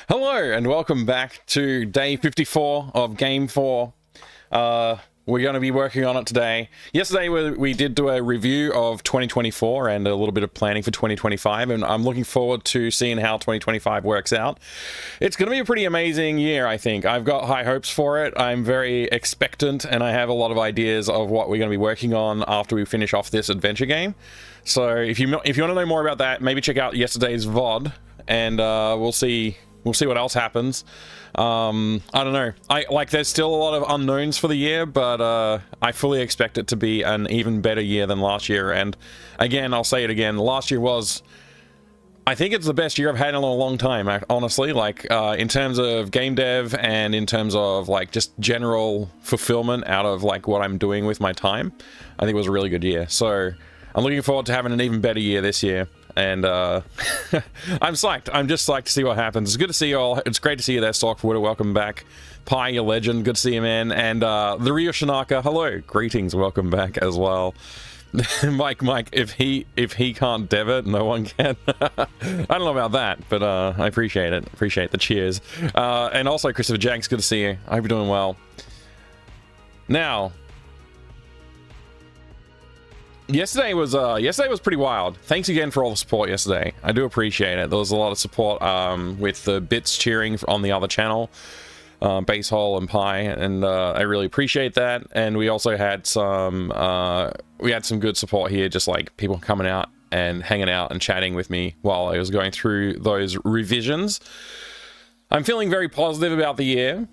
Hello and welcome back to day 54 of game 4. We're going to be working on it today. Yesterday we did do a review of 2024 and a little bit of planning for 2025, and I'm looking forward to seeing how 2025 works out. It's going to be a pretty amazing year, I think. I've got high hopes for it. I'm very expectant, and I have a lot of ideas of what we're going to be working on after we finish off this adventure game. So if you want to know more about that, maybe check out yesterday's VOD, and we'll see what else happens. I don't know. There's still a lot of unknowns for the year, but I fully expect it to be an even better year than last year. And again, I'll say it again, last year was, I think it's the best year I've had in a long time, honestly. In terms of game dev and in terms of just general fulfillment out of what I'm doing with my time, I think it was a really good year. So I'm looking forward to having an even better year this year. And I'm psyched. I'm just psyched to see what happens. It's good to see you all. It's great to see you there, Stockwater. Welcome back. Pi, your legend. Good to see you, man. And the Rio Shinaka, hello. Greetings. Welcome back as well. Mike, if he can't dev it, no one can. I don't know about that, but I appreciate it. Appreciate the cheers. And also, Christopher Janks, good to see you. I hope you're doing well. Now, Yesterday was pretty wild. Thanks again for all the support yesterday. I do appreciate it. There was a lot of support with the bits cheering on the other channel, Basehole and Pi, and I really appreciate that. And we also had some good support here, just people coming out and hanging out and chatting with me while I was going through those revisions. I'm feeling very positive about the year.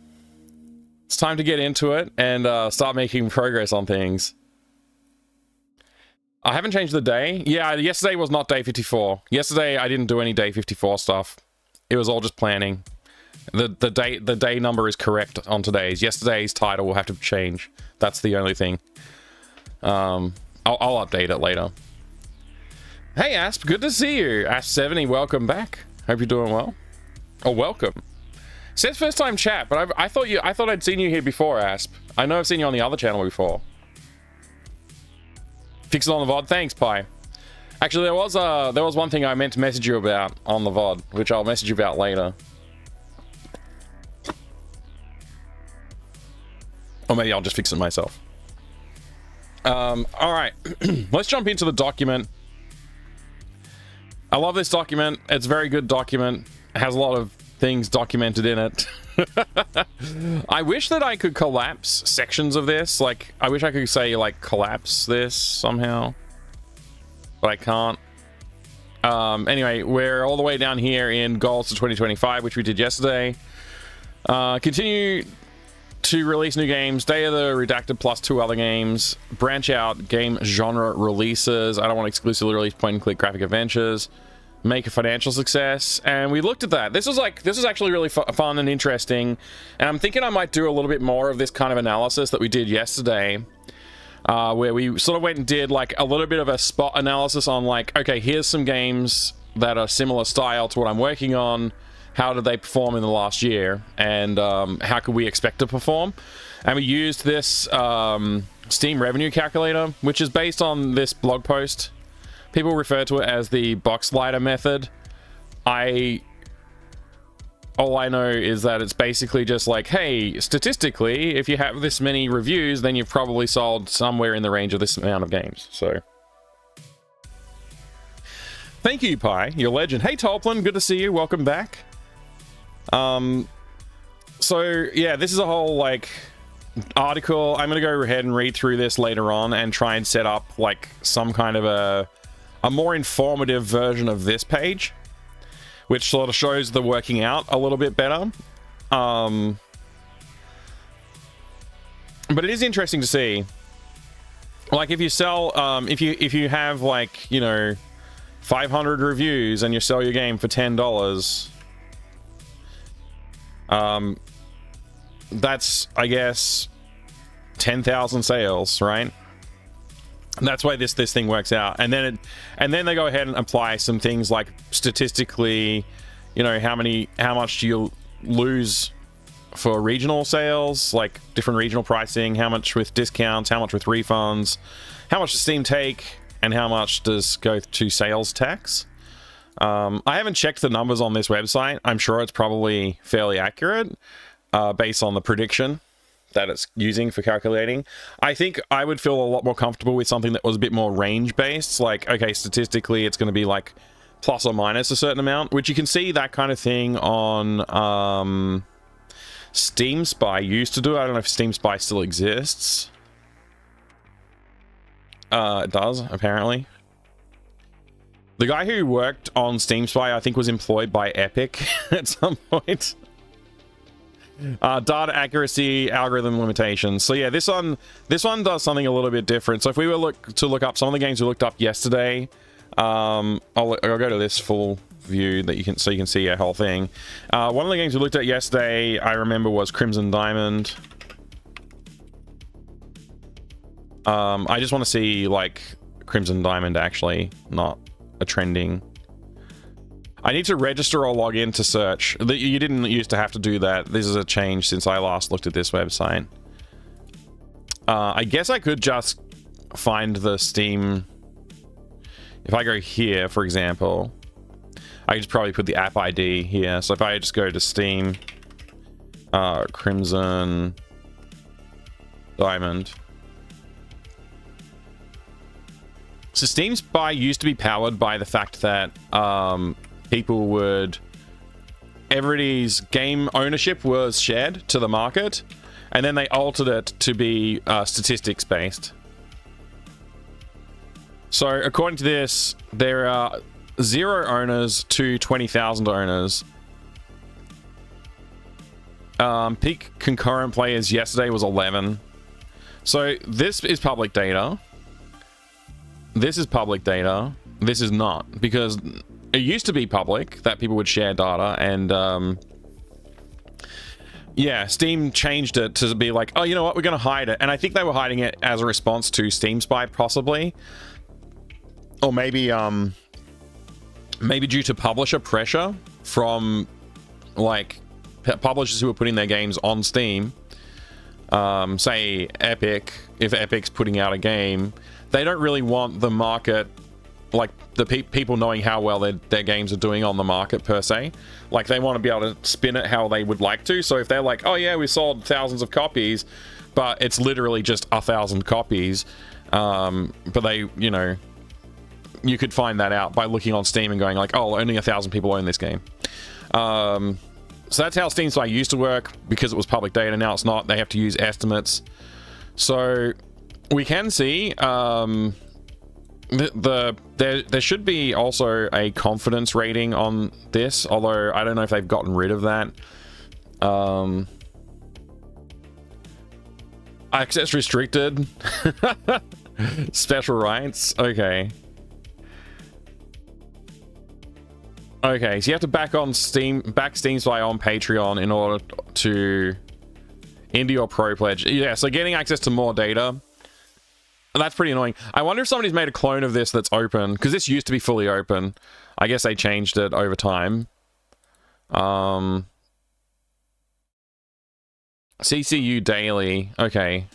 It's time to get into it and start making progress on things. I haven't changed the day. Yeah, yesterday was not day 54. Yesterday I didn't do any day 54 stuff. It was all just planning. The day number is correct on today's. Yesterday's title will have to change. That's the only thing. I'll update it later. Hey Asp, good to see you. Asp70, welcome back. Hope you're doing well. Oh, welcome. Says first time chat, but I thought I'd seen you here before, Asp. I know I've seen you on the other channel before. Fix it on the VOD. Thanks, Pi. Actually, there was one thing I meant to message you about on the VOD, which I'll message you about later. Or maybe I'll just fix it myself. All right, let's jump into the document. I love this document. It's a very good document. It has a lot of things documented in it. I wish that I could collapse sections of this. I wish I could say collapse this somehow, but I can't. Anyway, we're all the way down here in goals to 2025, which we did yesterday. Continue to release new games, Day of the Redacted plus 2 other games, branch out game genre releases. I don't want to exclusively release point and click graphic adventures, make a financial success. And we looked at that. This was actually really fun and interesting, and I'm thinking I might do a little bit more of this kind of analysis that we did yesterday, where we sort of went and did a little bit of a spot analysis on okay, here's some games that are similar style to what I'm working on. How did they perform in the last year, and how could we expect to perform? And we used this Steam revenue calculator, which is based on this blog post. People refer to it as the box lighter method. All I know is that it's basically just hey, statistically, if you have this many reviews, then you've probably sold somewhere in the range of this amount of games. So thank you, Pi, your legend. Hey, Tolplin, good to see you. Welcome back. So yeah, this is a whole article. I'm gonna go ahead and read through this later on and try and set up some kind of a more informative version of this page, which sort of shows the working out a little bit better. But it is interesting to see, if you sell, if you have 500 reviews and you sell your game for $10, that's, I guess, 10,000 sales, right? That's why this thing works out. And then they go ahead and apply some things statistically, how much do you lose for regional sales, different regional pricing, how much with discounts, how much with refunds, how much does Steam take, and how much does go to sales tax. I haven't checked the numbers on this website. I'm sure it's probably fairly accurate based on the prediction that it's using for calculating. I think I would feel a lot more comfortable with something that was a bit more range-based. Like, okay, statistically, it's going to be like plus or minus a certain amount, which you can see that kind of thing on Steam Spy used to do. I don't know if Steam Spy still exists. It does, apparently. The guy who worked on Steam Spy, I think, was employed by Epic at some point. Data accuracy, algorithm limitations. So yeah, this one does something a little bit different. So if we were to look up some of the games we looked up yesterday, I'll go to this full view that you can see a whole thing. One of the games we looked at yesterday, I remember, was Crimson Diamond. I just want to see like Crimson Diamond actually, not a trending. I need to register or log in to search. You didn't used to have to do that. This is a change since I last looked at this website. I guess I could just find the Steam. If I go here, for example, I could probably put the app ID here. So if I just go to Steam, Crimson Diamond. So Steam Spy used to be powered by the fact that people would... everybody's game ownership was shared to the market, and then they altered it to be statistics based. So according to this, there are 0 owners to 20,000 owners. Peak concurrent players yesterday was 11. So this is public data. This is public data. This is not, because it used to be public that people would share data, and yeah, Steam changed it to be like, oh, you know what, we're going to hide it. And I think they were hiding it as a response to Steam Spy, possibly, or maybe maybe due to publisher pressure from like publishers who are putting their games on Steam. Say Epic, if Epic's putting out a game, they don't really want the market, like the people knowing how well their games are doing on the market per se. Like they want to be able to spin it how they would like to. So if they're like, oh yeah, we sold thousands of copies, but it's literally just 1,000 copies, but they, you know, you could find that out by looking on Steam and going like, oh, only 1,000 people own this game. So that's how Steam Spy used to work, because it was public data. Now it's not. They have to use estimates. So we can see there should be also a confidence rating on this, although I don't know if they've gotten rid of that. Access restricted. Special rights. Okay. Okay, so you have to back Steam Spy on Patreon in order to into your Pro Pledge. Yeah, so getting access to more data. That's pretty annoying. I wonder if somebody's made a clone of this that's open, because this used to be fully open. I guess they changed it over time. CCU Daily. Okay.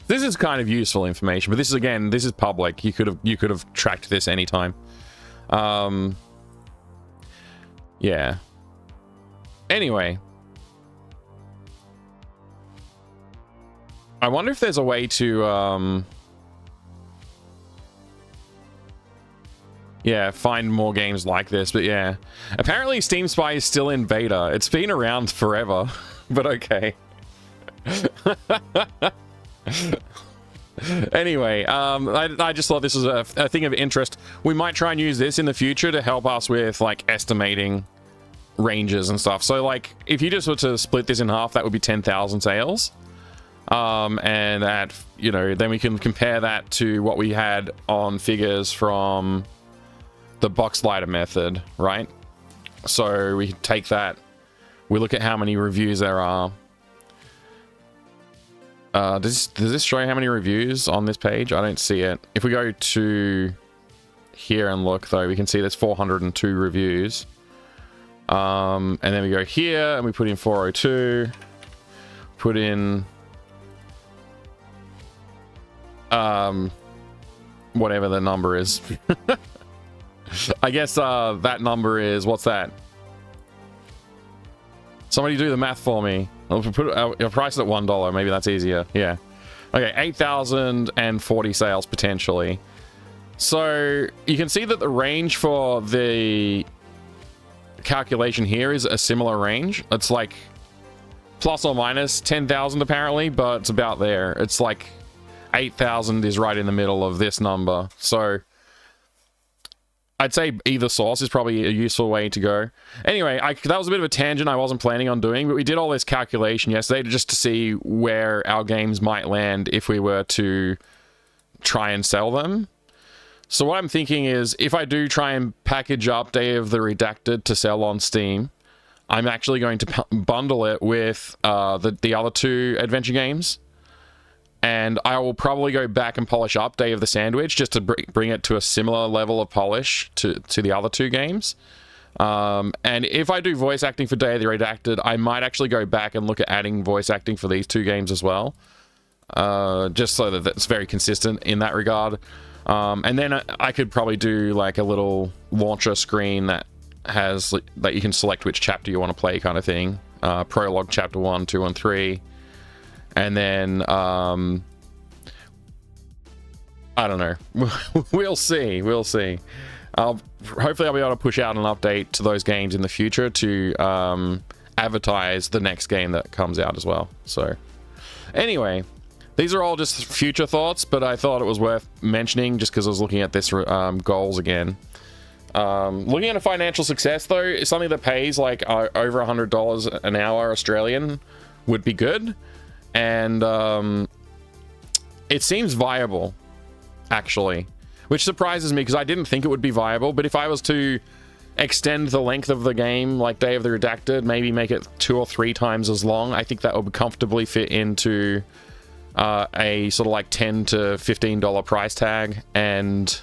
This is kind of useful information, but this is, again, this is public. You could have tracked this anytime. Yeah. Anyway. I wonder if there's a way to, yeah, find more games like this, but yeah. Apparently Steam Spy is still in beta. It's been around forever, but okay. Anyway, I just thought this was a thing of interest. We might try and use this in the future to help us with, like, estimating ranges and stuff. So, like, if you just were to split this in half, that would be 10,000 sales. And that, you know, then we can compare that to what we had on figures from the box lighter method, right? So we take that, we look at how many reviews there are. Does this show how many reviews on this page? I don't see it. If we go to here and look, though, we can see there's 402 reviews. And then we go here and we put in 402, put in whatever the number is. I guess that number is, what's that? Somebody do the math for me. I'll price it at $1. Maybe that's easier. Yeah. Okay, 8,040 sales potentially. So you can see that the range for the calculation here is a similar range. It's like plus or minus 10,000 apparently, but it's about there. It's like 8,000 is right in the middle of this number. So I'd say either source is probably a useful way to go. Anyway, that was a bit of a tangent I wasn't planning on doing, but we did all this calculation yesterday just to see where our games might land if we were to try and sell them. So what I'm thinking is, if I do try and package up Day of the Redacted to sell on Steam, I'm actually going to bundle it with the other two adventure games. And I will probably go back and polish up Day of the Sandwich just to bring it to a similar level of polish to the other two games. And if I do voice acting for Day of the Redacted, I might actually go back and look at adding voice acting for these two games as well. Just so that that's very consistent in that regard. And then I could probably do like a little launcher screen that you can select which chapter you want to play kind of thing. Prologue chapter 1, 2, and 3. And then, I don't know. We'll see. We'll see. Hopefully I'll be able to push out an update to those games in the future to advertise the next game that comes out as well. So, anyway, these are all just future thoughts, but I thought it was worth mentioning just because I was looking at this goals again. Looking at a financial success, though, something that pays like over $100 an hour Australian would be good. And it seems viable, actually, which surprises me because I didn't think it would be viable. But if I was to extend the length of the game, like Day of the Redacted, maybe make it 2 or 3 times as long, I think that would comfortably fit into a sort of like $10 to $15 price tag, and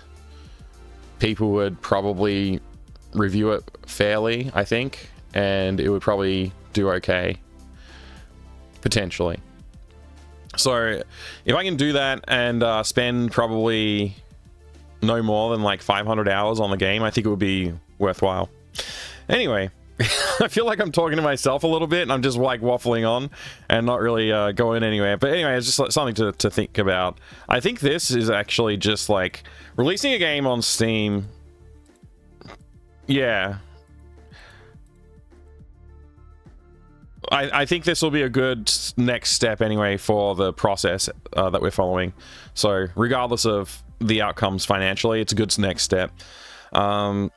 people would probably review it fairly, I think, and it would probably do okay, potentially. So if I can do that and spend probably no more than like 500 hours on the game, I think it would be worthwhile. Anyway, I feel like I'm talking to myself a little bit and I'm just like waffling on and not really going anywhere. But anyway, it's just like something to think about. I think this is actually just like releasing a game on Steam. Yeah. I think this will be a good next step anyway for the process that we're following. So regardless of the outcomes financially, it's a good next step. All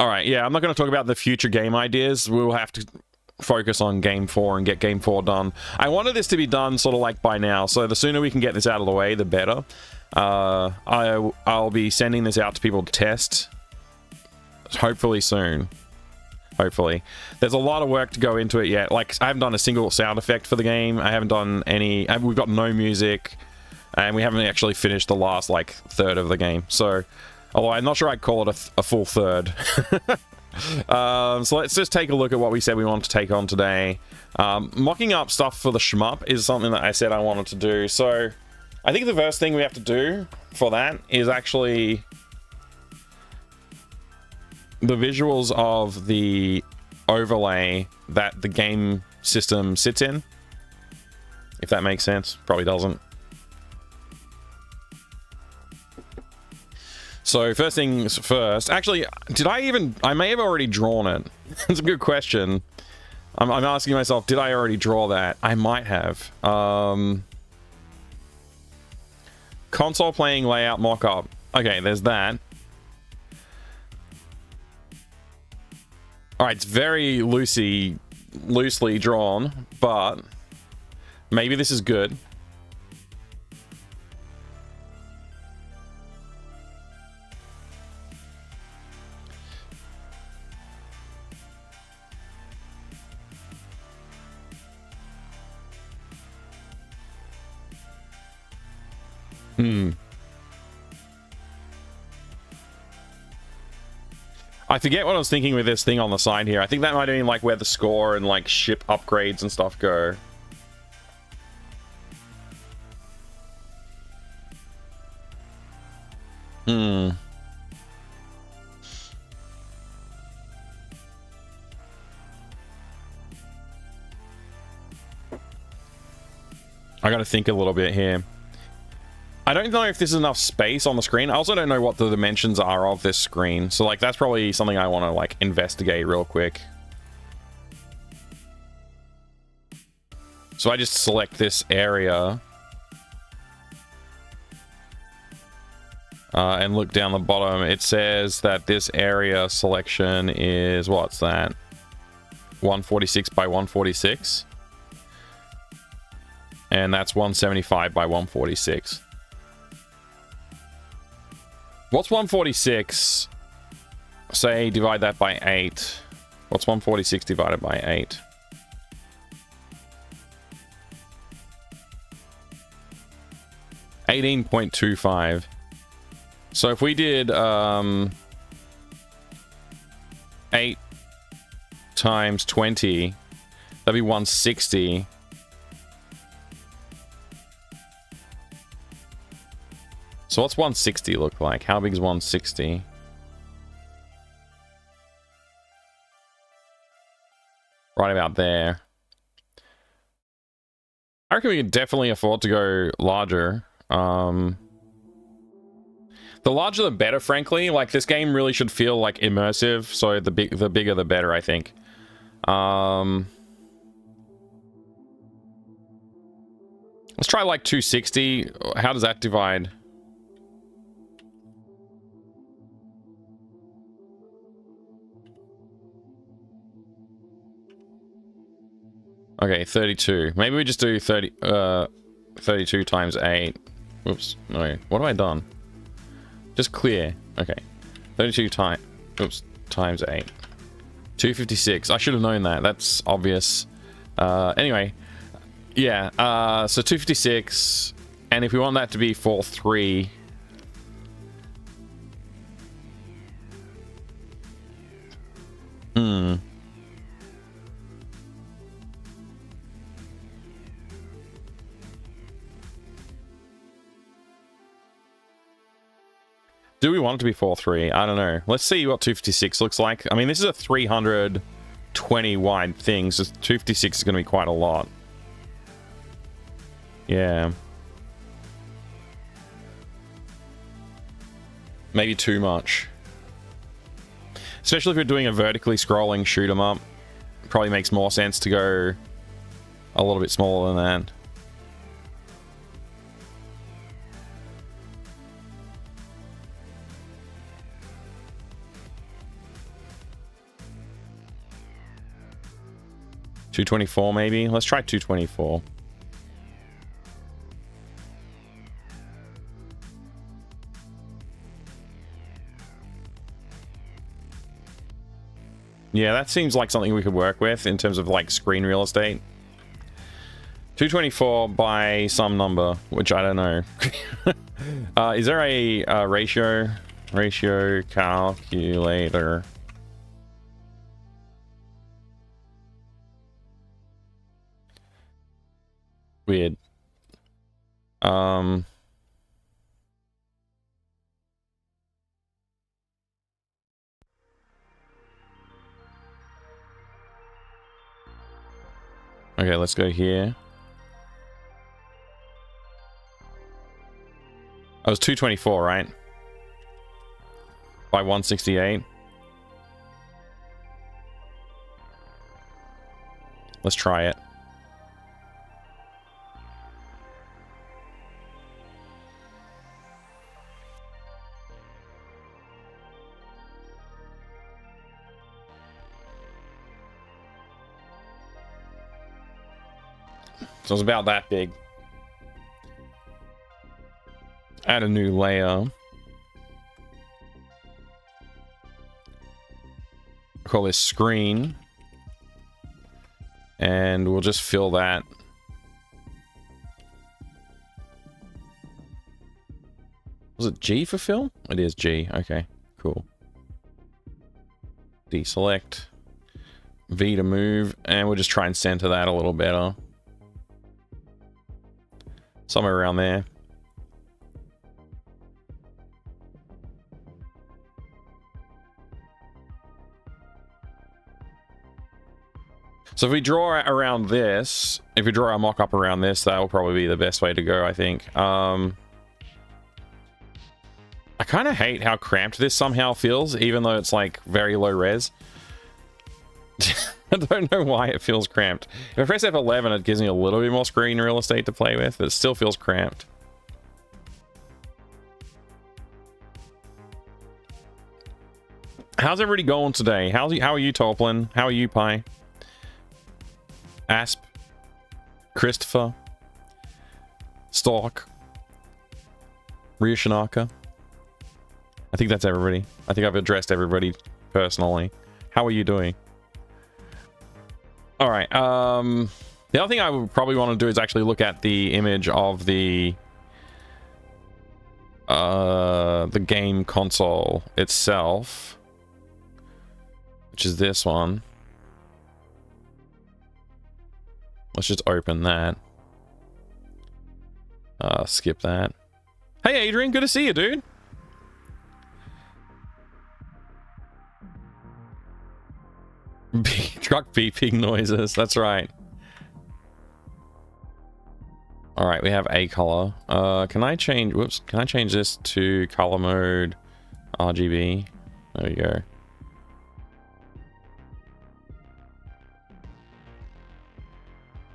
right, yeah, I'm not going to talk about the future game ideas. We'll have to focus on Game 4 and get Game 4 done. I wanted this to be done sort of like by now, so the sooner we can get this out of the way, the better. I'll be sending this out to people to test, hopefully soon. Hopefully. There's a lot of work to go into it yet. Like, I haven't done a single sound effect for the game. I haven't done any... We've got no music. And we haven't actually finished the last, like, third of the game. So, although I'm not sure I'd call it a full third. So let's just take a look at what we said we wanted to take on today. Mocking up stuff for the shmup is something that I said I wanted to do. So, I think the first thing we have to do for that is actually... the visuals of the overlay that the game system sits in, if that makes sense. Probably doesn't. So first things first, actually, I may have already drawn it. It's a good question. I'm asking myself, did I already draw that? I might have. Console playing layout mock-up. Okay, there's that. Alright, it's very loosely drawn, but maybe this is good. I forget what I was thinking with this thing on the side here. I think that might have been like where the score and like ship upgrades and stuff go. I gotta think a little bit here. I don't know if there's enough space on the screen. I also don't know what the dimensions are of this screen. So, like, that's probably something I want to, like, investigate real quick. So I just select this area. And look down the bottom. It says that this area selection is, what's that? 146 by 146. And that's 175 by 146. What's 146? Say, divide that by 8. What's 146 divided by 8? $18.25. So if we did 8 times 20, that'd be 160. So what's 160 look like? How big is 160? Right about there. I reckon we could definitely afford to go larger. The larger the better, frankly. Like, this game really should feel like immersive, so the bigger the better, I think. Let's try like 260. How does that divide? Okay, 32. Maybe we just do 32 times 8. Oops, no. What have I done? Just clear. Okay. 32 times... Oops, times 8. 256. I should have known that. That's obvious. Anyway. Yeah, so 256. And if we want that to be 43... Do we want it to be 4.3? I don't know. Let's see what 256 looks like. I mean, this is a 320 wide thing, so 256 is going to be quite a lot. Yeah. Maybe too much. Especially if you're doing a vertically scrolling shoot 'em up. Probably makes more sense to go a little bit smaller than that. $224 maybe? Let's try 224. Yeah, that seems like something we could work with in terms of like screen real estate. 224 by some number, which I don't know. Is there a ratio calculator? Weird. Okay, let's go here. I was 224, right? By 168. Let's try it. So it's about that big. Add a new layer. Call this screen. And we'll just fill that. Was it G for fill? It is G. Okay, cool. Deselect. V to move. And we'll just try and center that a little better. Somewhere around there. So if we draw around this, if we draw our mock-up around this, that will probably be the best way to go, I think. I kind of hate how cramped this somehow feels, even though it's like very low res. I don't know why it feels cramped. If I press F11, it gives me a little bit more screen real estate to play with, but it still feels cramped. How's everybody going today? How are you, Toplin? How are you, Pi? Asp, Christopher, Stork, Ryu Shinaka. I think that's everybody. I think I've addressed everybody personally. How are you doing? All right. The other thing I would probably want to do is actually look at the image of the game console itself, which is this one. Let's just open that. Skip that. Hey, Adrian, good to see you, dude. Truck beeping noises, that's right. All right, we have a color. Can I change, whoops, can I change this to color mode RGB? There we go.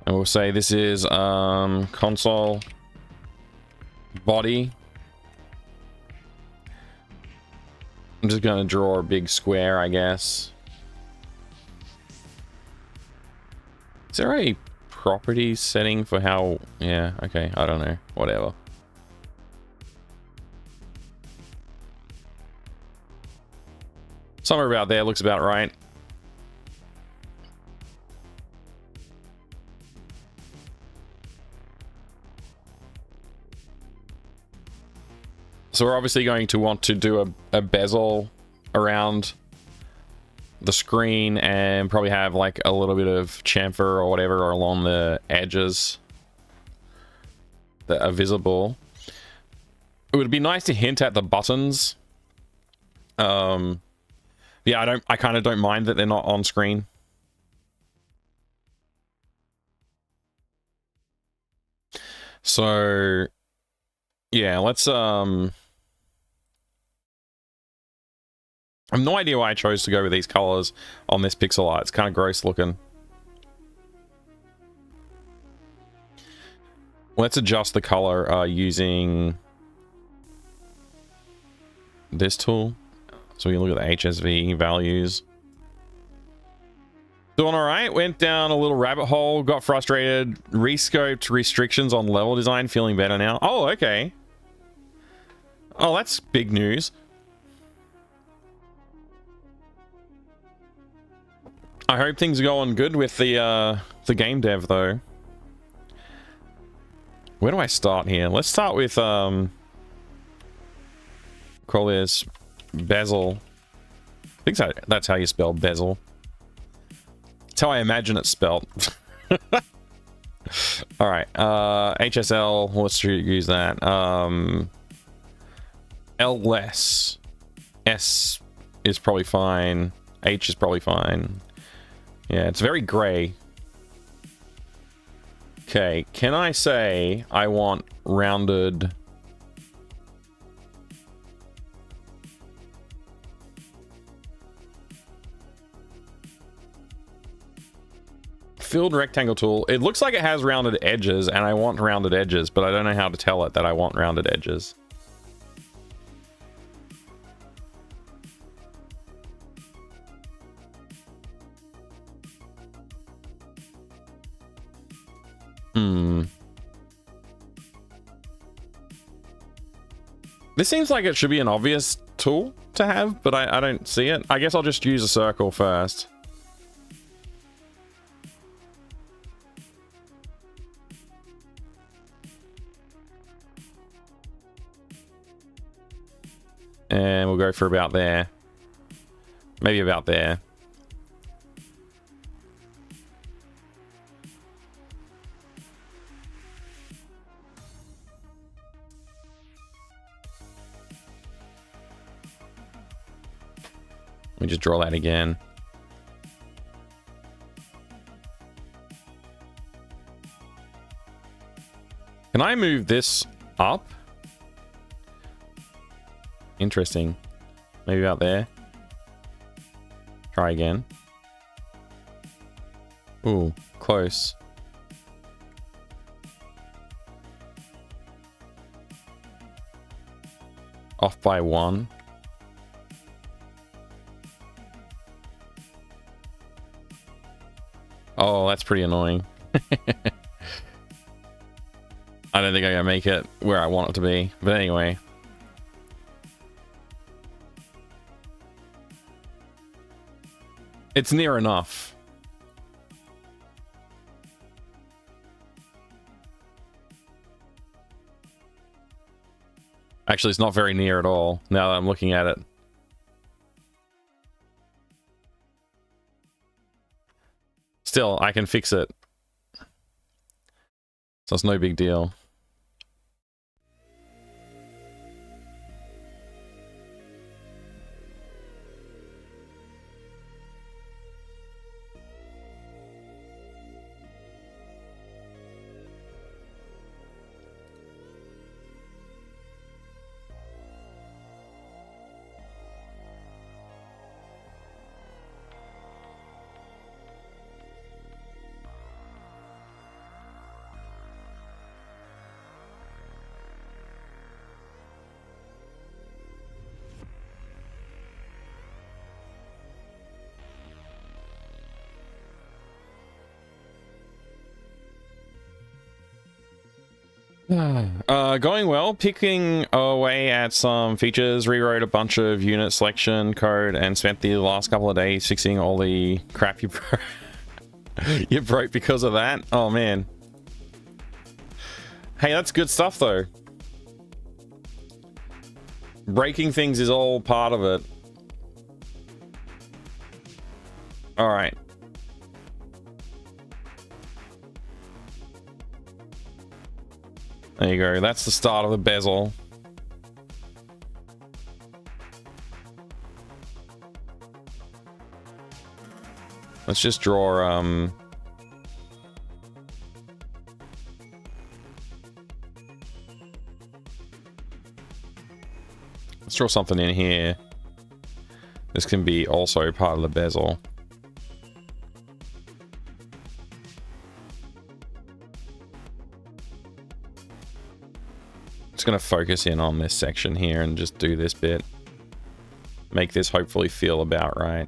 And we'll say this is console body. I'm just gonna draw a big square, I guess. Is there a property setting for how... Yeah, okay, I don't know. Whatever. Somewhere about there looks about right. So we're obviously going to want to do a bezel around the screen and probably have like a little bit of chamfer or whatever along the edges that are visible. It would be nice to hint at the buttons. Yeah, I kind of don't mind that they're not on screen. So yeah, let's I have no idea why I chose to go with these colors on this pixel art. It's kind of gross looking. Let's adjust the color using this tool. So we can look at the HSV values. Doing all right. Went down a little rabbit hole, got frustrated, rescoped restrictions on level design, feeling better now. Oh, okay. Oh, that's big news. I hope things are going good with the game dev though. Where do I start here? Let's start with call this bezel. I think that's how you spell bezel. It's how I imagine it's spelled. All right, HSL. Let's use that. L less. S is probably fine. H is probably fine. Yeah, it's very gray. Okay, can I say I want rounded... Filled rectangle tool. It looks like it has rounded edges, and I want rounded edges, but I don't know how to tell it that I want rounded edges. This seems like it should be an obvious tool to have, but I don't see it. I guess I'll just use a circle first. And we'll go for about there. Maybe about there. Let me just draw that again. Can I move this up? Interesting. Maybe out there. Try again. Ooh, close. Off by 1. Oh, that's pretty annoying. I don't think I'm gonna make it where I want it to be. But anyway. It's near enough. Actually, it's not very near at all, now that I'm looking at it. Still, I can fix it. So it's no big deal. Going well, picking away at some features, rewrote a bunch of unit selection code, and spent the last couple of days fixing all the crap you you broke because of that. Oh man. Hey, that's good stuff though. Breaking things is all part of it. Alright. There you go, that's the start of the bezel. Let's just draw, let's draw something in here. This can be also part of the bezel. Just gonna focus in on this section here and just do this bit. Make this hopefully feel about right.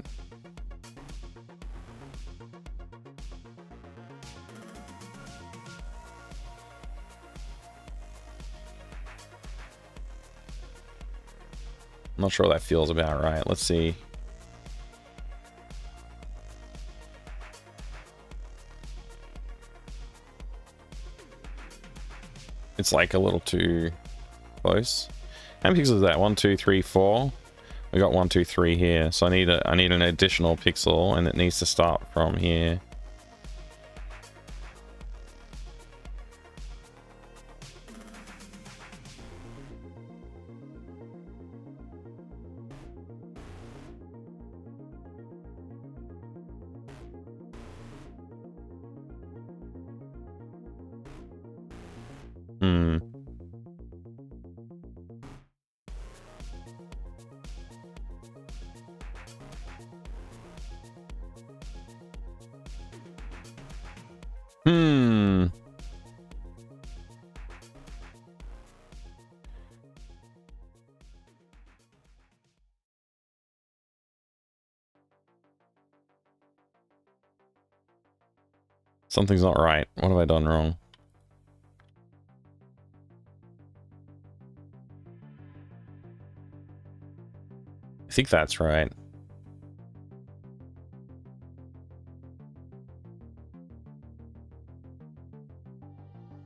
I'm not sure that feels about right. Let's see. It's like a little too close. How many pixels is that? 1, 2, 3, 4. We got 1, 2, 3 here. So I need an additional pixel, and it needs to start from here. Something's not right. What have I done wrong? I think that's right.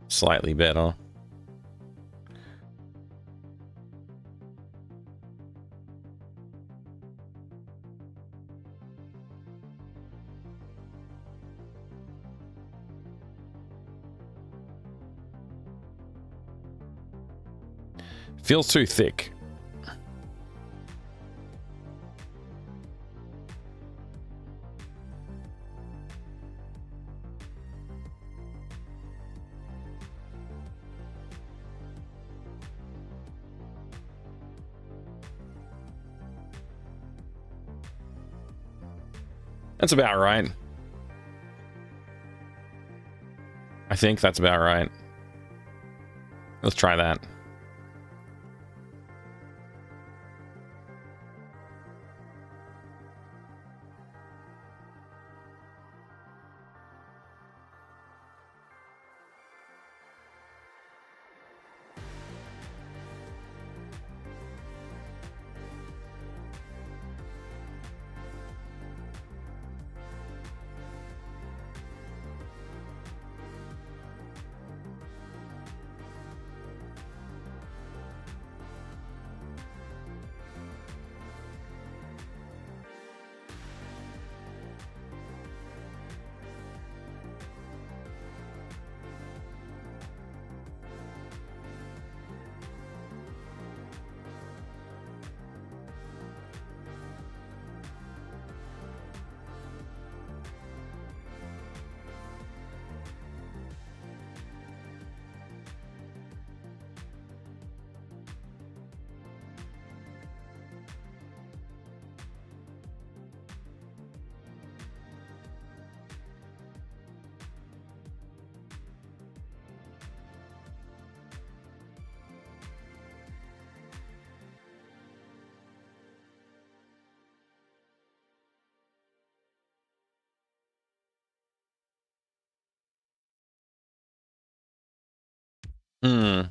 Slightly better. Feels too thick. That's about right. I think that's about right. Let's try that. Hmm.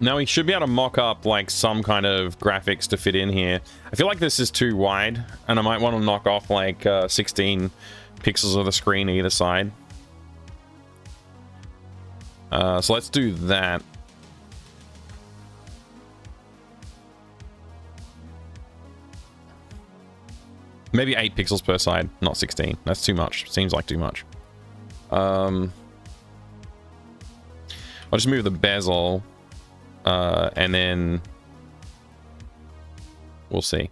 Now we should be able to mock up like some kind of graphics to fit in here. I feel like this is too wide, and I might want to knock off like 16 pixels of the screen either side. So let's do that. Maybe 8 pixels per side, not 16. That's too much. Seems like too much. I'll just move the bezel, and then we'll see.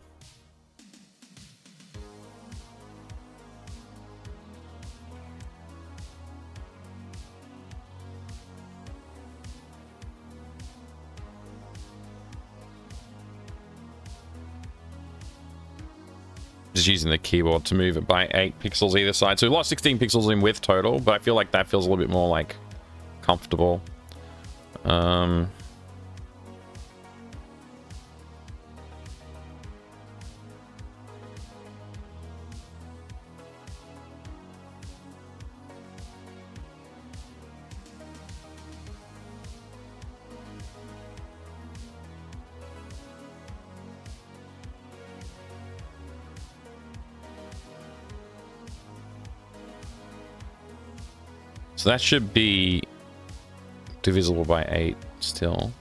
Just using the keyboard to move it by 8 pixels either side. So we've lost 16 pixels in width total, but I feel like that feels a little bit more like comfortable. So that should be divisible by 8 still.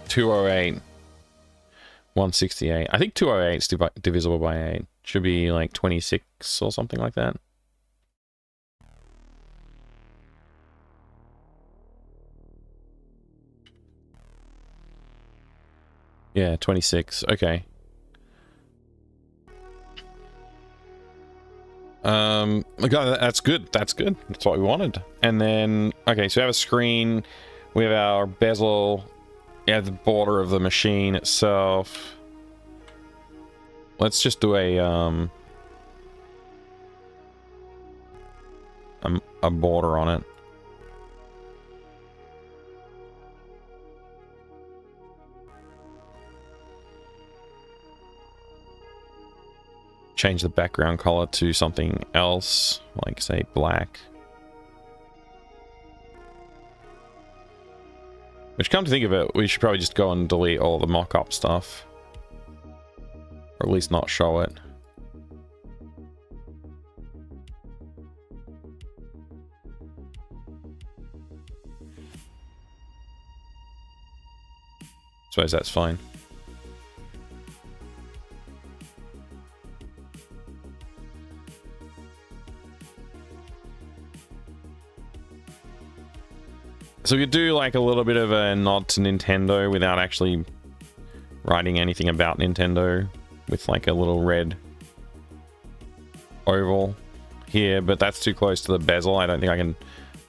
$208, $168. I think 208 is divisible by 8. Should be like 26 or something like that. Yeah, 26. Okay. That's good. That's good. That's what we wanted. And then, okay, so we have a screen. We have our bezel. Yeah, the border of the machine itself. Let's just do a border on it. Change the background color to something else, like say black. Which, come to think of it, we should probably just go and delete all the mock-up stuff. Or at least not show it. Suppose that's fine. So we could do like a little bit of a nod to Nintendo without actually writing anything about Nintendo, with like a little red oval here, but that's too close to the bezel. I don't think I can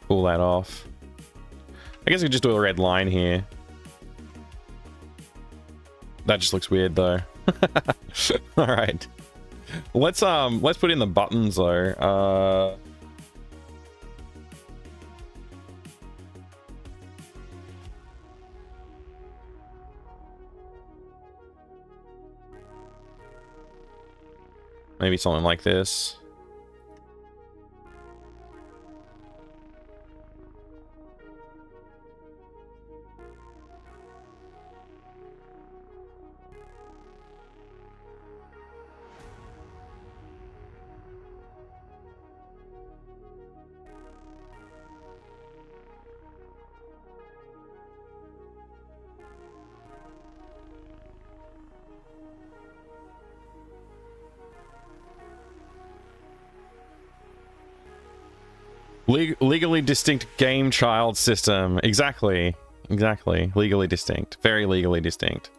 pull that off. I guess we could just do a red line here. That just looks weird though. All right. Let's put in the buttons though. Maybe something like this. Legally distinct game child system. Exactly. Exactly. Legally distinct. Very legally distinct.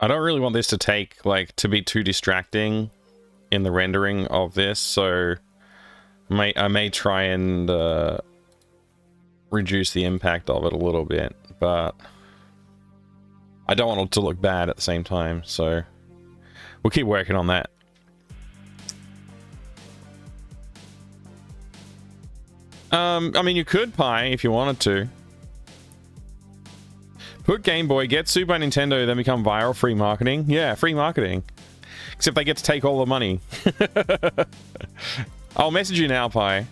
I don't really want this to take, like, to be too distracting in the rendering of this, so I may try and reduce the impact of it a little bit, but I don't want it to look bad at the same time, so we'll keep working on that. I mean, you could Pi if you wanted to. Put Game Boy, get Super Nintendo, then become viral. Free marketing. Yeah, free marketing. Except they get to take all the money. I'll message you now, Pi.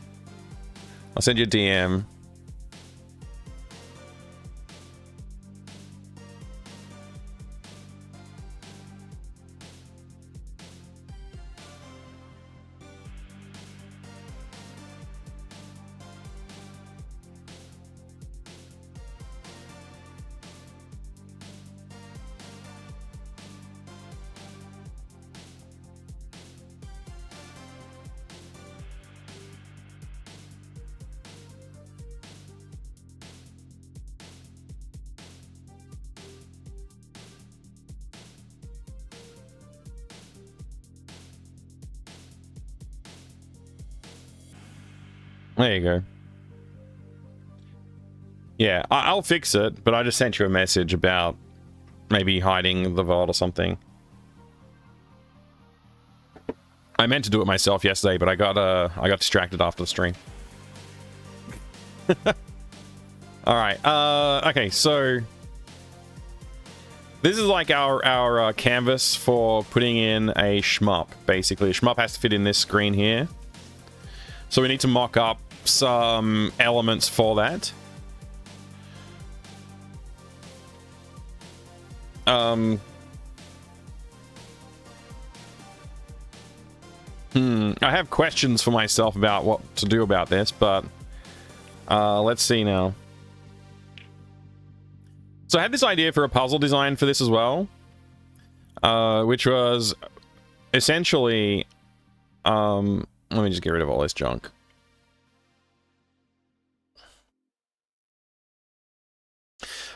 I'll send you a DM. There you go. Yeah, I'll fix it, but I just sent you a message about maybe hiding the VOD or something. I meant to do it myself yesterday, but I got distracted after the stream. All right. Okay, so this is like our canvas for putting in a shmup. Basically, a shmup has to fit in this screen here. So we need to mock up some elements for that. I have questions for myself about what to do about this, but let's see now. So I had this idea for a puzzle design for this as well, which was essentially, let me just get rid of all this junk.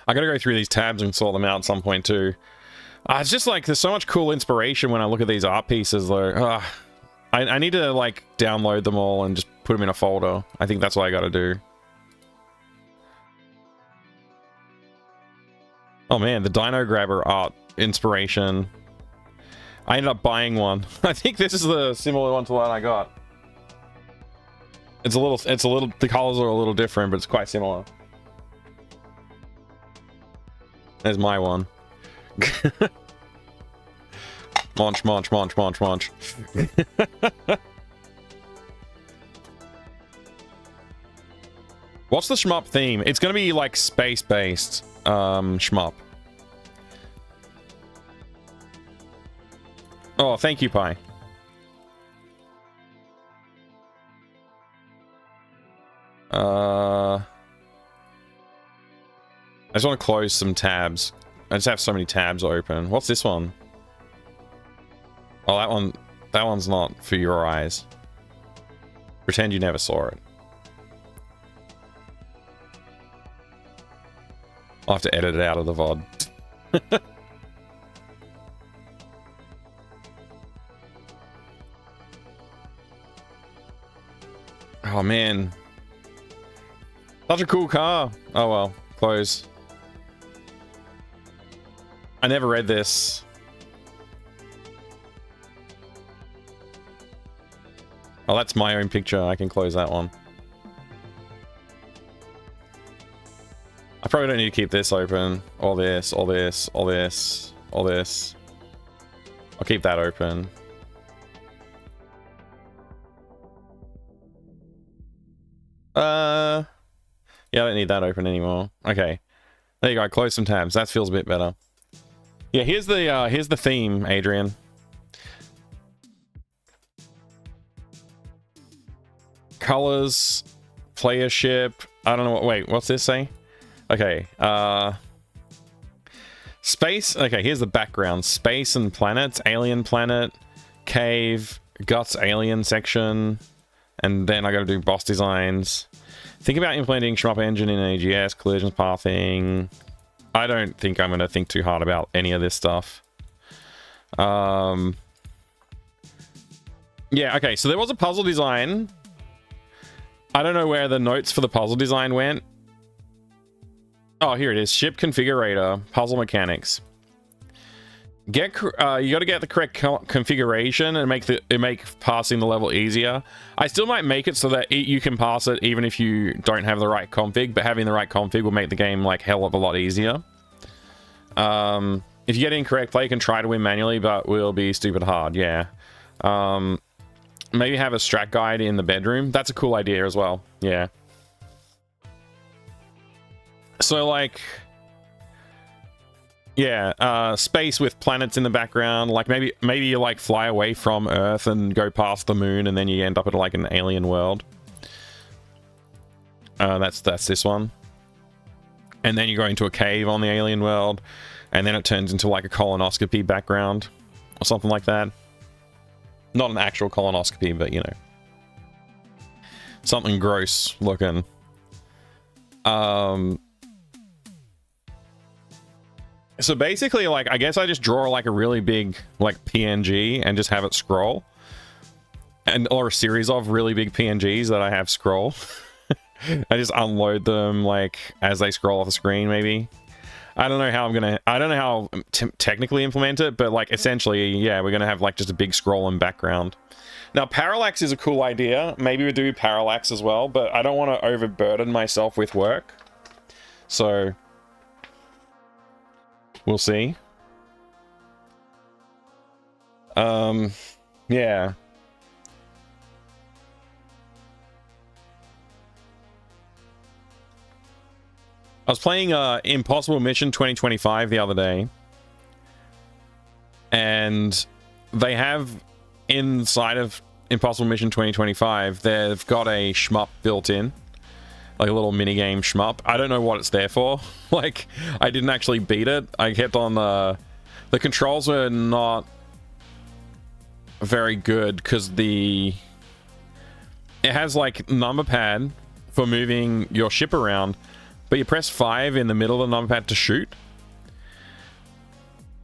I gotta go through these tabs and sort them out at some point too. It's just like, there's so much cool inspiration when I look at these art pieces though. I need to like download them all and just put them in a folder. I think that's what I gotta do. Oh man, the Dino Grabber art inspiration. I ended up buying one. I think this is the similar one to the one I got. It's a little, the colors are a little different, but it's quite similar. There's my one. Munch, munch, munch, munch, munch. What's the shmup theme? It's gonna be like space-based shmup. Oh, thank you, Pi. I just want to close some tabs. I just have so many tabs open. What's this one? Oh, that one's not for your eyes. Pretend you never saw it. I'll have to edit it out of the VOD. Oh, man. Such a cool car. Oh, well. Close. I never read this. Oh, that's my own picture. I can close that one. I probably don't need to keep this open. All this, all this, all this, all this. I'll keep that open. Yeah, I don't need that open anymore. Okay. There you go. Close some tabs. That feels a bit better. Yeah, here's the theme, Adrian. Colors, playership. I don't know what. Wait, what's this say? Okay. Space. Okay, here's the background. Space and planets. Alien planet. Cave. Guts alien section. And then I gotta do boss designs. Think about implementing shmup engine in AGS, collisions pathing. I don't think I'm gonna think too hard about any of this stuff. Yeah, okay, so there was a puzzle design. I don't know where the notes for the puzzle design went. Oh, here it is. Ship configurator, puzzle mechanics. You got to get the correct configuration and make passing the level easier. I still might make it so that you can pass it even if you don't have the right config, but having the right config will make the game like hell of a lot easier. If you get it incorrect, play can try to win manually, but will be stupid hard. Yeah. Maybe have a strat guide in the bedroom. That's a cool idea as well. Yeah. So like, yeah, space with planets in the background. Like maybe you like fly away from Earth and go past the moon, and then you end up at like an alien world. That's this one. And then you go into a cave on the alien world, and then it turns into like a colonoscopy background or something like that. Not an actual colonoscopy, but you know, something gross looking. So basically, like, I guess I just draw like a really big like PNG and just have it scroll, or a series of really big PNGs that I have scroll. I just unload them like as they scroll off the screen. Maybe I don't know how I don't know how technically implement it, but like essentially, yeah, we're gonna have like just a big scroll in background. Now, parallax is a cool idea. Maybe we do parallax as well, but I don't want to overburden myself with work, so. We'll see. Yeah. I was playing Impossible Mission 2025 the other day. And they have, inside of Impossible Mission 2025, they've got a shmup built in. Like a little minigame shmup. I don't know what it's there for. Like, I didn't actually beat it. I kept on the controls were not very good because it has like number pad for moving your ship around, but you press 5 in the middle of the number pad to shoot.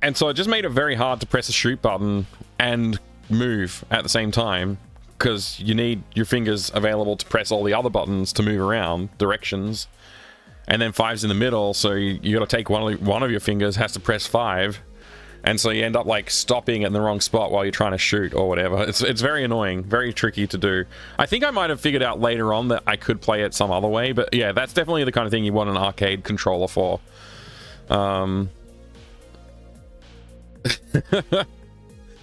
And so it just made it very hard to press the shoot button and move at the same time, because you need your fingers available to press all the other buttons to move around directions, and then 5's in the middle, so you got to take one of your fingers has to press 5, and so you end up like stopping in the wrong spot while you're trying to shoot or whatever. It's very annoying, very tricky to do. I think I might have figured out later on that I could play it some other way, but yeah, that's definitely the kind of thing you want an arcade controller for.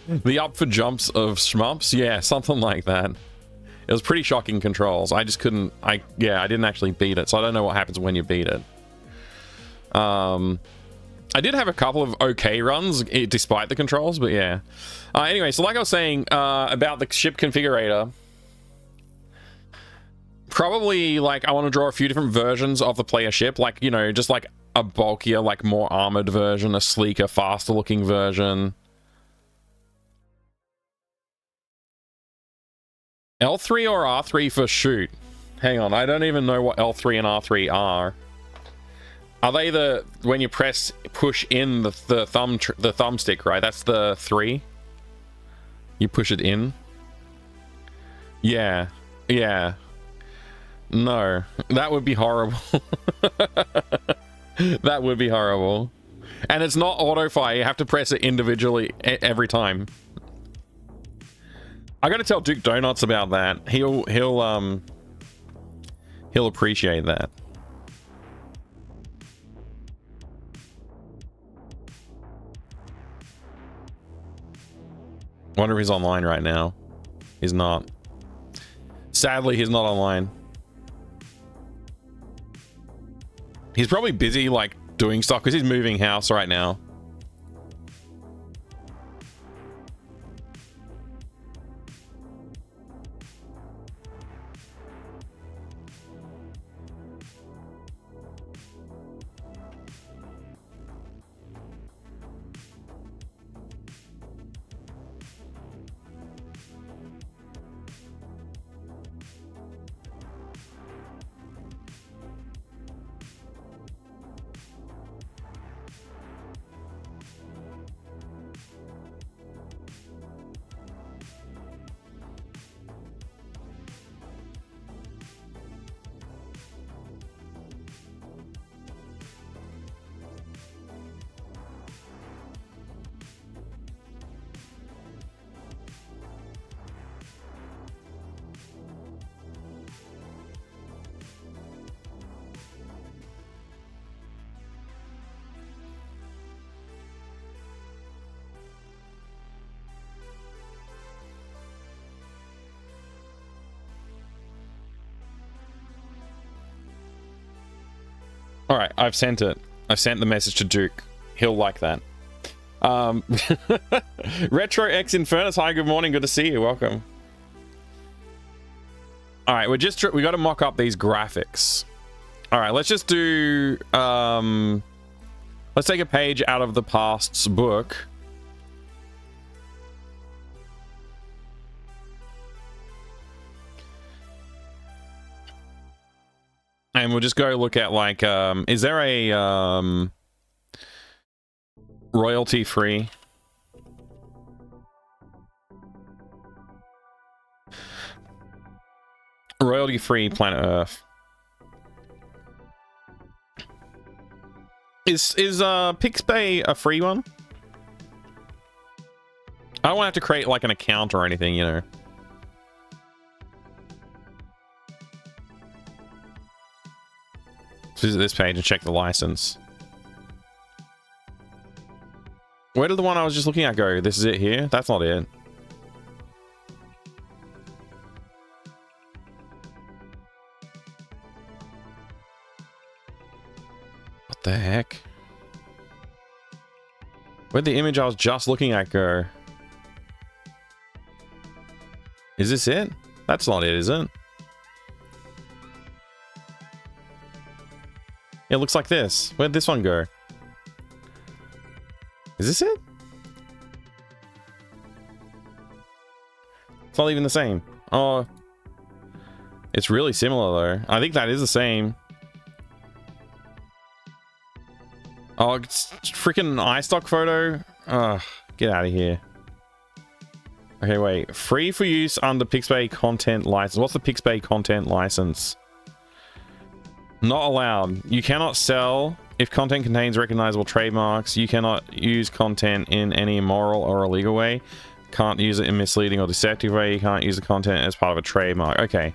The up for jumps of shmups? Yeah, something like that. It was pretty shocking controls. I just couldn't... I didn't actually beat it, so I don't know what happens when you beat it. I did have a couple of okay runs, despite the controls, but yeah. Anyway, so like I was saying about the ship configurator, probably, like, I want to draw a few different versions of the player ship, like, you know, just like a bulkier, like, more armored version, a sleeker, faster-looking version. L3 or R3 for shoot? Hang on, I don't even know what L3 and R3 are. Are they the, when you push in the thumbstick, right? That's the 3. You push it in. Yeah, yeah. No, that would be horrible. That would be horrible. And it's not auto fire. You have to press it individually every time. I gotta tell Duke Donuts about that. He'll appreciate that. Wonder if he's online right now. He's not. Sadly, he's not online. He's probably busy, like, doing stuff because he's moving house right now. All right, I've sent it. I've sent the message to Duke. He'll like that. Retro X Infernus, hi, good morning. Good to see you. Welcome. All right, we got to mock up these graphics. All right, let's just do... let's take a page out of the past's book. And we'll just go look at, like, is there a royalty-free? Royalty-free Planet Earth. Is Pixbay a free one? I don't want to have to create, like, an account or anything, you know. Visit this page and check the license. Where did the one I was just looking at go? This is it here? That's not it. What the heck? Where'd the image I was just looking at go? Is this it? That's not it, is it? It looks like this. Where'd this one go? Is this it? It's not even the same. Oh. It's really similar, though. I think that is the same. Oh, it's freaking iStock photo. Ugh, get out of here. Okay, wait. Free for use under Pixbay content license. What's the Pixbay content license? Not allowed. You cannot sell if content contains recognizable trademarks. You cannot use content in any immoral or illegal way. Can't use it in misleading or deceptive way. You can't use the content as part of a trademark. Okay.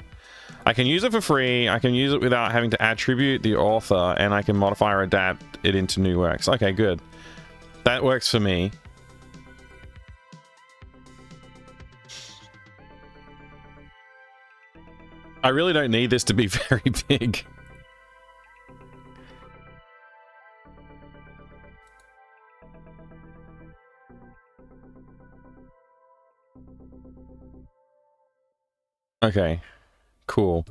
I can use it for free. I can use it without having to attribute the author, and I can modify or adapt it into new works. Okay, good. That works for me. I really don't need this to be very big. Okay, cool.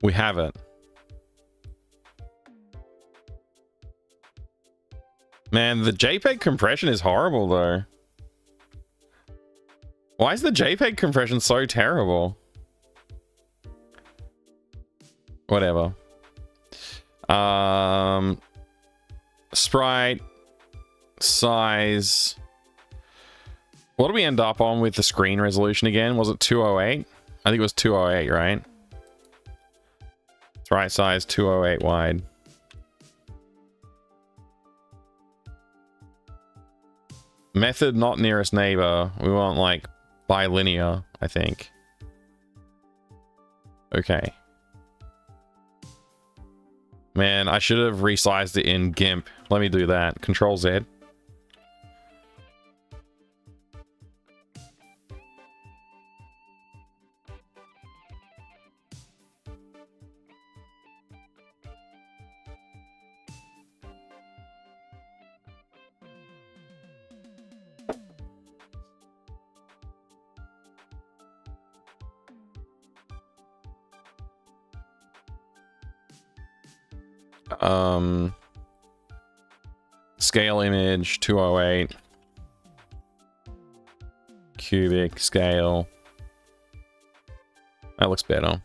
We have it. Man, the JPEG compression is horrible though. Why is the JPEG compression so terrible? Whatever. Sprite size. What did we end up on with the screen resolution again? Was it 208? I think it was 208, right? Sprite size 208 wide. Method not nearest neighbor. We want like bilinear, I think. Okay. Man, I should have resized it in GIMP. Let me do that. Control Z. Scale image 208. Cubic scale. That looks better.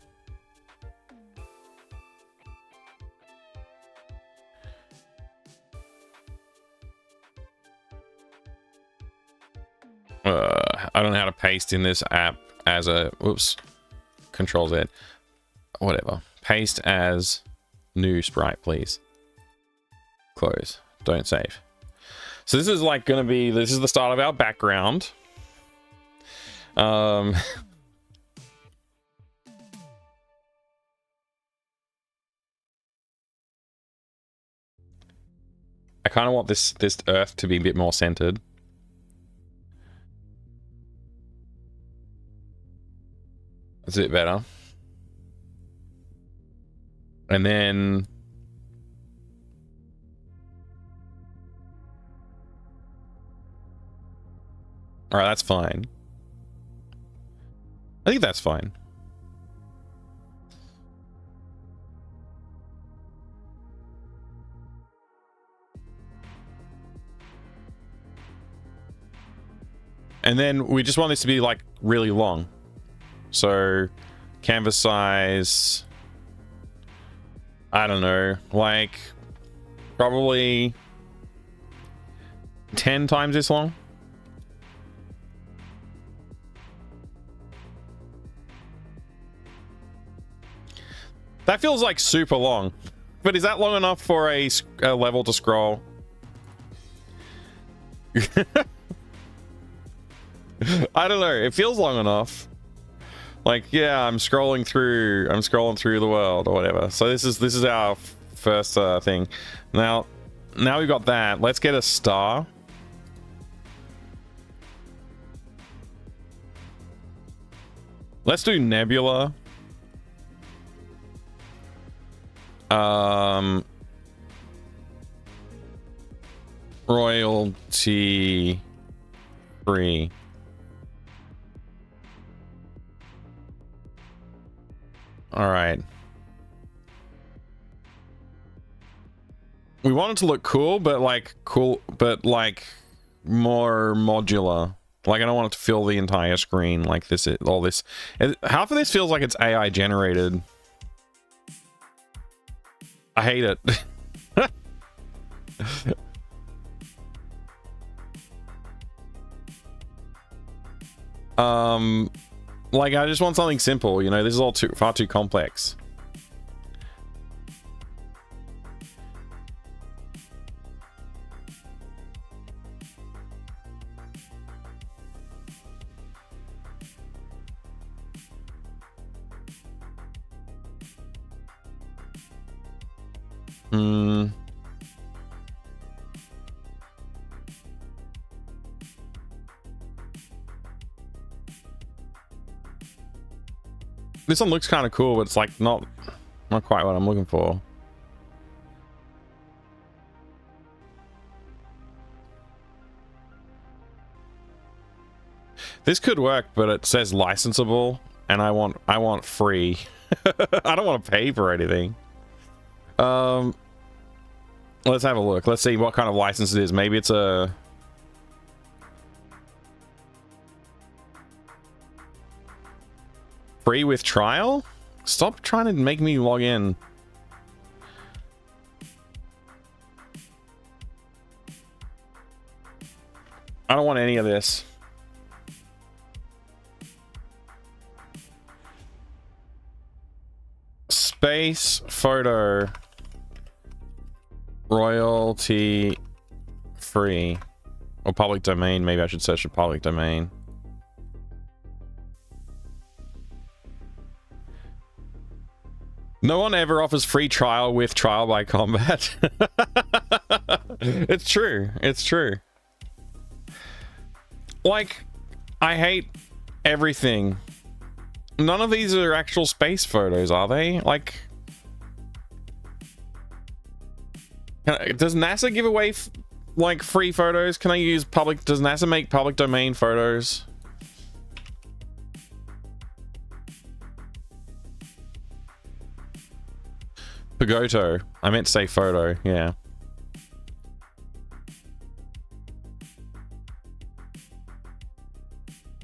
I don't know how to paste in this app as a... Oops. Control Z. Whatever. Paste as new sprite, please. Close. Don't save. So this is like going to be... This is the start of our background. I kind of want this earth to be a bit more centered. That's a bit better. And then... Alright, that's fine. I think that's fine. And then we just want this to be like really long. So canvas size, I don't know, like probably 10 times this long. That feels like super long, but is that long enough for a level to scroll? I don't know. It feels long enough. Like, yeah, I'm scrolling through the world or whatever. So this is our first thing. Now we've got that. Let's get a star. Let's do nebula. Royalty free. All right. We want it to look cool, but like more modular. Like I don't want it to fill the entire screen like this. All this. Half of this feels like it's AI generated. I hate it. Like I just want something simple, you know. This is all far too complex. This one looks kind of cool, but it's like not quite what I'm looking for. This could work, but it says licensable, and I want free. I don't want to pay for anything. Let's have a look. Let's see what kind of license it is. Maybe it's a... free with trial? Stop trying to make me log in. I don't want any of this. Space photo royalty free or public domain. Maybe I should search for public domain. No one ever offers free trial with trial by combat. It's true. It's true. Like, I hate everything. None of these are actual space photos, are they? Like, does NASA give away like free photos? Can I use public? Does NASA make public domain photos? Pagoto. I meant to say photo. Yeah.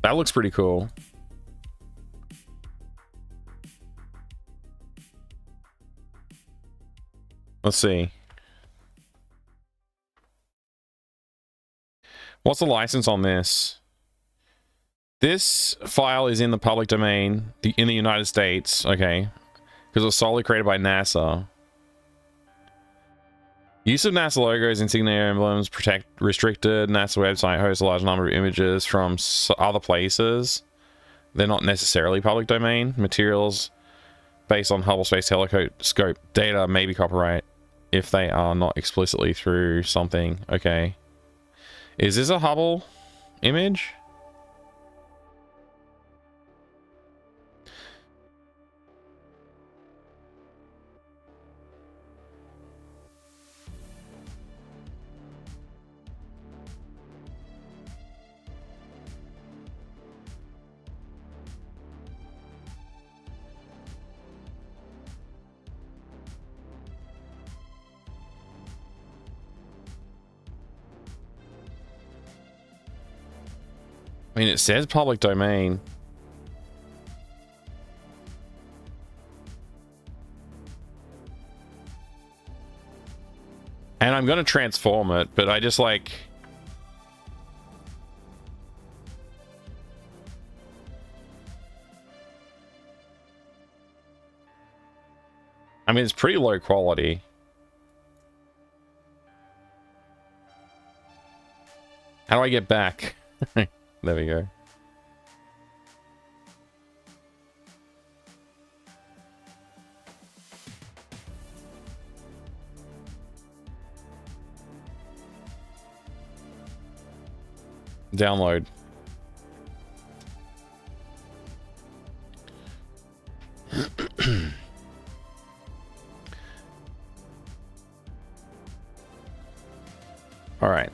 That looks pretty cool. Let's see. What's the license on this? This file is in the public domain in the United States. Okay. Because it was solely created by NASA. Use of NASA logos, insignia, emblems, restricted. NASA website hosts a large number of images from other places. They're not necessarily public domain. Materials based on Hubble Space Telescope data may be copyright if they are not explicitly through something. Okay. Is this a Hubble image? I mean, it says public domain. And I'm going to transform it, but I just like... I mean, it's pretty low quality. How do I get back? There we go. Download. All right.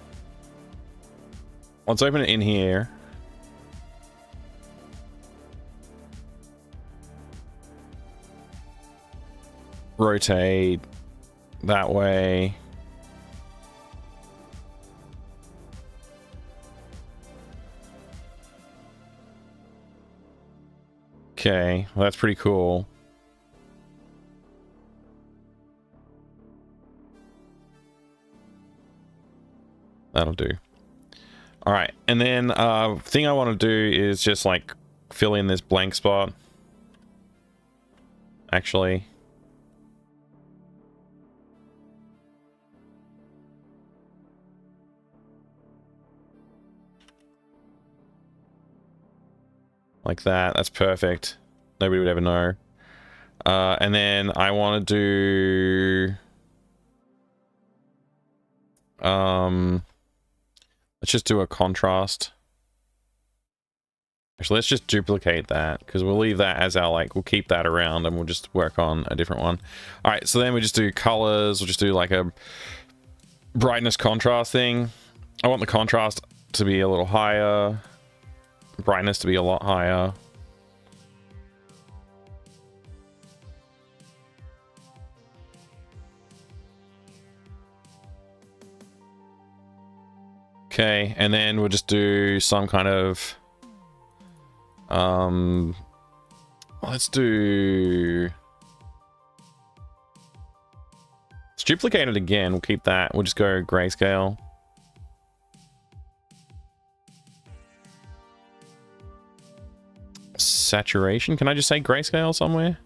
Let's open it in here. Rotate that way. Okay, well, that's pretty cool. That'll do. All right, and then thing I want to do is just like fill in this blank spot. Actually. Like that. That's perfect. Nobody would ever know. And then I want to do... let's just do a contrast. Actually, let's just duplicate that, because we'll leave that as our, like, we'll keep that around and we'll just work on a different one. All right, so then we just do colors. We'll just do like a brightness contrast thing. I want the contrast to be a little higher, brightness to be a lot higher. Okay, and then we'll just do some kind of let's duplicate it again. We'll keep that. We'll just go grayscale. Saturation. Can I just say grayscale somewhere?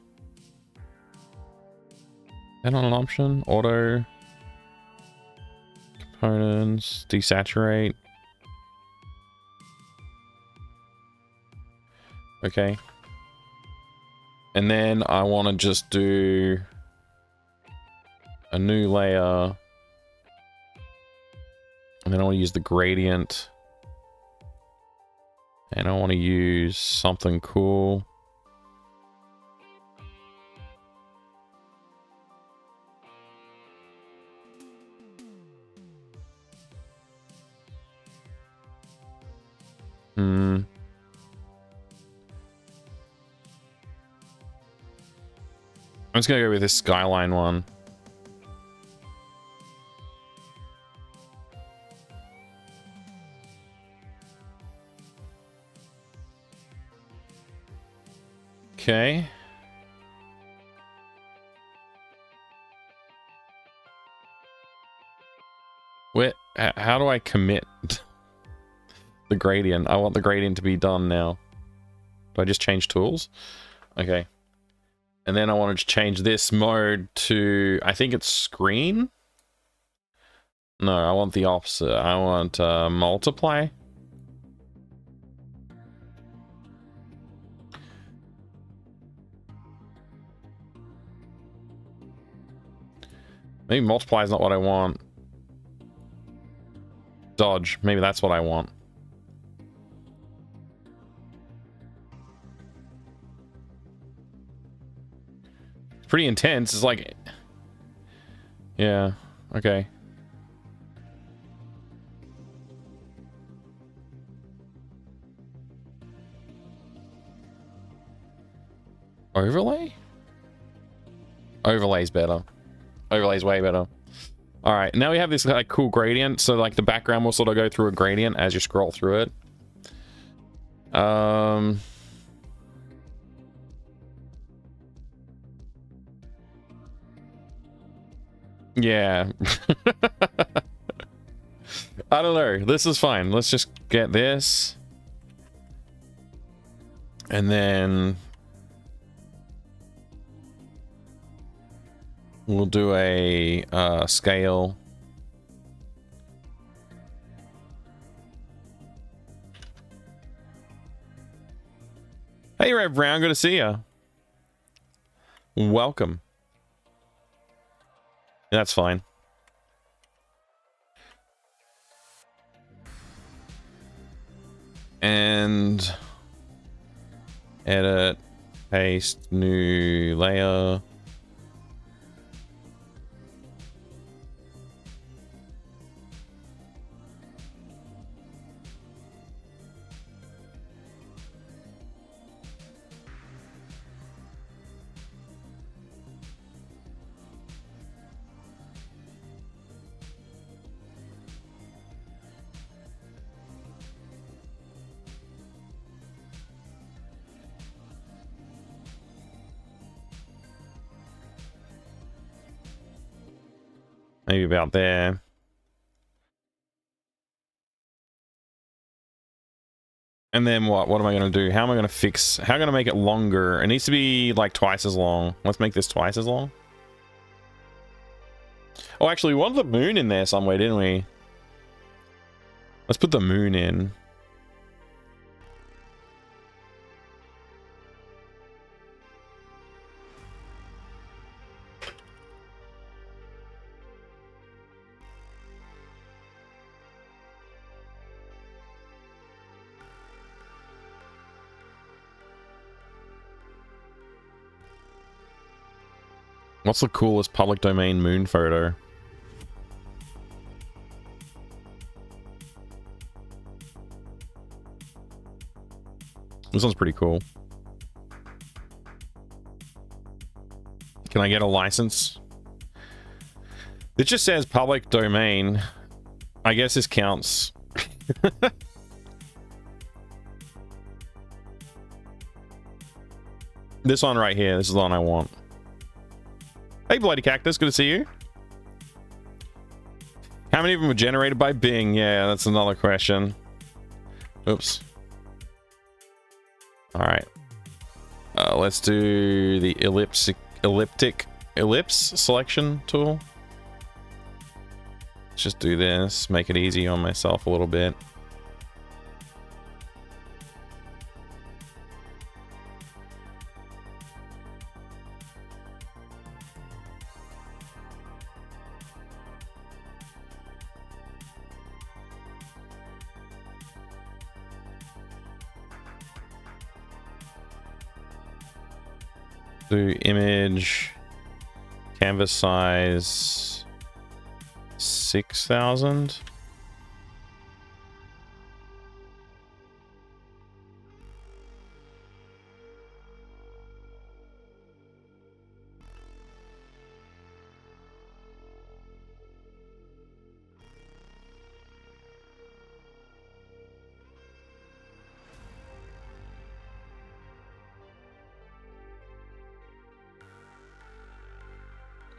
Is that not an option? Auto. Components. Desaturate. Okay. And then I want to just do a new layer. And then I want to use the gradient. And I want to use something cool. I'm just gonna go with this skyline one. Okay. Wait, how do I commit the gradient? I want the gradient to be done now. Do I just change tools? Okay. And then I want to change this mode to, I think it's screen? No, I want the opposite. I want multiply. Maybe multiply is not what I want. Dodge. Maybe that's what I want. It's pretty intense. It's like... Yeah. Okay. Overlay? Overlay's better. Overlay's way better. All right, now we have this like cool gradient. So like the background will sort of go through a gradient as you scroll through it. Yeah. I don't know. This is fine. Let's just get this. And then we'll do a scale. Hey, Rev Brown, good to see you. Welcome. That's fine. And edit, paste, new layer. Maybe about there. And then what? What am I going to do? How am I going to fix... How am I going to make it longer? It needs to be like twice as long. Let's make this twice as long. Oh, actually, we wanted the moon in there somewhere, didn't we? Let's put the moon in. What's the coolest public domain moon photo? This one's pretty cool. Can I get a license? It just says public domain. I guess this counts. This one right here. This is the one I want. Hey, Bloody Cactus. Good to see you. How many of them were generated by Bing? Yeah, that's another question. Oops. All right. Let's do the ellipse selection tool. Let's just do this. Make it easy on myself a little bit. Do image canvas size 6,000.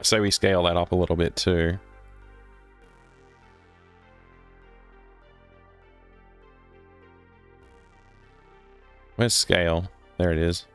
So we scale that up a little bit too. Where's scale? There it is.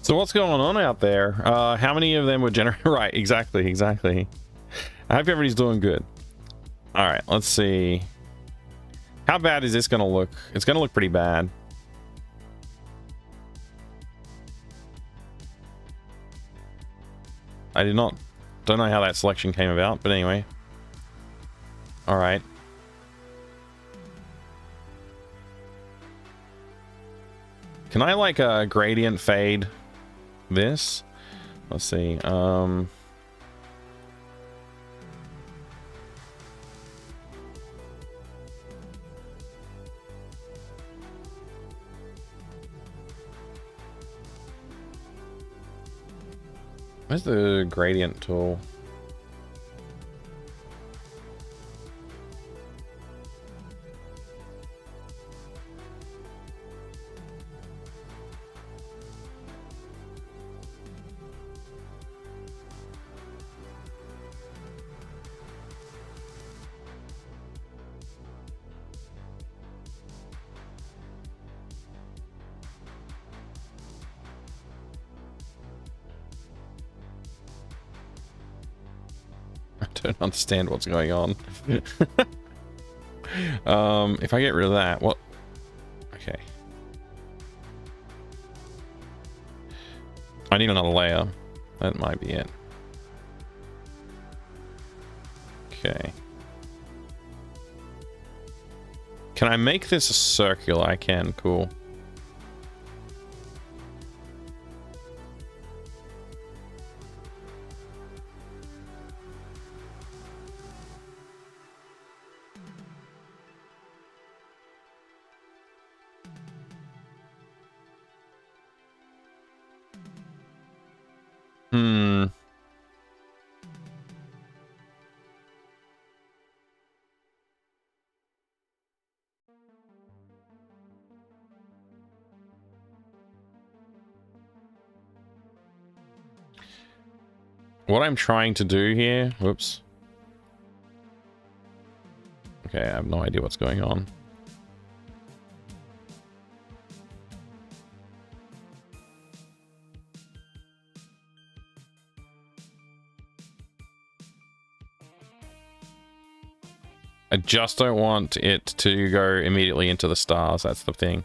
So what's going on out there? How many of them were generated? Right, exactly. I hope everybody's doing good. All right, let's see. How bad is this going to look? It's going to look pretty bad. Don't know how that selection came about, but anyway. All right. Can I like gradient fade this? Let's see. Where's the gradient tool? don't understand what's going on. If I get rid of that, what? Okay. I need another layer. That might be it. Okay. Can I make this a circular? I can. Cool. What I'm trying to do here, whoops. Okay, I have no idea what's going on. I just don't want it to go immediately into the stars, that's the thing.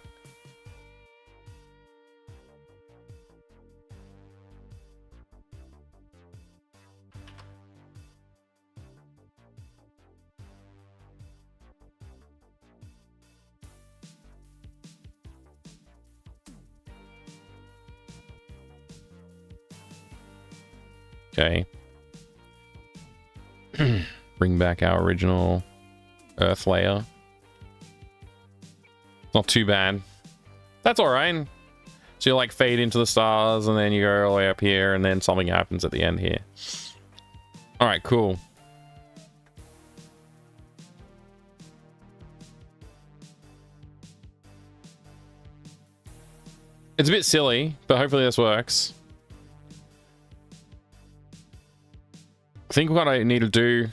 Okay. Bring back our original Earth layer. Not too bad. That's alright. So you like fade into the stars and then you go all the way up here and then something happens at the end here. Alright, cool. It's a bit silly, but hopefully this works. I think what I need to do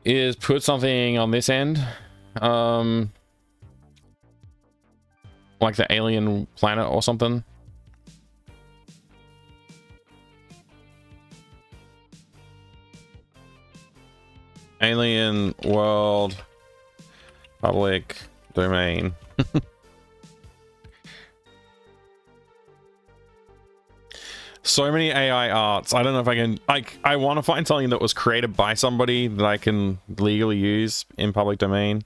is put something on this end. Like the alien planet or something. Alien world public domain. So many AI arts. I don't know if I can... I want to find something that was created by somebody that I can legally use in public domain.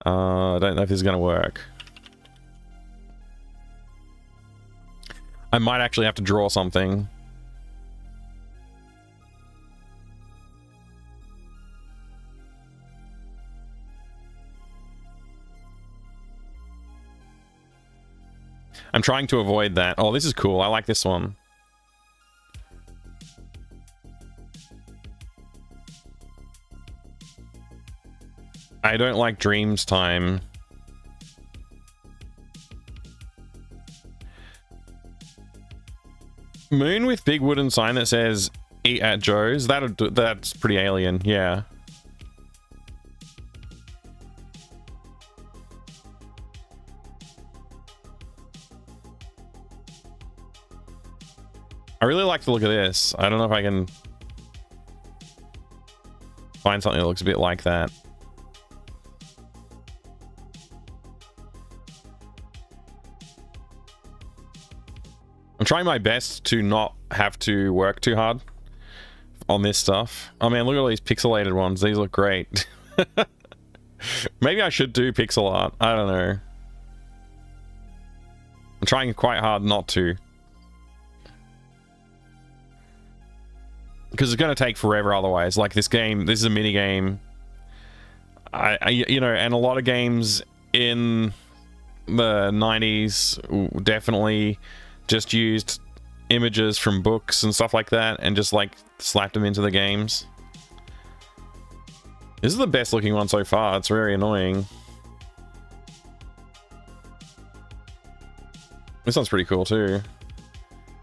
I don't know if this is going to work. I might actually have to draw something. I'm trying to avoid that. Oh, this is cool. I like this one. I don't like Dreams Time. Moon with big wooden sign that says "Eat at Joe's." That's pretty alien. Yeah. I really like the look of this. I don't know if I can find something that looks a bit like that. I'm trying my best to not have to work too hard on this stuff. I mean, look at all these pixelated ones. These look great. Maybe I should do pixel art. I don't know. I'm trying quite hard not to. Because it's going to take forever otherwise. Like this game, this is a mini game. You know, and a lot of games in the 90s definitely just used images from books and stuff like that and just like slapped them into the games. This is the best looking one so far. It's very annoying. This one's pretty cool too.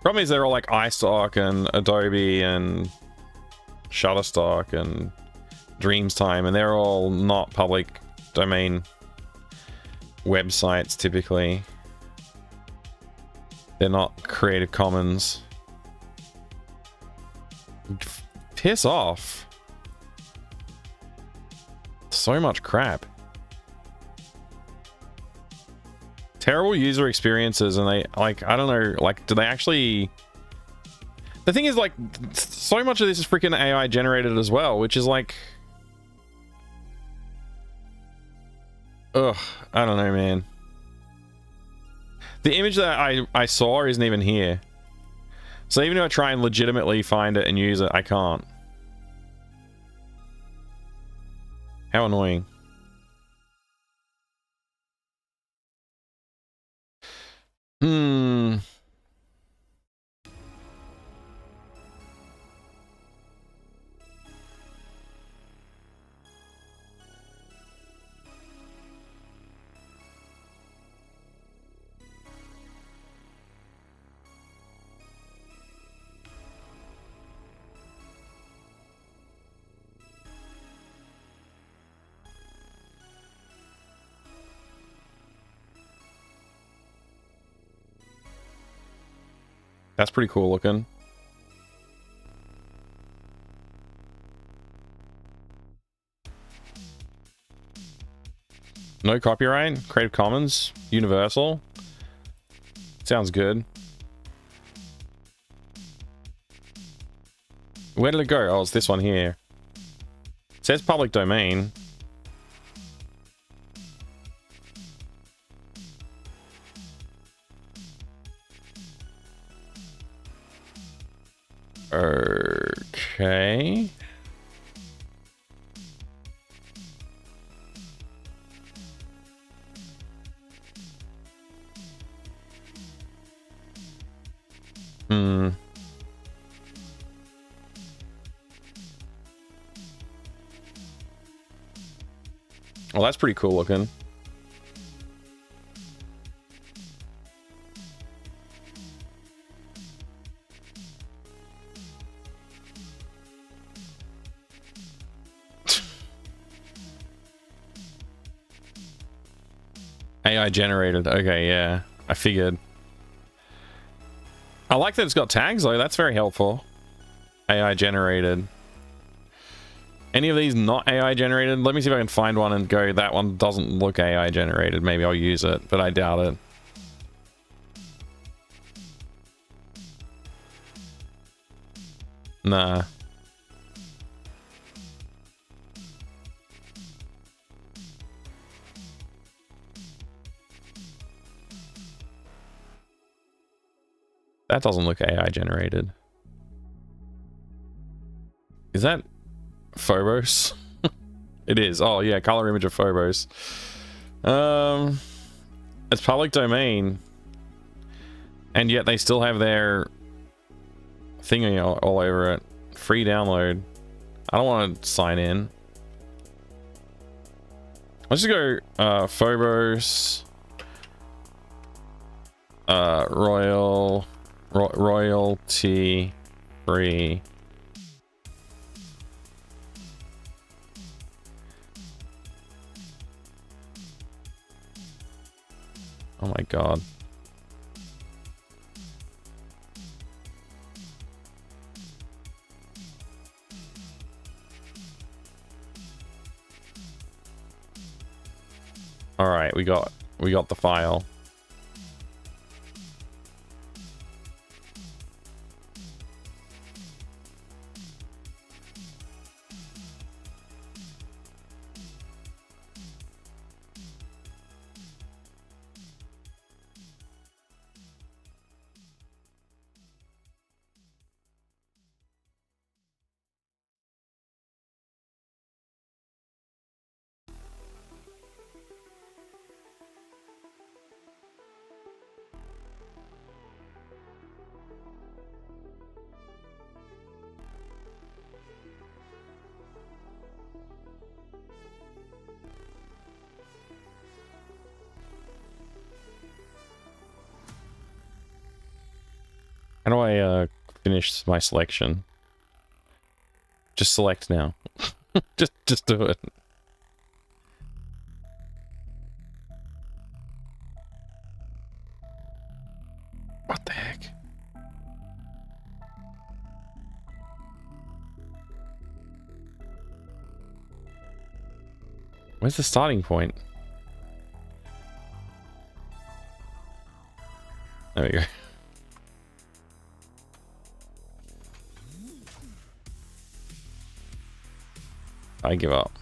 Problem is they're all like iStock and Adobe and Shutterstock and Dreams Time, and they're all not public domain websites typically. They're not Creative Commons. Piss off. So much crap. Terrible user experiences, and they, like, I don't know, like, do they actually... The thing is, like, so much of this is freaking AI generated as well, which is like... Ugh, I don't know, man. The image that I saw isn't even here. So even if I try and legitimately find it and use it, I can't. How annoying. Hmm. That's pretty cool looking. No copyright? Creative Commons? Universal? Sounds good. Where did it go? Oh, it's this one here. It says public domain. Okay. Hmm. Well, that's pretty cool looking. AI generated. Okay, yeah. I figured. I like that it's got tags though. That's very helpful. AI generated. Any of these not AI generated? Let me see if I can find one and go, that one doesn't look AI generated. Maybe I'll use it, but I doubt it. Nah. That doesn't look AI generated. Is that Phobos? It is. Oh yeah, color image of Phobos. It's public domain, and yet they still have their thingy all over it. Free download. I don't want to sign in. Let's just go Phobos royalty free. Oh my god. All right, we got the file. How do I finish my selection? Just select now. just do it. What the heck? Where's the starting point? There we go. I give up.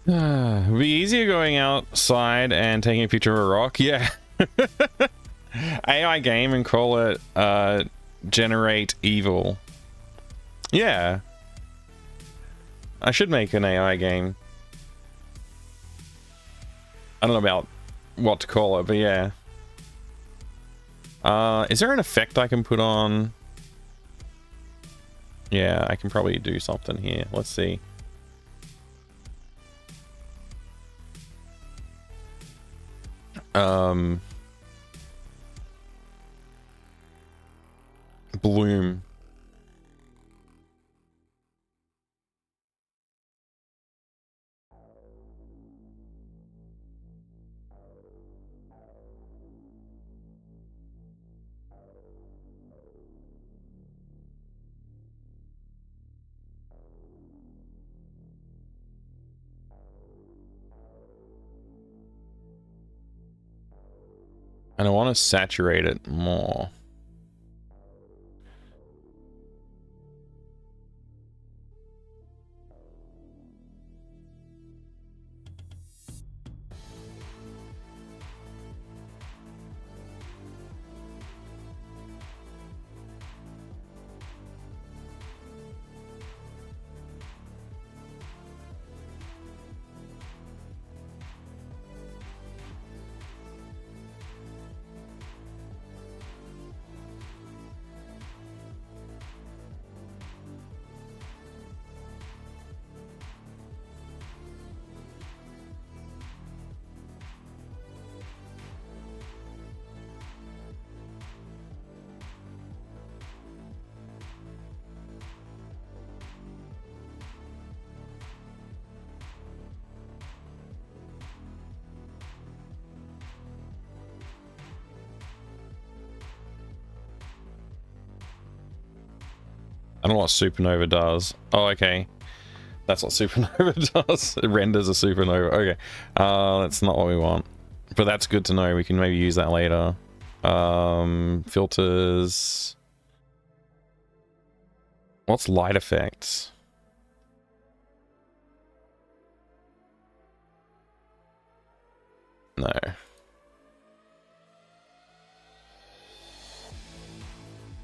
It'd be easier going outside and taking a picture of a rock. Yeah. AI game and call it generate evil. Yeah. I should make an AI game. I don't know about what to call it, but yeah. Is there an effect I can put on? Yeah, I can probably do something here. Let's see. Bloom. And I want to saturate it more. I don't know what supernova does. Oh, okay. That's what supernova does. It renders a supernova. Okay. That's not what we want. But that's good to know. We can maybe use that later. Filters. What's light effects? No.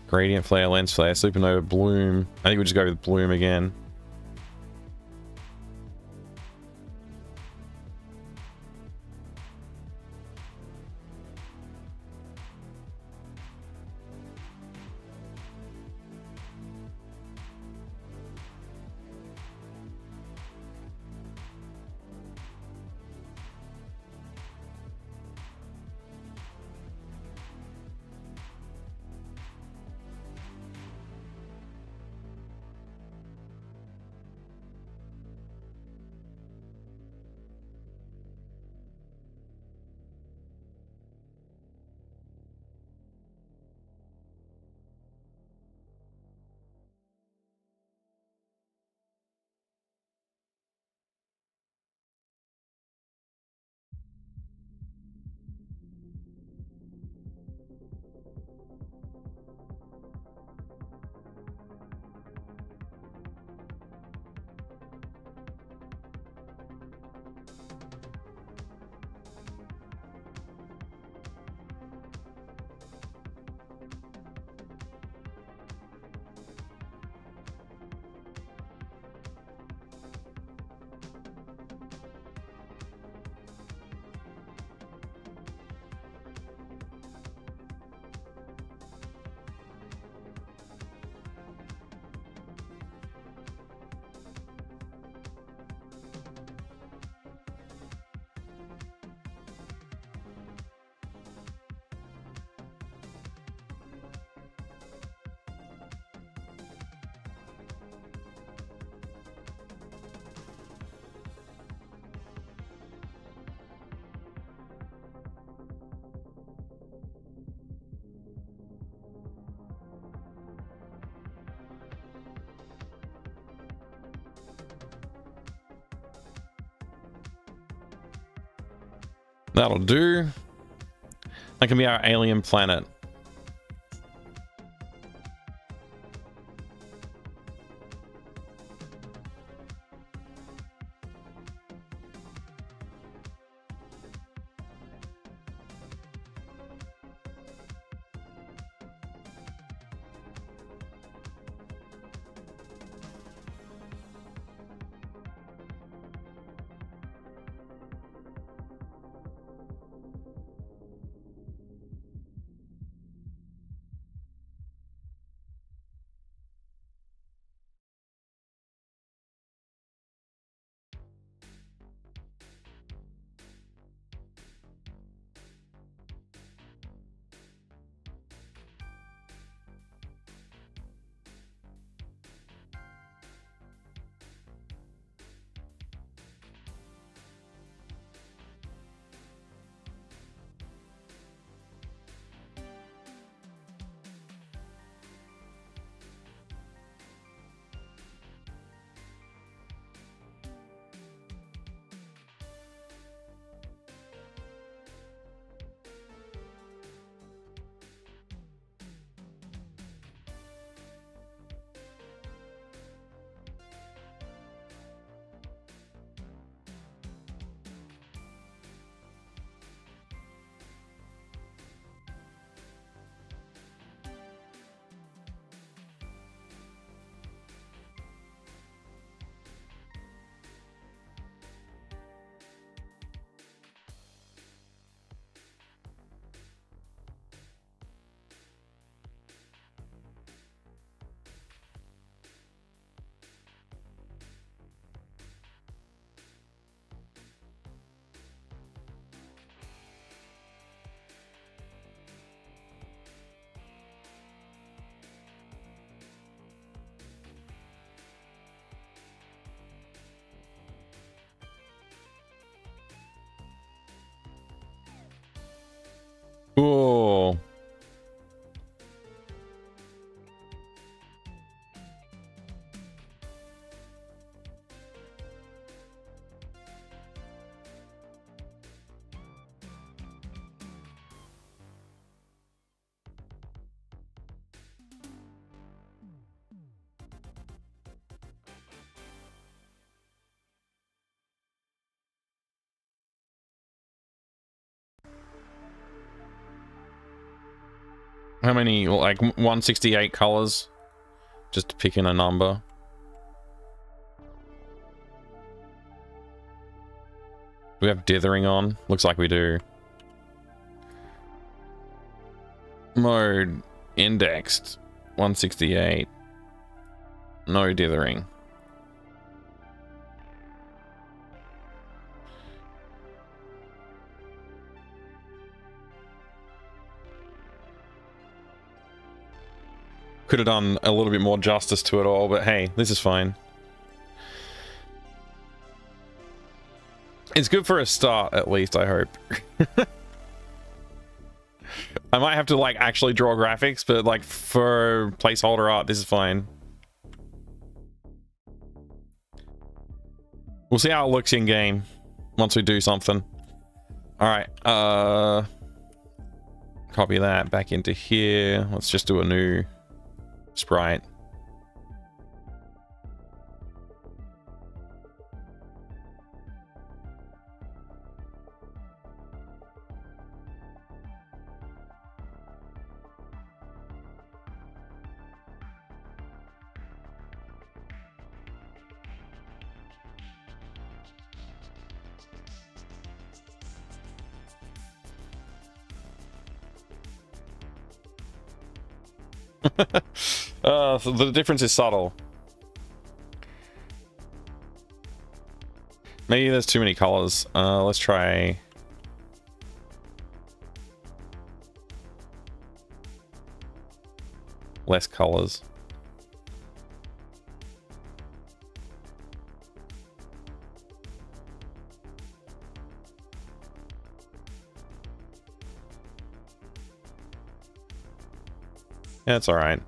Gradient flare, lens flare, supernova, bloom. I think we'll just go with bloom again. That'll do. That can be our alien planet. Cool. How many? Like 168 colors? Just to pick in a number. Do we have dithering on? Looks like we do. Mode indexed 168. No dithering. Could have done a little bit more justice to it all, but hey, this is fine. It's good for a start, at least, I hope. I might have to, like, actually draw graphics, but, like, for placeholder art, this is fine. We'll see how it looks in-game once we do something. Alright, copy that back into here. Let's just do a new sprite. So the difference is subtle. Maybe there's too many colors. Let's try less colors. Yeah, it's all right.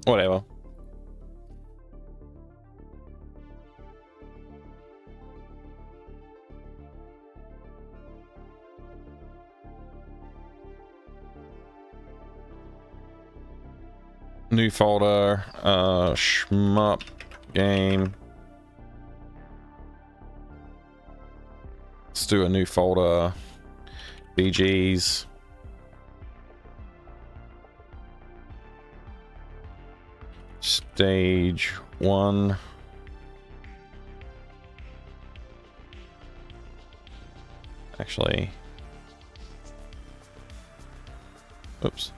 Whatever. New folder, shmup game. Let's do a new folder. BGs. Stage 1. Actually. Oops.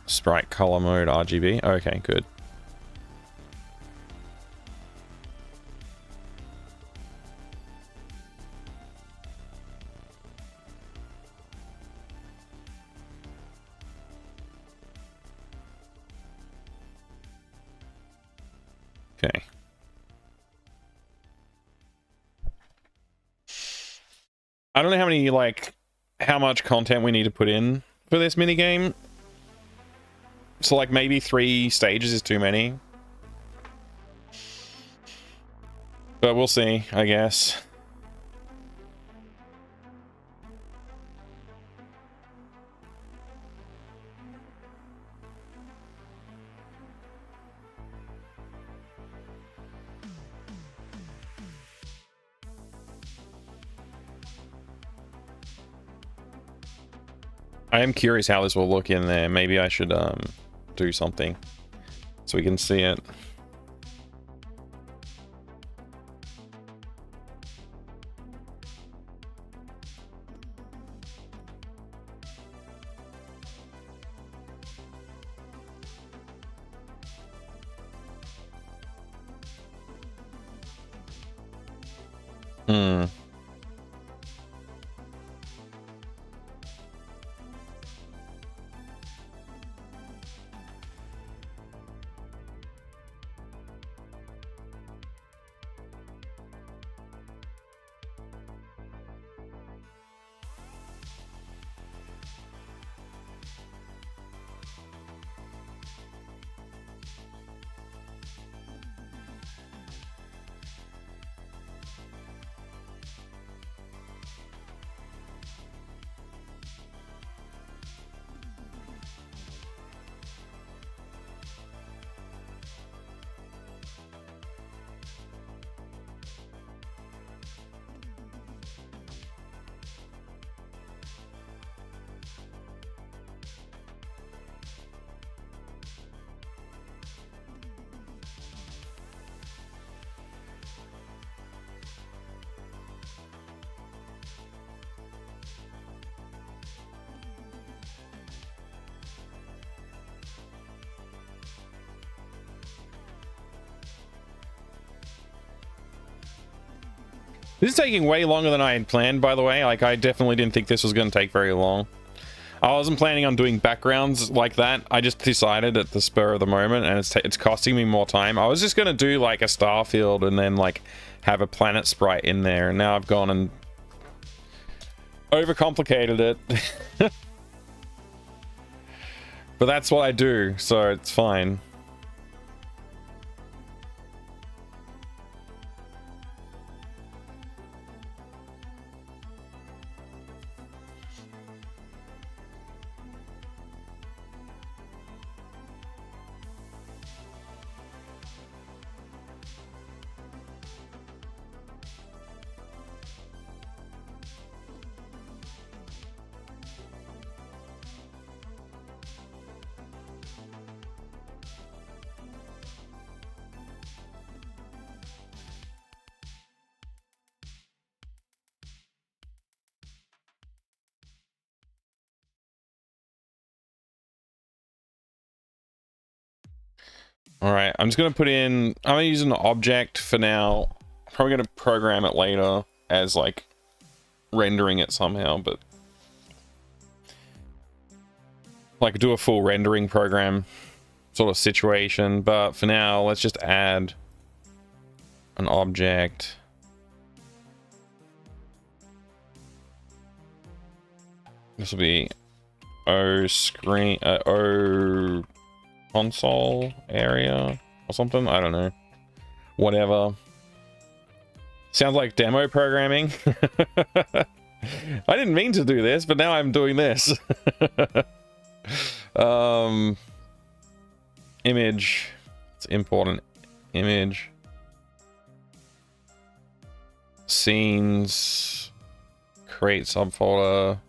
Sprite color mode RGB. Okay, good. Okay. I don't know how many, like, how much content we need to put in for this minigame. So, like, maybe 3 stages is too many. But we'll see, I guess. I am curious how this will look in there. Maybe I should do something so we can see it. This is taking way longer than I had planned, by the way. Like, I definitely didn't think this was going to take very long. I wasn't planning on doing backgrounds like that. I just decided at the spur of the moment, and it's costing me more time. I was just going to do, like, a star field and then, like, have a planet sprite in there. And now I've gone and overcomplicated it. But that's what I do, so it's fine. All right, I'm just going to put in, I'm going to use an object for now. Probably going to program it later as, like, rendering it somehow, but like do a full rendering program sort of situation. But for now, let's just add an object. This will be O screen, O console area or something. I don't know. Whatever. Sounds like demo programming. I didn't mean to do this, but now I'm doing this. Image. Let's import an image. Scenes. Create subfolder.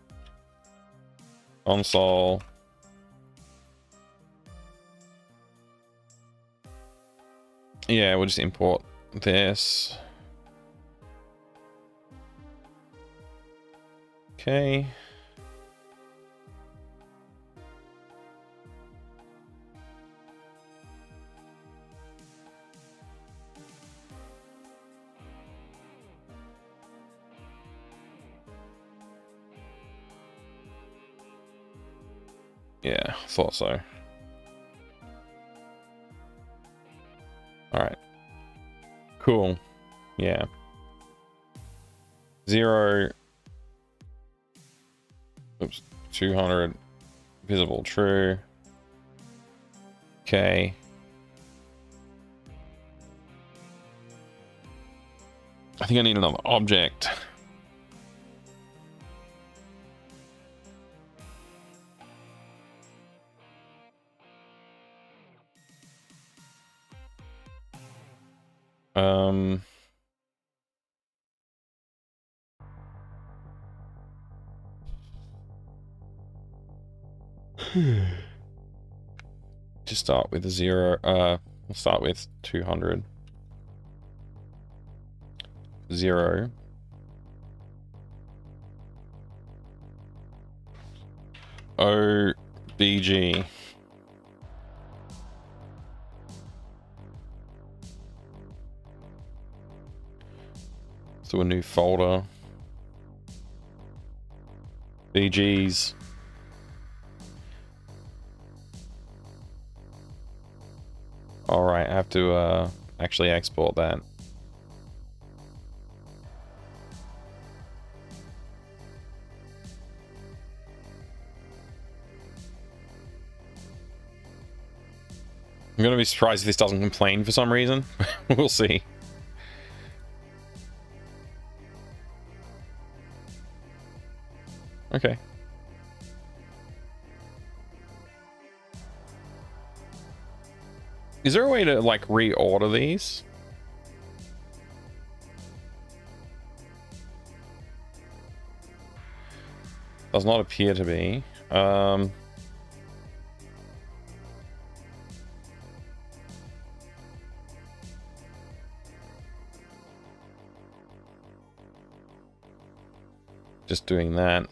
Console. Yeah, we'll just import this. Okay. Yeah, thought so. All right. Cool. Yeah. 0. Oops. 200. Visible true. Okay. I think I need another object. Just start with 0. We'll start with 200. 0. OBG. So a new folder. BGs. All right, I have to actually export that. I'm gonna be surprised if this doesn't complain for some reason. We'll see. Okay. Is there a way to like reorder these? Does not appear to be. Just doing that.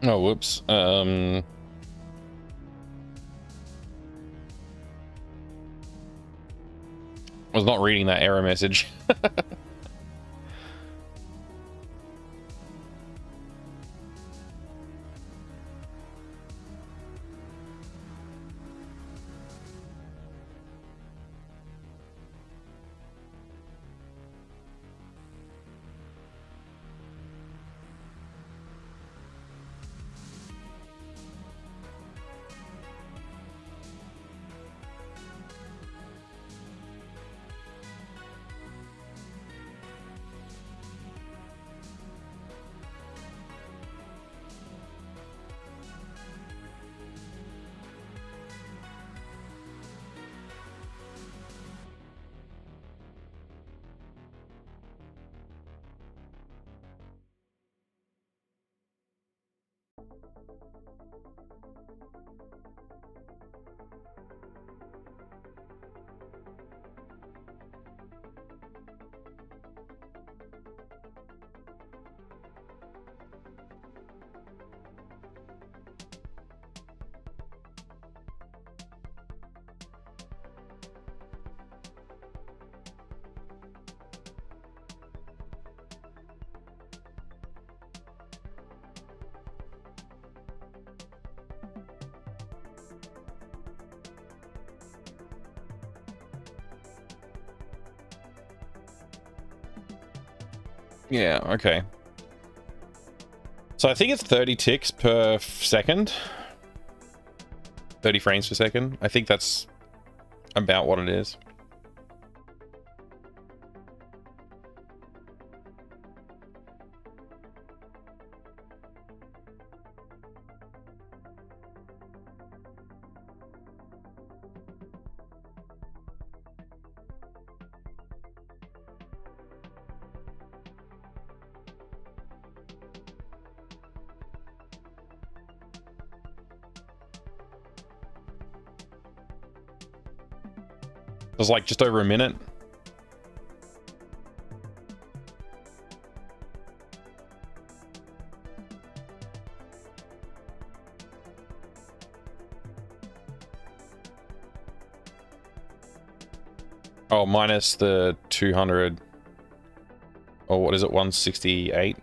Oh, whoops. Was not reading that error message. Yeah, okay. So I think it's 30 ticks per second. 30 frames per second. I think that's about what it is. It was like just over a minute. Oh, minus the 200. Or what is it, 168?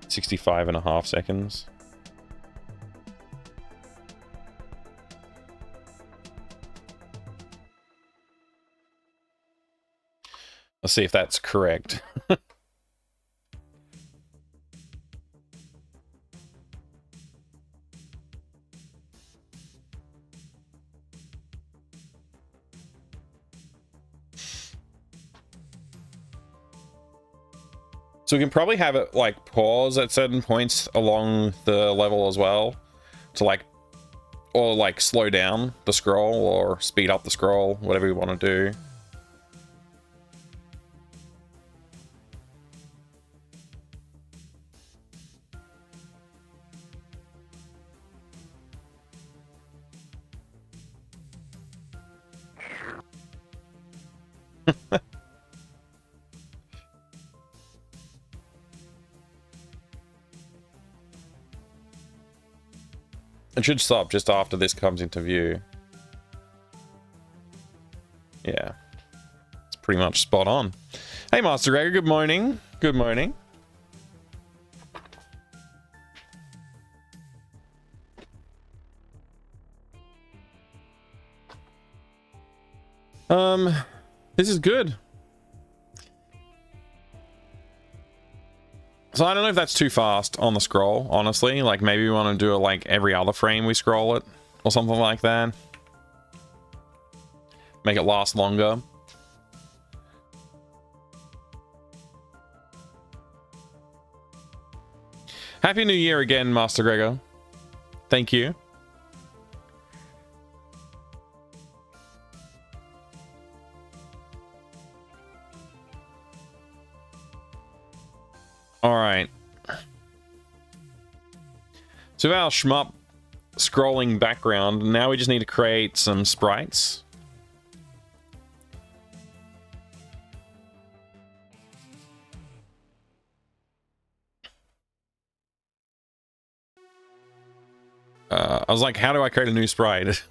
.65.5 seconds. Let's see if that's correct. So we can probably have it like pause at certain points along the level as well to like, or like slow down the scroll or speed up the scroll, whatever we want to do. It should stop just after this comes into view. Yeah. It's pretty much spot on. Hey, Master Gregor, good morning. Good morning. This is good. So I don't know if that's too fast on the scroll, honestly. Like maybe we want to do it like every other frame we scroll it or something like that. Make it last longer. Happy New Year again, Master Gregor. Thank you. All right. So our shmup scrolling background, now we just need to create some sprites. I was like, how do I create a new sprite?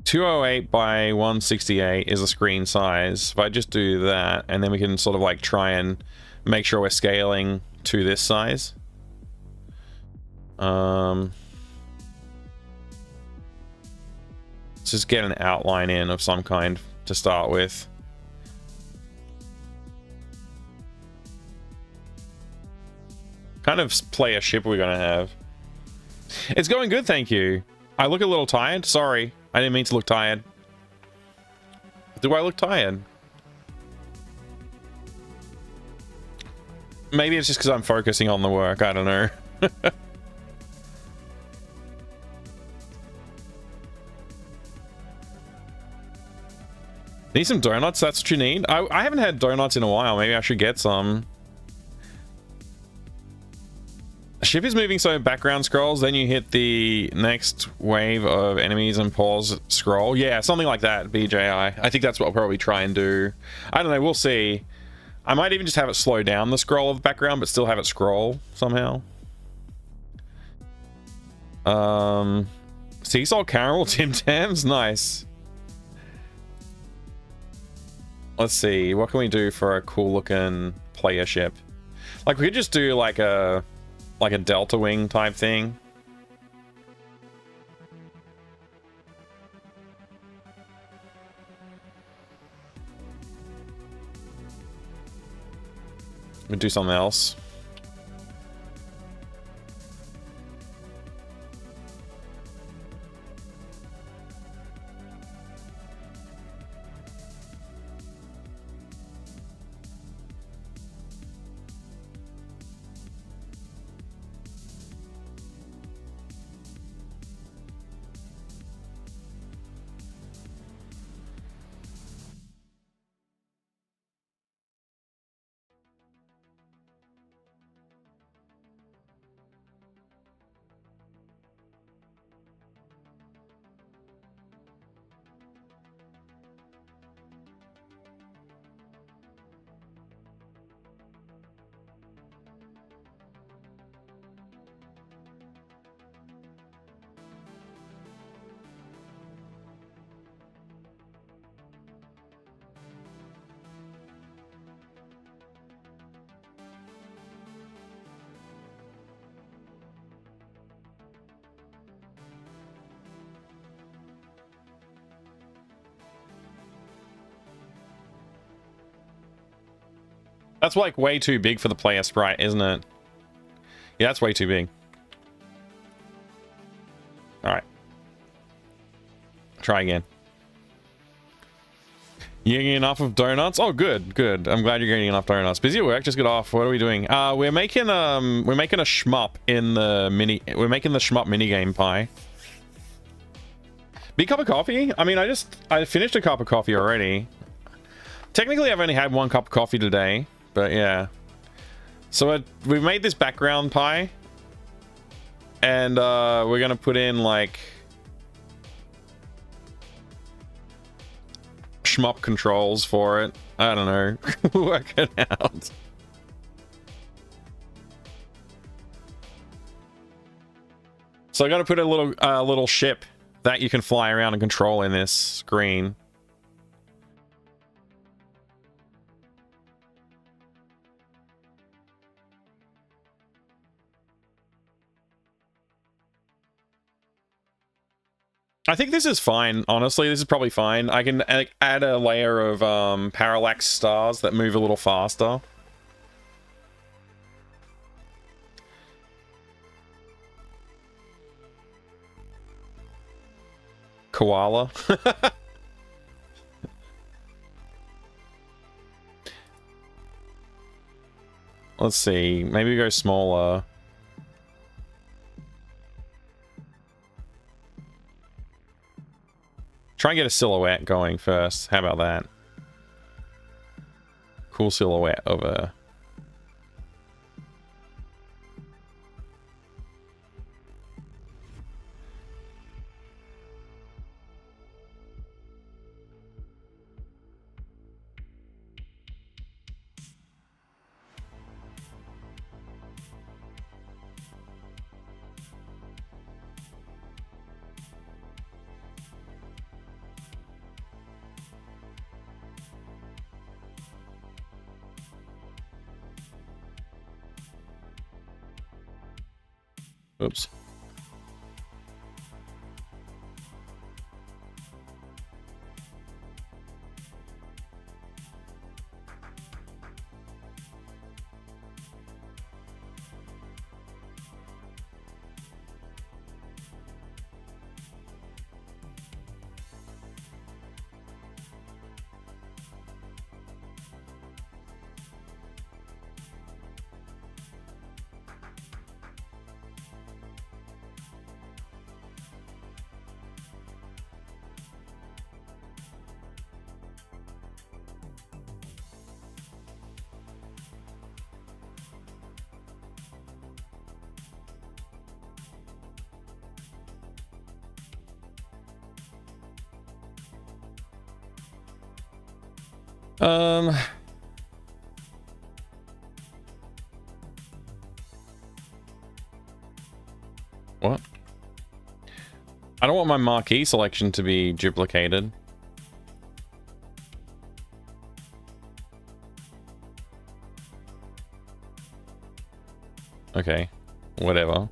208 by 168 is a screen size. If I just do that, and then we can sort of like try and make sure we're scaling to this size. Let's just get an outline in of some kind to start with. Kind of player ship we're gonna have. It's going good, thank you. I look a little tired. Sorry, I didn't mean to look tired. Do I look tired? Maybe it's just because I'm focusing on the work. I don't know. Need some donuts? That's what you need? I haven't had donuts in a while. Maybe I should get some. Ship is moving, so background scrolls, then you hit the next wave of enemies and pause scroll. Yeah, something like that, BJI. I think that's what I'll probably try and do. I don't know, we'll see. I might even just have it slow down the scroll of the background, but still have it scroll somehow. Sea salt caramel Tim Tams? Nice. Let's see, what can we do for a cool looking player ship? Like, we could just do like a delta wing type thing. We'll do something else. That's like way too big for the player sprite, isn't it? Yeah, that's way too big. Alright. Try again. You getting enough of donuts? Oh, good, good. I'm glad you're getting enough donuts. Busy at work, just get off. What are we doing? We're making a shmup in the we're making the shmup minigame pie. Big cup of coffee? I mean, I finished a cup of coffee already. Technically, I've only had one cup of coffee today. But yeah, so we made this background pie, and we're gonna put in like shmup controls for it. I don't know, work it out. So I gotta put a little ship that you can fly around and control in this screen. I think this is fine, honestly. This is probably fine. I can add a layer of parallax stars that move a little faster. Koala. Let's see. Maybe we go smaller. Try and get a silhouette going first. How about that? Cool silhouette of a... Oops. What? I don't want my marquee selection to be duplicated. Okay, whatever.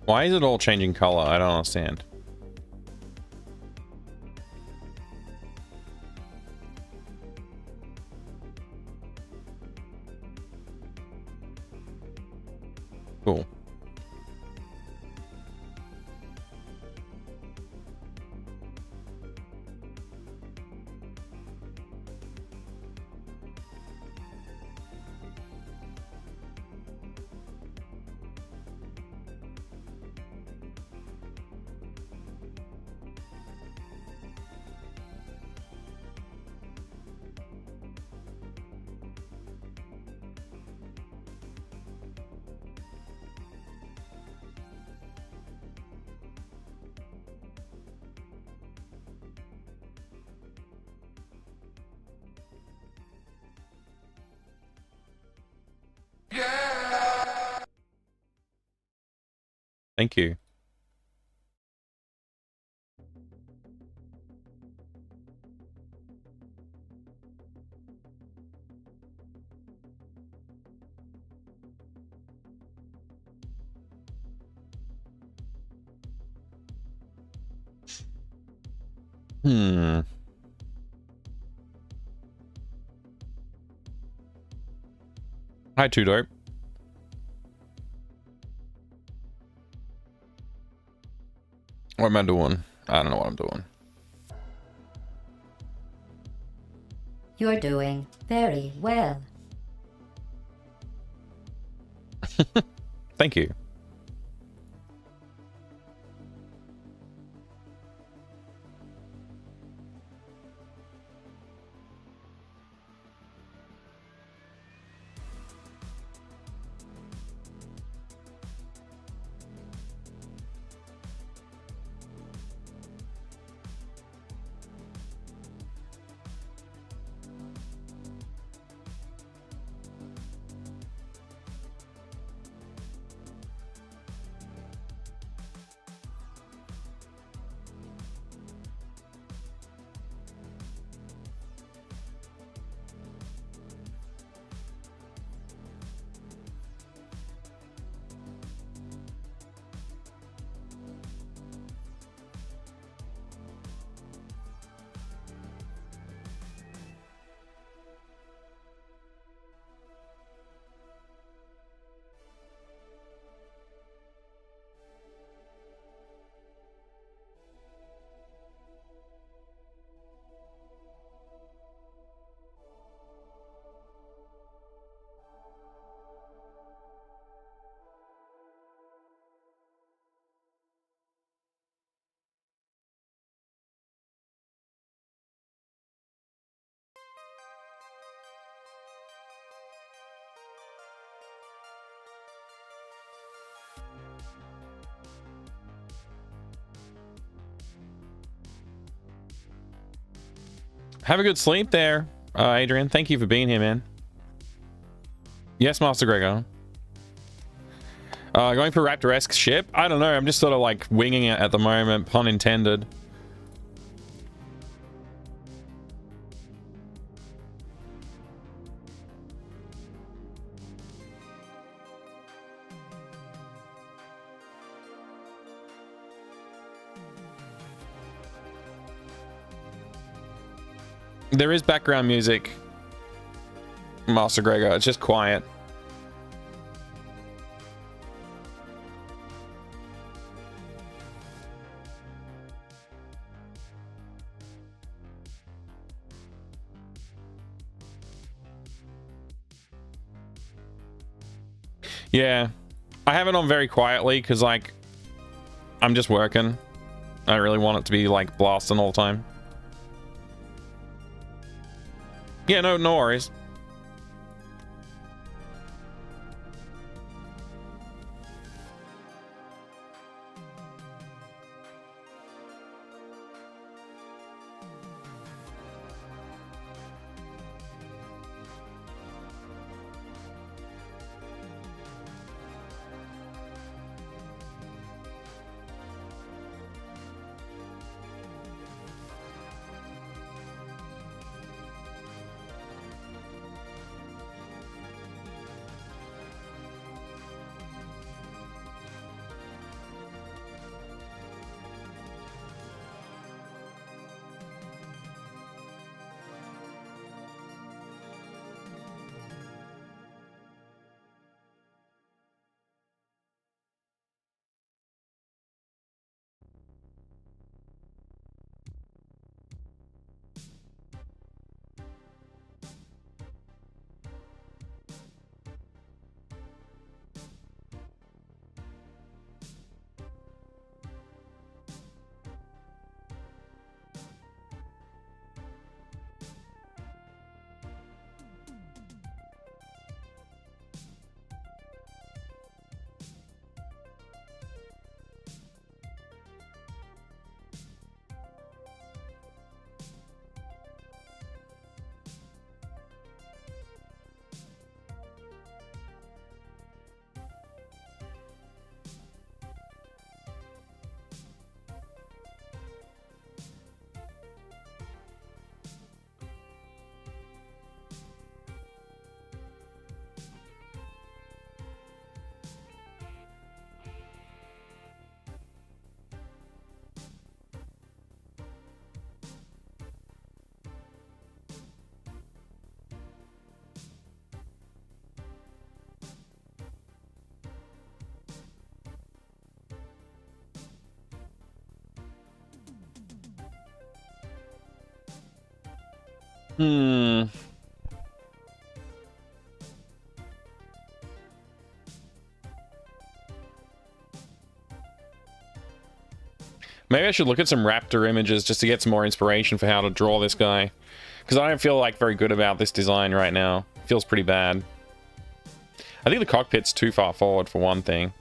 Why is it all changing color? I don't understand. Cool. Thank you. Hi, Too Dope. What am I doing? I don't know what I'm doing. You're doing very well. Thank you. Have a good sleep there, Adrian. Thank you for being here, man. Yes, Master Gregor. Going for Raptor-esque ship? I don't know. I'm just sort of like winging it at the moment, pun intended. There is background music, Master Gregor. It's just quiet. Yeah, I have it on very quietly because, like, I'm just working. I don't really want it to be, like, blasting all the time. Yeah, no worries. Hmm. Maybe I should look at some raptor images just to get some more inspiration for how to draw this guy. Because I don't feel like very good about this design right now. It feels pretty bad. I think the cockpit's too far forward for one thing.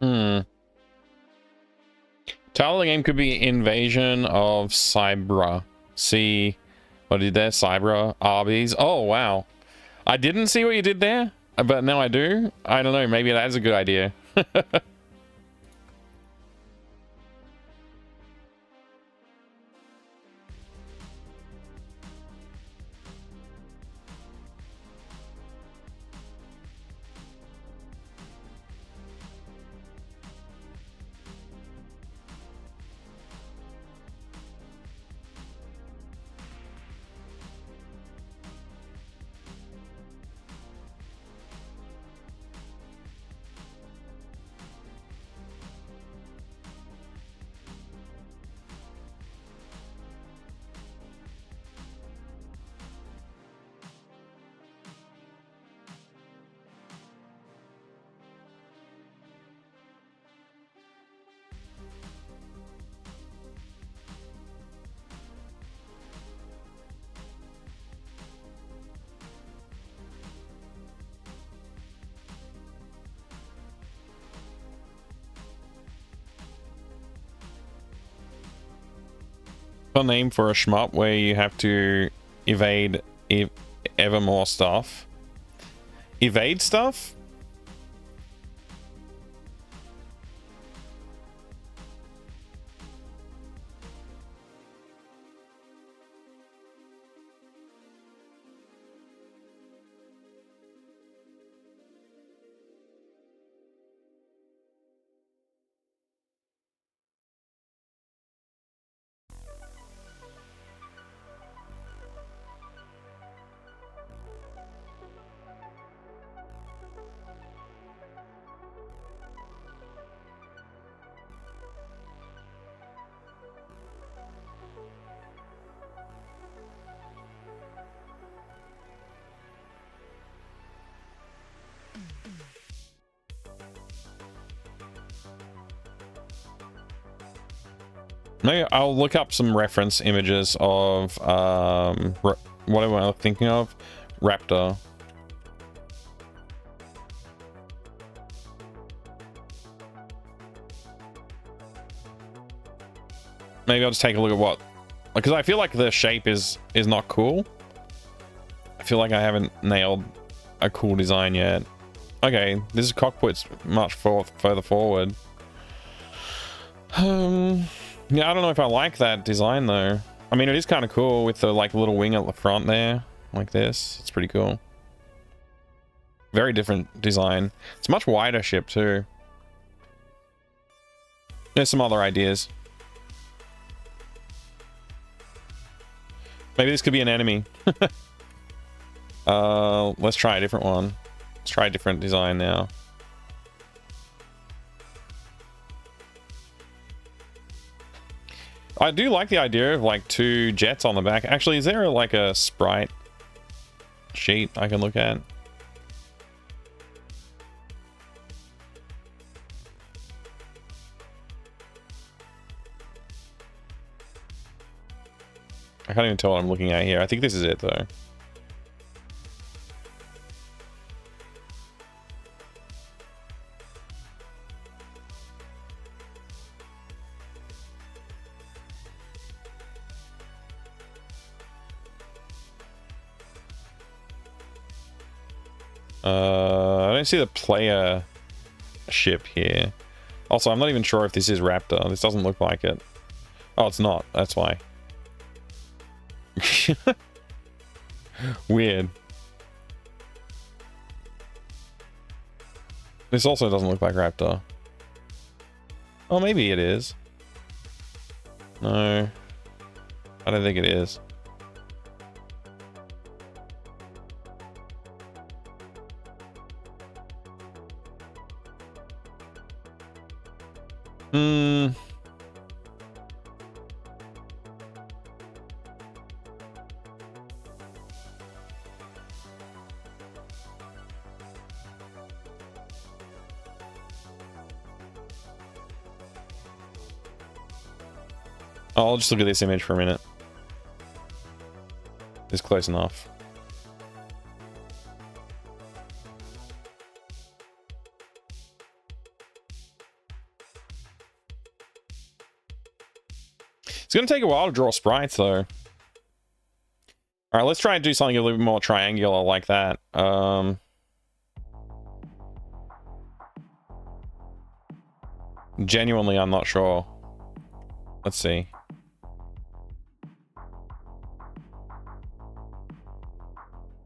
Hmm. Title of the game could be Invasion of Cybra. See what I did there? Cybra Arby's. Oh, wow. I didn't see what you did there, but now I do. I don't know. Maybe that is a good idea. A name for a shmup where you have to evade ever more stuff. Evade stuff? Maybe I'll look up some reference images of what am I thinking of? Raptor. Maybe I'll just take a look at what, because I feel like the shape is not cool. I feel like I haven't nailed a cool design yet. Okay, this cockpit's much further forward. Yeah, I don't know if I like that design though. I mean, it is kind of cool with the like little wing at the front there, like this. It's pretty cool. Very different design. It's a much wider ship too. There's some other ideas. Maybe this could be an enemy. Let's try a different one. Let's try a different design now. I do like the idea of like two jets on the back. Actually, is there like a sprite sheet I can look at? I can't even tell what I'm looking at here. I think this is it though. I don't see the player ship here. Also, I'm not even sure if this is Raptor. This doesn't look like it. Oh, it's not. That's why. Weird. This also doesn't look like Raptor. Oh, maybe it is. No. I don't think it is. I'll just look at this image for a minute. It's close enough. It's going to take a while to draw sprites, though. All right, let's try and do something a little bit more triangular like that. Genuinely, I'm not sure. Let's see.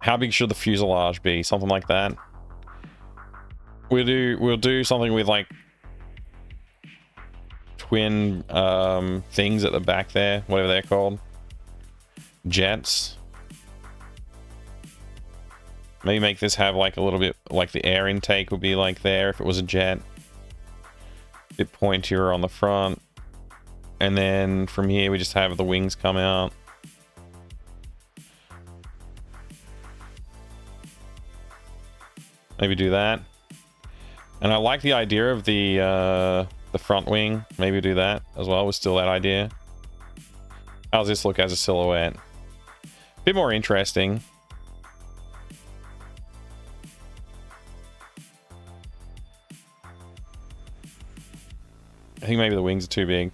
How big should the fuselage be? Something like that. We'll do something with like twin things at the back there, whatever they're called. Jets. Maybe make this have like a little bit like the air intake would be like there if it was a jet. A bit pointier on the front. And then from here we just have the wings come out. Maybe do that. And I like the idea of the front wing. Maybe do that as well. Was still that idea. How's this look as a silhouette? A bit more interesting. I think maybe the wings are too big.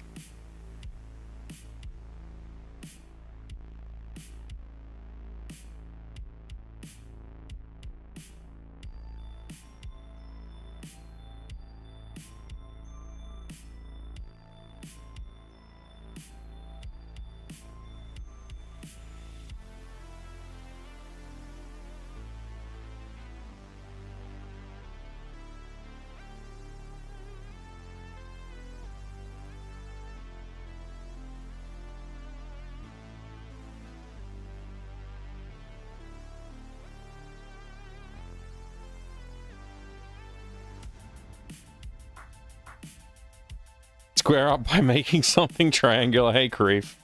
square up by making something triangular. Hey, Creef.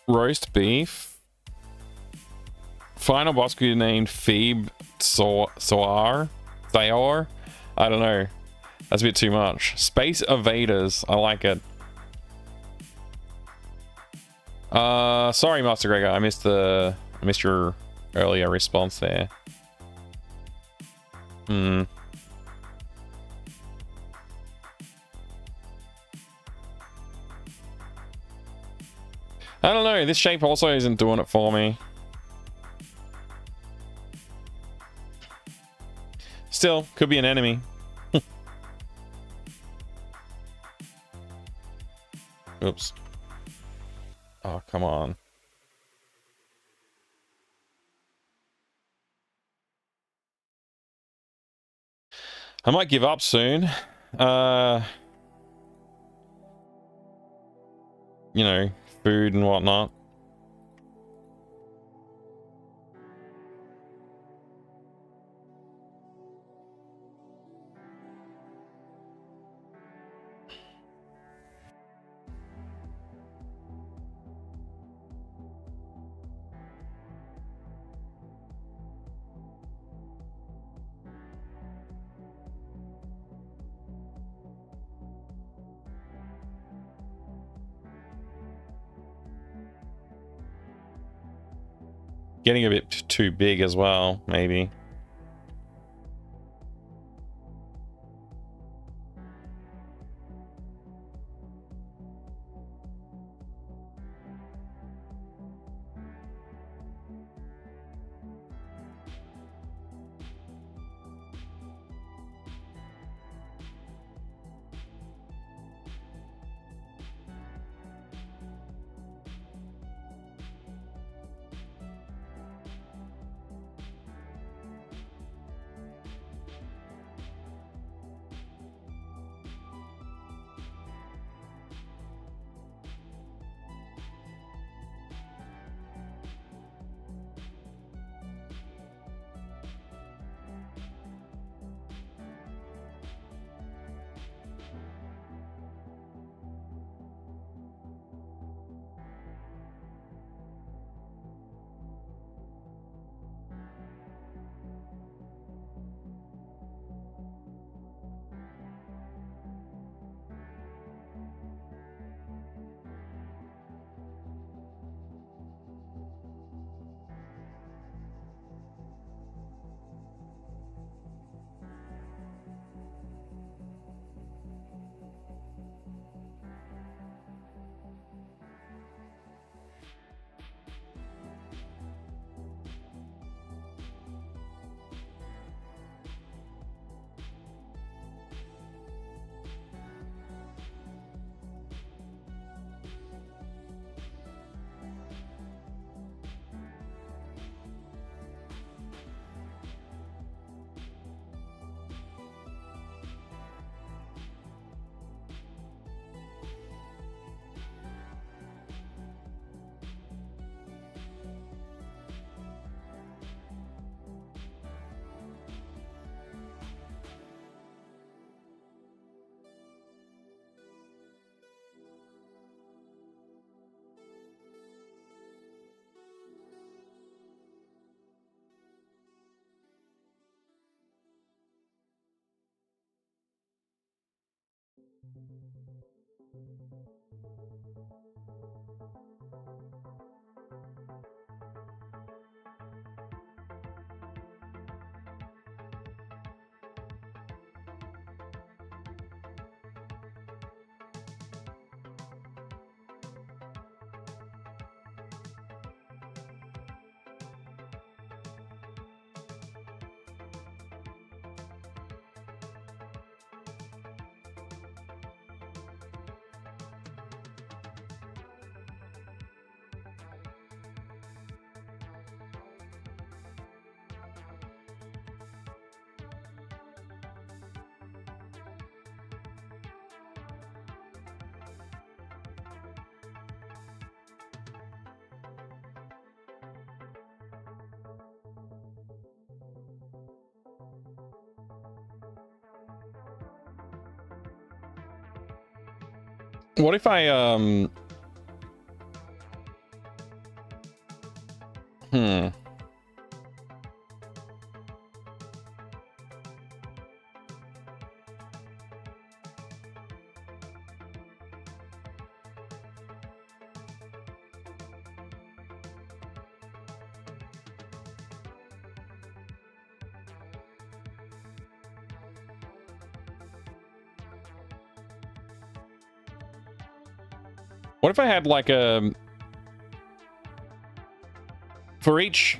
Roast beef. Final boss could be named Phoebe Soar. I don't know. That's a bit too much. Space Evaders. I like it. Sorry, Master Gregor. I missed your earlier response there. I don't know. This shape also isn't doing it for me. Still, could be an enemy. Oops. Oh, come on. I might give up soon. You know, food and whatnot. Getting a bit too big as well, maybe. What if I what if I had like a for each,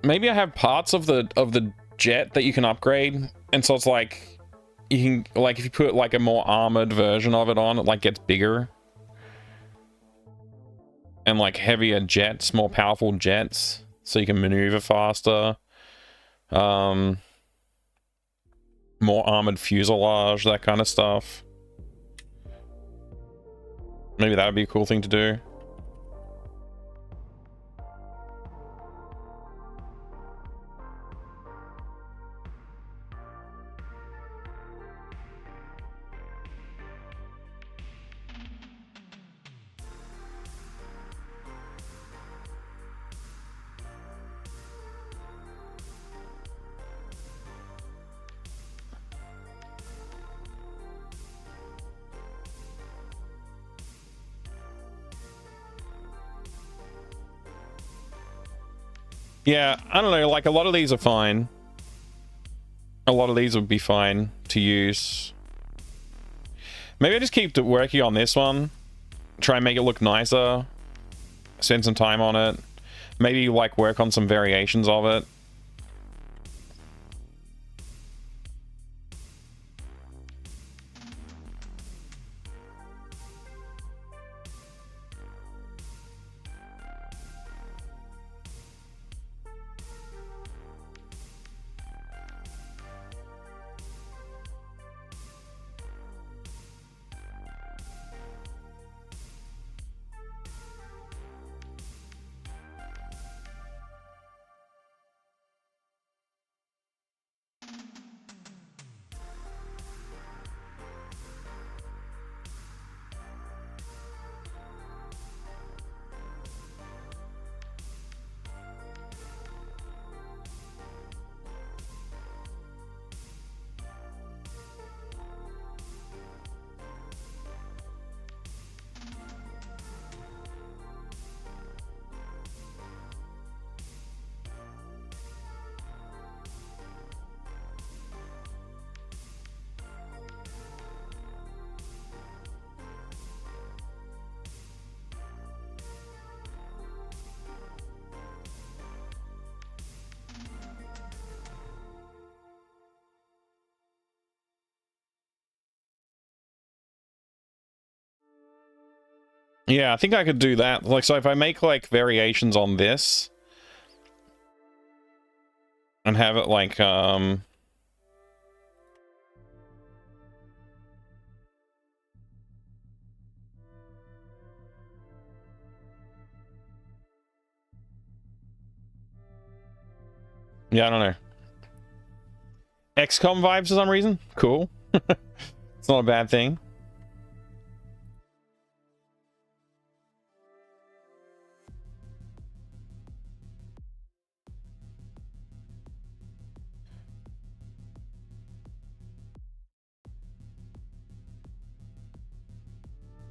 maybe I have parts of the jet that you can upgrade, and so it's like you can, like if you put like a more armored version of it on, it like gets bigger and like heavier jets, more powerful jets, so you can maneuver faster. More armored fuselage, that kind of stuff. Maybe that would be a cool thing to do. Yeah, I don't know, like a lot of these are fine. A lot of these would be fine to use. Maybe I just keep working on this one. Try and make it look nicer. Spend some time on it. Maybe like work on some variations of it. Yeah, I think I could do that. Like, so if I make like variations on this and have it like yeah, I don't know. XCOM vibes for some reason. Cool. It's not a bad thing.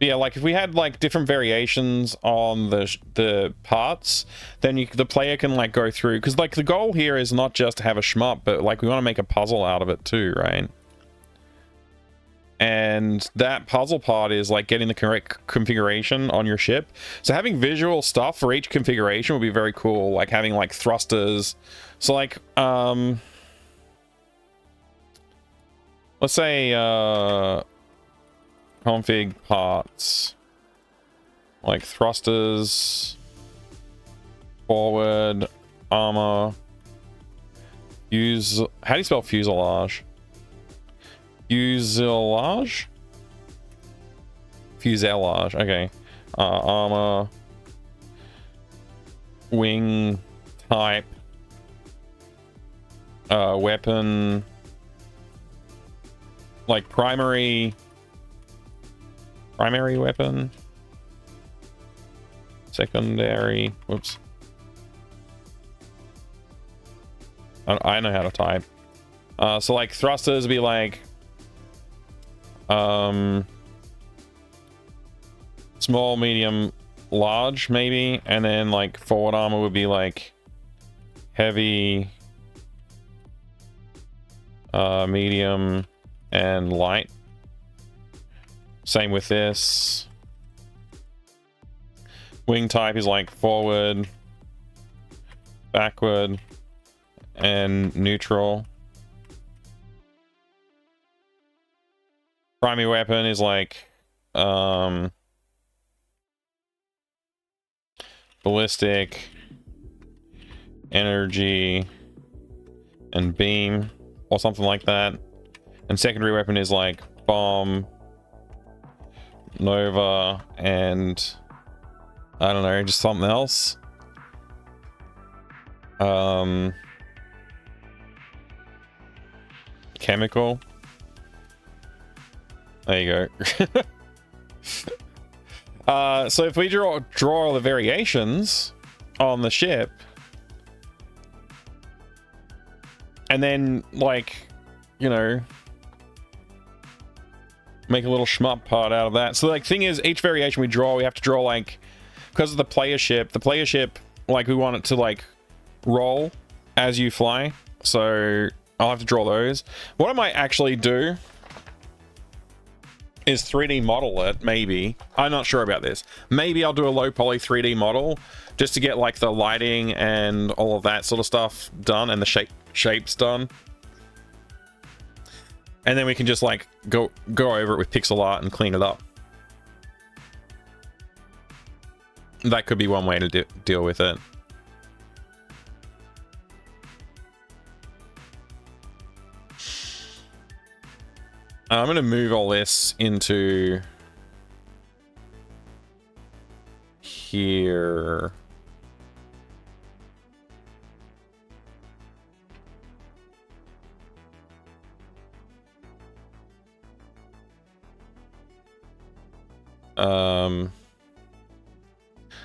Yeah, like if we had like different variations on the parts, then the player can like go through, because like the goal here is not just to have a shmup, but like we want to make a puzzle out of it too, right? And that puzzle part is like getting the correct configuration on your ship. So having visual stuff for each configuration would be very cool, like having like thrusters. So like let's say config parts, like thrusters, forward, armor, how do you spell fuselage? Fuselage? Fuselage, okay. Armor, wing type, weapon, like primary weapon, secondary, whoops. I know how to type. So like thrusters would be like small, medium, large maybe, and then like forward armor would be like heavy, medium, and light. Same with this. Wing type is like forward, backward, and neutral. Primary weapon is like ballistic, energy, and beam, or something like that. And secondary weapon is like bomb, nova, and I don't know, just something else. Chemical. There you go. So if we draw all the variations on the ship, and then like, you know, make a little shmup part out of that. So like thing is, each variation we draw, we have to draw like, because of the player ship, like we want it to like roll as you fly. So I'll have to draw those. What I might actually do is 3D model it, maybe. I'm not sure about this. Maybe I'll do a low poly 3D model just to get like the lighting and all of that sort of stuff done, and the shapes done. And then we can just like go over it with pixel art and clean it up. That could be one way to deal with it. I'm going to move all this into here.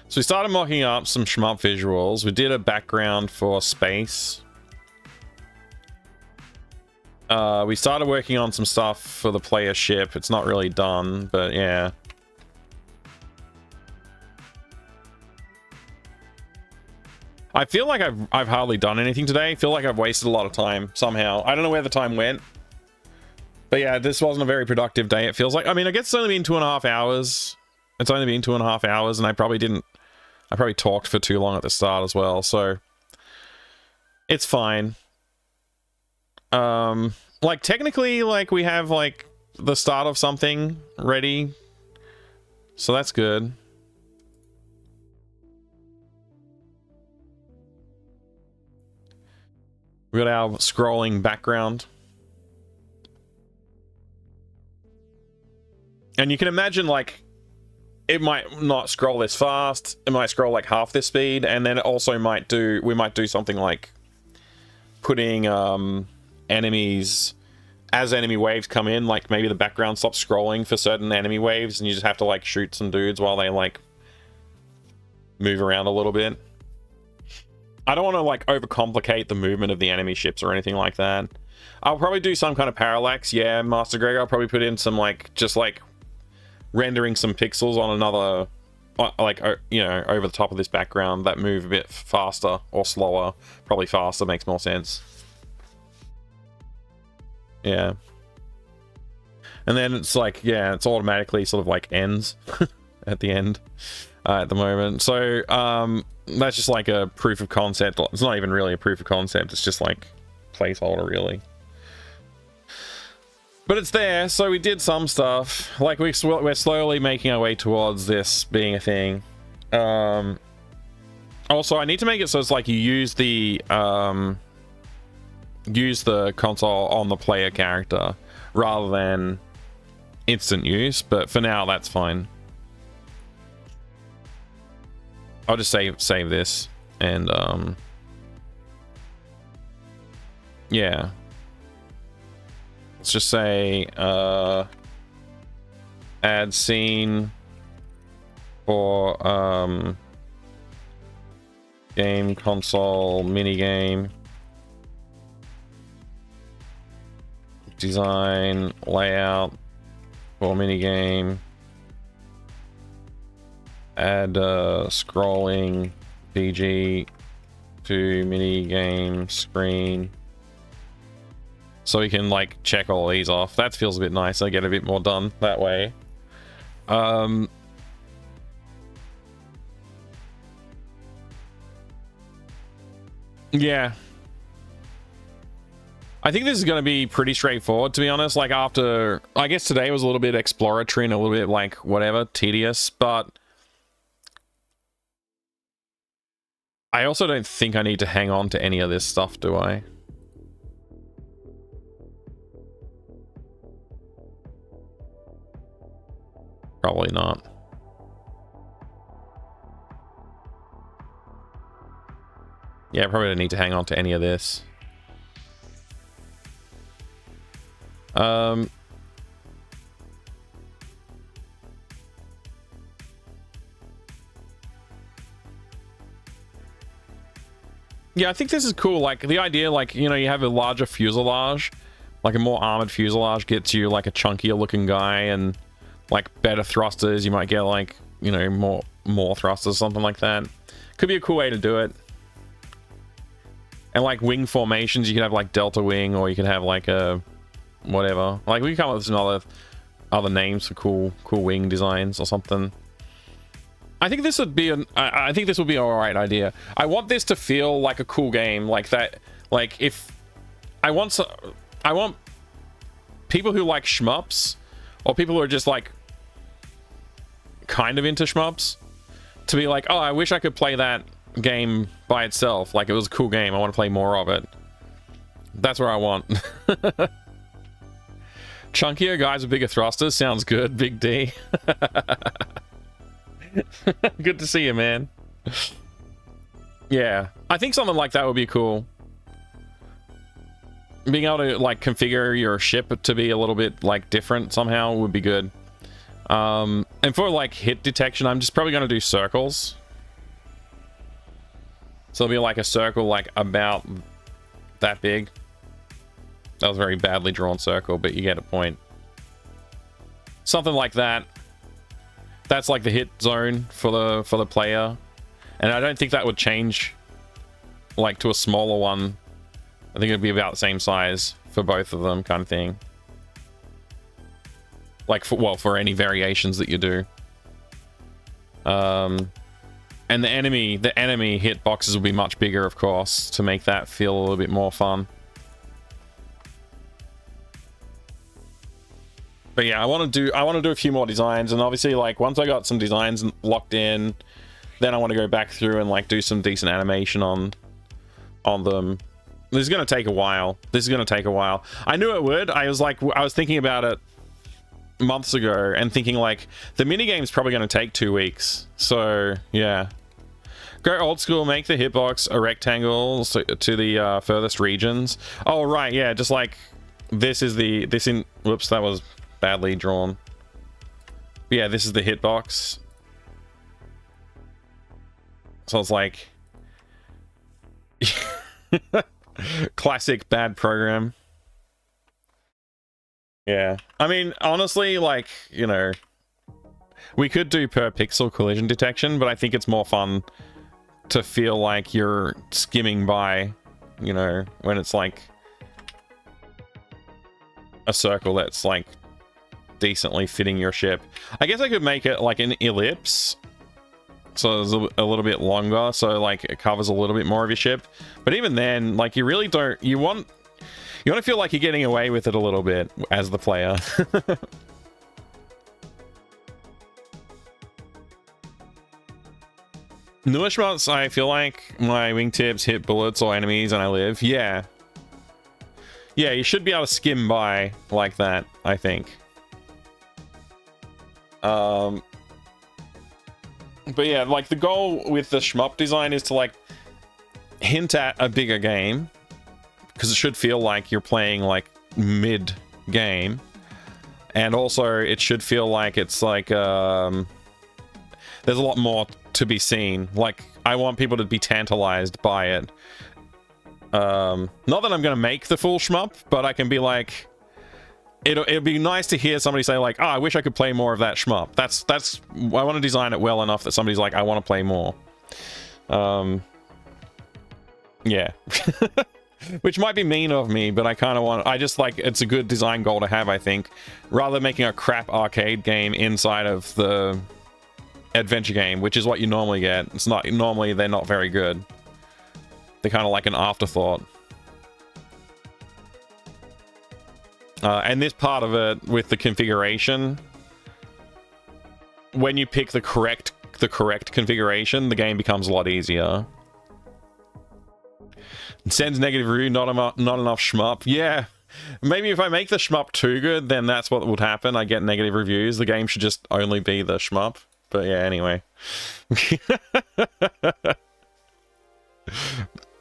So we started mocking up some shmup visuals. We did a background for space. We started working on some stuff for the player ship. It's not really done, but yeah. I feel like I've hardly done anything today. I feel like I've wasted a lot of time somehow. I don't know where the time went. But yeah, this wasn't a very productive day, it feels like. I mean, I guess it's only been 2.5 hours. It's only been 2.5 hours, and I probably talked for too long at the start as well, so it's fine. Like technically, like we have like the start of something ready, so that's good. We got our scrolling background, and you can imagine like it might not scroll this fast. It might scroll like half this speed, and then it also we might do something like putting enemies, as enemy waves come in, like maybe the background stops scrolling for certain enemy waves and you just have to like shoot some dudes while they like move around a little bit. I don't want to like overcomplicate the movement of the enemy ships or anything like that. I'll probably do some kind of parallax. Yeah, Master Greg, I'll probably put in some like just like rendering some pixels on another, like, you know, over the top of this background that move a bit faster or slower. Probably faster makes more sense. Yeah. And then it's like, yeah, it's automatically sort of like ends at the end at the moment. So that's just like a proof of concept. It's not even really a proof of concept. It's just like placeholder, really. But it's there, so we did some stuff. Like we're slowly making our way towards this being a thing. Also, I need to make it so it's like you use the console on the player character rather than instant use. But for now, that's fine. I'll just save this and yeah. let's just say add scene for game console minigame design layout for minigame, add scrolling PG to minigame screen, so we can like check all these off. That feels a bit nice. I get a bit more done that way. Yeah, I think this is going to be pretty straightforward, to be honest. Like, after, I guess today was a little bit exploratory and a little bit like whatever, tedious, but I also don't think I need to hang on to any of this stuff, do I? Probably not. Yeah, I probably don't need to hang on to any of this. Yeah, I think this is cool. Like, the idea, like, you know, you have a larger fuselage, like a more armored fuselage gets you like a chunkier looking guy, and like better thrusters. You might get like, you know, more thrusters, something like that. Could be a cool way to do it. And like wing formations, you could have like delta wing, or you could have like a whatever. Like, we can come up with some other names for cool wing designs or something. I think this would be I think this would be an alright idea. I want this to feel like a cool game, like that. Like, if I want people who like shmups, or people who are just like kind of into shmups, to be like, oh, I wish I could play that game by itself. Like, it was a cool game, I want to play more of it. That's where I want. Chunkier guys with bigger thrusters sounds good. Big D. Good to see you, man. Yeah, I think something like that would be cool. Being able to like configure your ship to be a little bit like different somehow would be good. And for like hit detection, I'm just probably going to do circles. So it'll be like a circle like about that big. That was a very badly drawn circle, but you get a point. Something like that. That's like the hit zone for the player. And I don't think that would change like to a smaller one. I think it'd be about the same size for both of them, kind of thing. Like, for any variations that you do. And the enemy hit boxes will be much bigger, of course, to make that feel a little bit more fun. But yeah, I want to do a few more designs, and obviously, like, once I got some designs locked in, then I want to go back through and like do some decent animation on them. This is going to take a while. I knew it would. I was thinking about it months ago and thinking like the minigame's probably going to take 2 weeks. So yeah, go old school, make the hitbox a rectangle to the furthest regions. Oh right, yeah, just like whoops, that was badly drawn. Yeah, this is the hitbox. So it's like classic bad program. Yeah, I mean, honestly, like, you know, we could do per pixel collision detection, but I think it's more fun to feel like you're skimming by, you know, when it's like a circle that's like decently fitting your ship. I guess I could make it like an ellipse, so it's a little bit longer, so like it covers a little bit more of your ship. But even then, like, you really don't, you want to feel like you're getting away with it a little bit as the player. Newer shmups, I feel like my wingtips hit bullets or enemies and I live. Yeah, you should be able to skim by like that, I think. But yeah, like, the goal with the shmup design is to like hint at a bigger game, because it should feel like you're playing like mid game. And also, it should feel like it's like, there's a lot more to be seen. Like, I want people to be tantalized by it. Not that I'm gonna make the full shmup, but I can be like, it'd be nice to hear somebody say like, oh, I wish I could play more of that shmup. That's I want to design it well enough that somebody's like, I want to play more. Yeah. Which might be mean of me, but I kind of want, I just like, it's a good design goal to have, I think. Rather than making a crap arcade game inside of the adventure game, which is what you normally get. It's not, normally they're not very good. They're kind of like an afterthought. And this part of it, with the configuration, when you pick the correct configuration, the game becomes a lot easier. It sends negative review, not enough shmup. Yeah, maybe if I make the shmup too good, then that's what would happen. I get negative reviews. The game should just only be the shmup. But yeah, anyway. Yeah,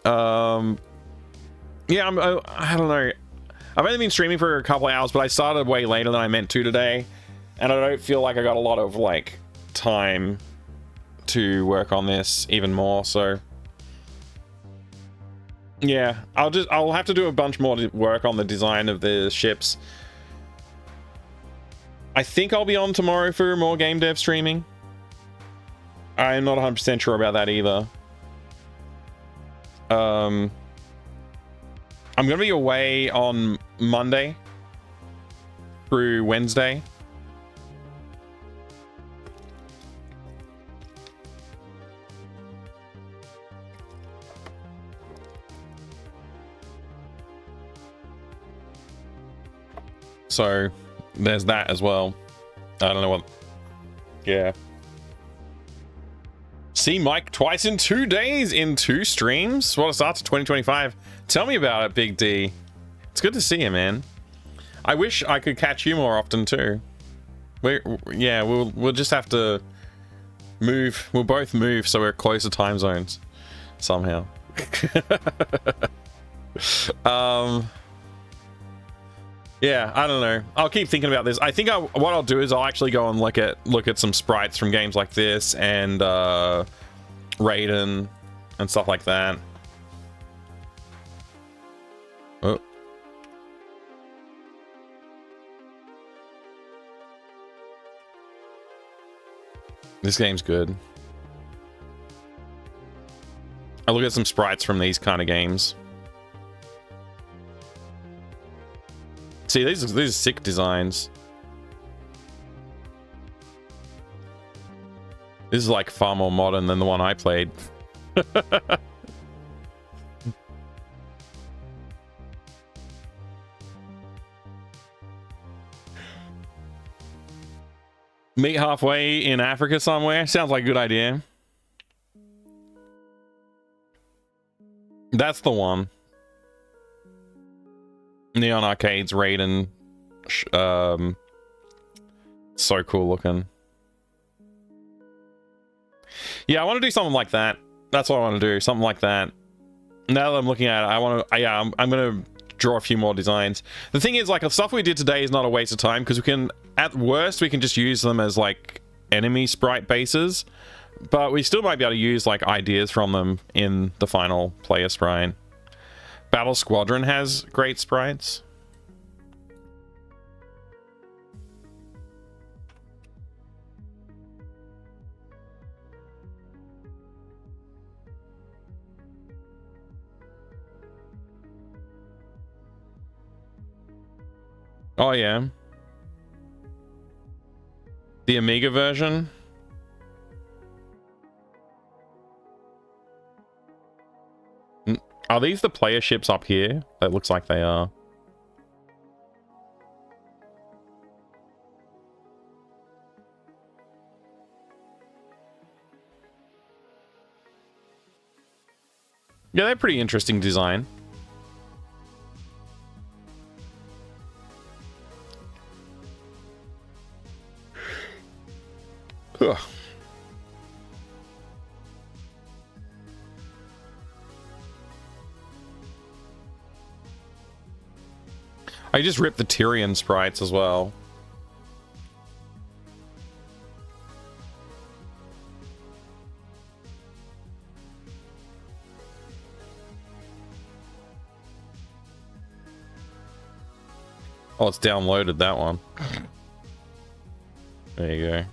I don't know. I've only been streaming for a couple of hours, but I started way later than I meant to today, and I don't feel like I got a lot of like time to work on this even more. So yeah, I'll have to do a bunch more work on the design of the ships. I think I'll be on tomorrow for more game dev streaming. I'm not 100% sure about that either. I'm gonna be away on Monday through Wednesday. So there's that as well. I don't know what. Yeah. See Mike twice in 2 days in 2 streams. What a start to 2025. Tell me about it, Big D. It's good to see you, man. I wish I could catch you more often too. We'll just have to move. We'll both move so we're closer time zones somehow. Yeah, I don't know. I'll keep thinking about this. I think what I'll do is I'll actually go and look at some sprites from games like this and Raiden and stuff like that. Oh. This game's good. I'll look at some sprites from these kind of games. See, these are sick designs. This is like far more modern than the one I played. Meet halfway in Africa somewhere. Sounds like a good idea. That's the one. Neon Arcades, Raiden. So cool looking. Yeah, I want to do something like that. That's what I want to do. Something like that. Now that I'm looking at it, I want to. Yeah, I'm going to draw a few more designs. The thing is, like, the stuff we did today is not a waste of time because we can, at worst, we can just use them as like enemy sprite bases, but we still might be able to use like ideas from them in the final player sprite. Battle Squadron has great sprites. Oh yeah. The Amiga version. Are these the player ships up here? That looks like they are. Yeah, they're pretty interesting design. Ugh. I just ripped the Tyrion sprites as well. Oh, it's downloaded, that one. There you go.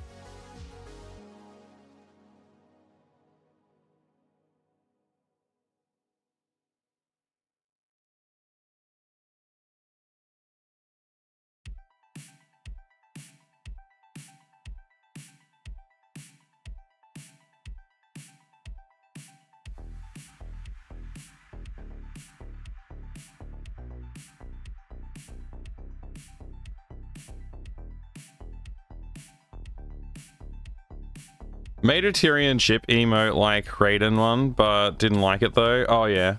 Made a Tyrion ship emote like Raiden one, but didn't like it though. Oh yeah.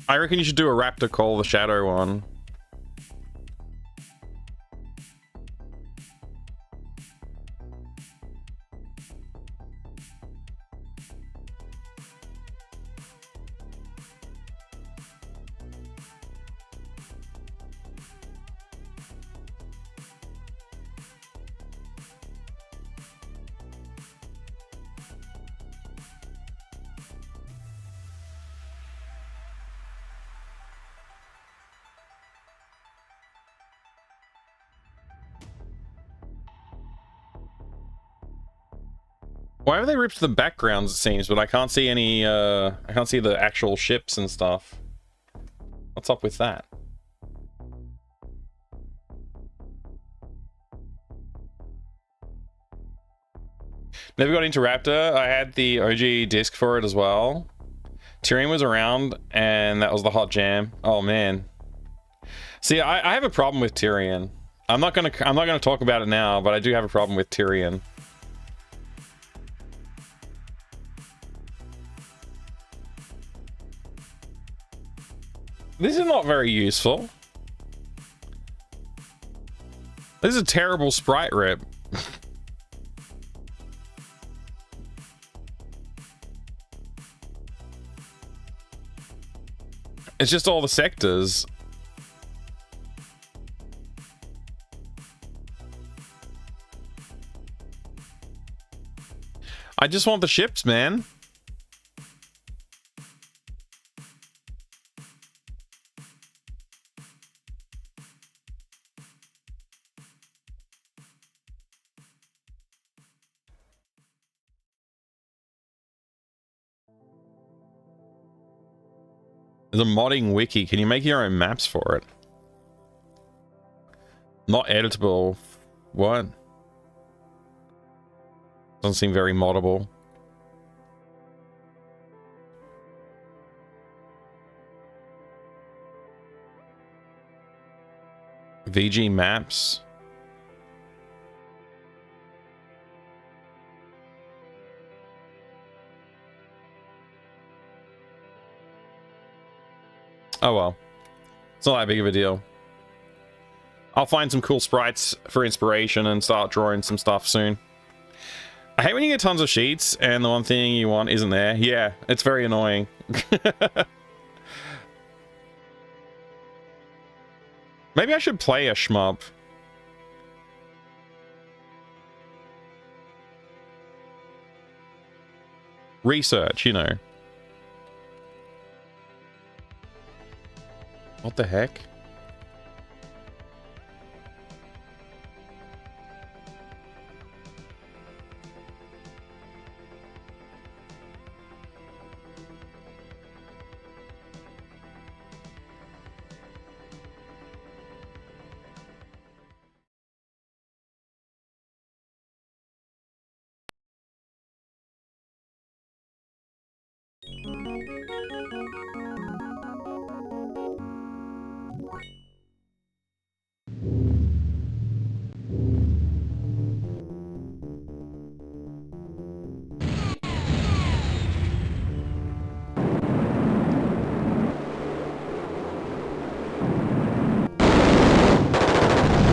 I reckon you should do a Raptor Call the Shadow one. Why have they ripped the backgrounds, it seems, but I can't see any, I can't see the actual ships and stuff. What's up with that? Never got into Raptor. I had the OG disc for it as well. Tyrion was around, and that was the hot jam. Oh man. See, I have a problem with Tyrion. I'm not gonna talk about it now, but I do have a problem with Tyrion. This is not very useful. This is a terrible sprite rip. It's just all the sectors. I just want the ships, man. There's a modding wiki. Can you make your own maps for it? Not editable. What? Doesn't seem very moddable. VG maps. Oh well. It's not that big of a deal. I'll find some cool sprites for inspiration and start drawing some stuff soon. I hate when you get tons of sheets and the one thing you want isn't there. Yeah, it's very annoying. Maybe I should play a shmup. Research, you know. What the heck?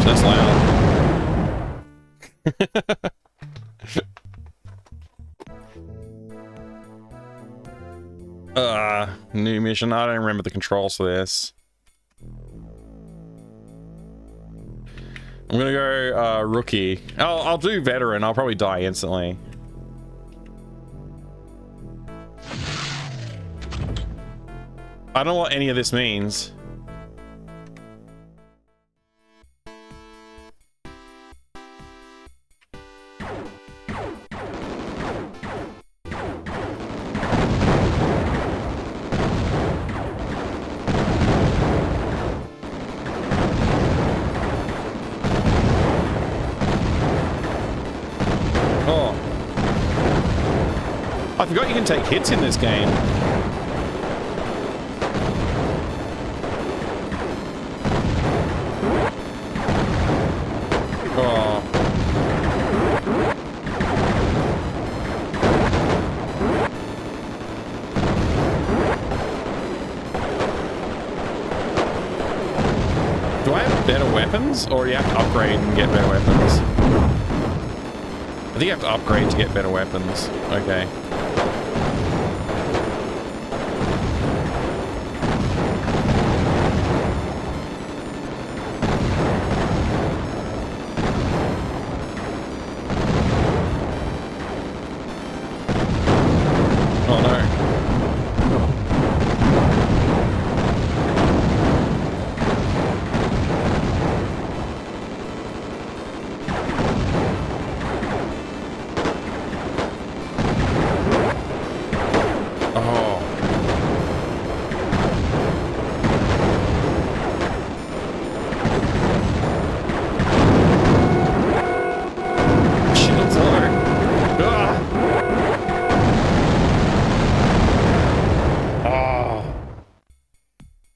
That's loud. New mission. I don't remember the controls for this. I'm gonna go rookie. I'll do veteran. I'll probably die instantly. I don't know what any of this means. Oh. I forgot you can take hits in this game. Oh. Do I have better weapons, or do you have to upgrade and get better weapons? I think you have to upgrade to get better weapons. Okay. Oh no.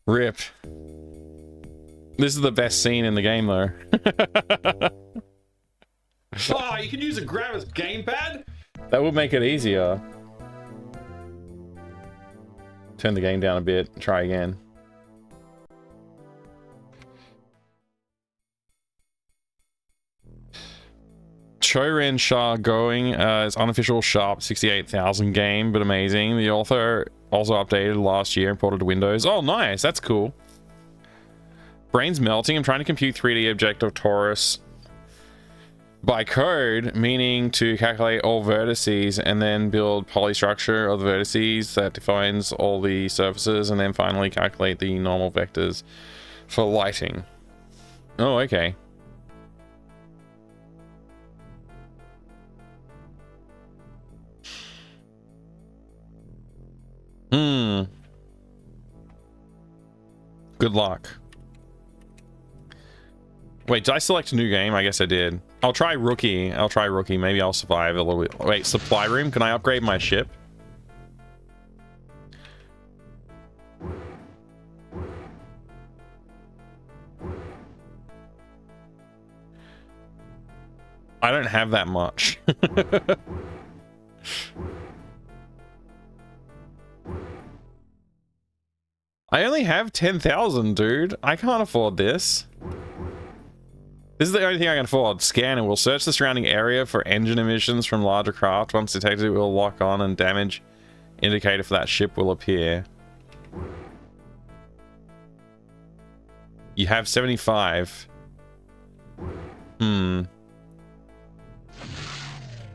Rip. This is the best scene in the game, though. Oh, you can use a grab as gamepad? That would make it easier. Turn the game down a bit. Try again. Choren Shah going is unofficial Sharp 68,000 game, but amazing. The author also updated last year and ported to Windows. Oh, nice. That's cool. Brain's melting. I'm trying to compute 3D objective torus by code, meaning to calculate all vertices and then build polystructure of the vertices that defines all the surfaces, and then finally calculate the normal vectors for lighting. Oh, okay. Good luck. Wait, did I select a new game? I guess I did. I'll try rookie. Maybe I'll survive a little bit. Wait, supply room? Can I upgrade my ship? I don't have that much. I only have 10,000, dude. I can't afford this. This is the only thing I can afford. Scanner will search the surrounding area for engine emissions from larger craft. Once detected, it will lock on and damage indicator for that ship will appear. You have 75.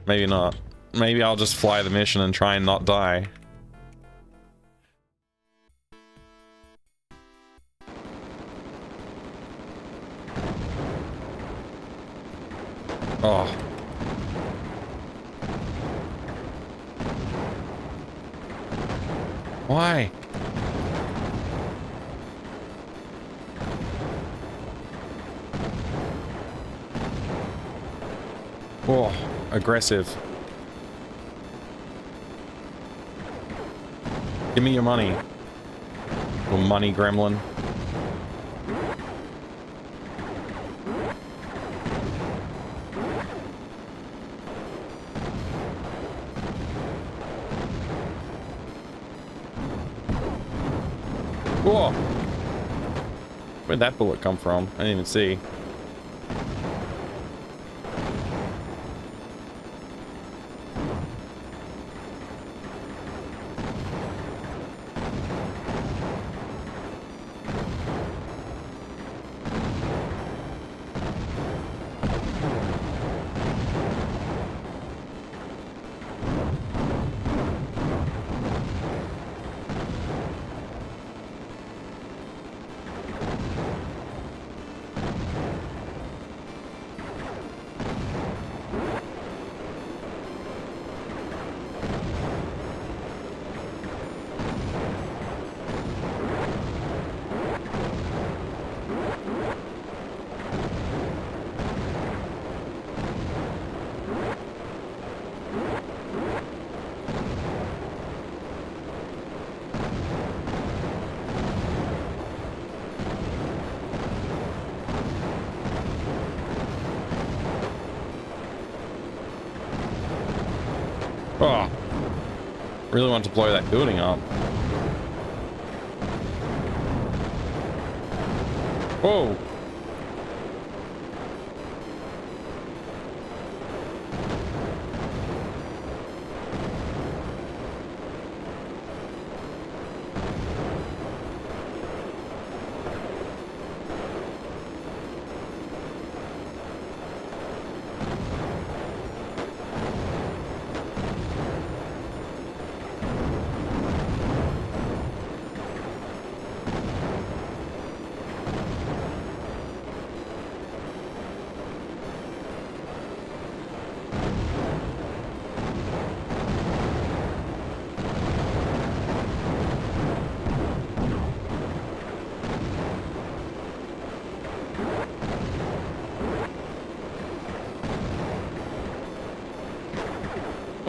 Maybe not. Maybe I'll just fly the mission and try and not die. Oh. Why? Oh, aggressive. Give me your money. Little money gremlin. Whoa! Where'd that bullet come from? I didn't even see. Really want to blow that building up. Whoa.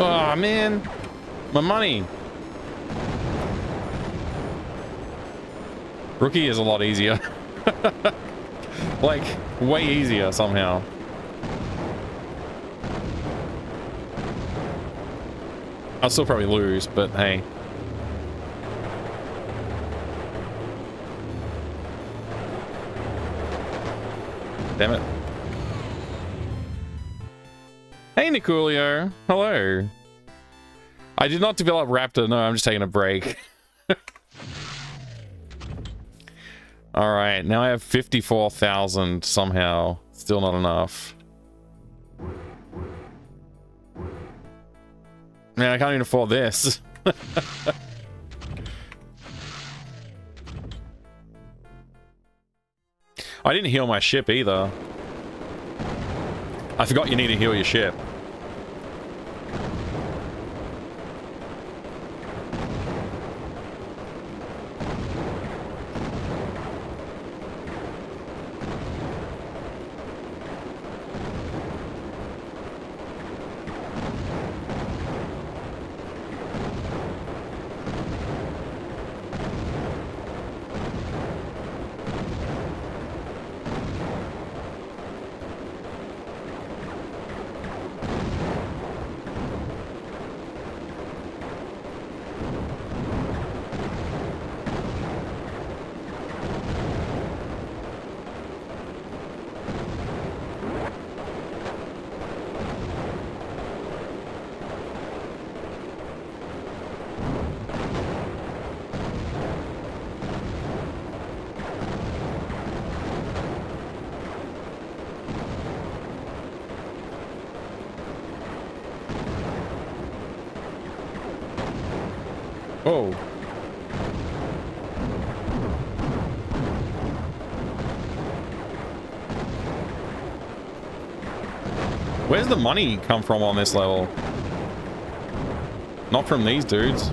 Oh man, my money. Rookie is a lot easier. Like, way easier somehow. I'll still probably lose, but hey. Damn it. Hey, Nicolio. Hello. I did not develop Raptor. No, I'm just taking a break. All right, now I have 54,000 somehow. Still not enough. Man, I can't even afford this. I didn't heal my ship either. I forgot you need to heal your ship. Whoa. Where's the money come from on this level? Not from these dudes.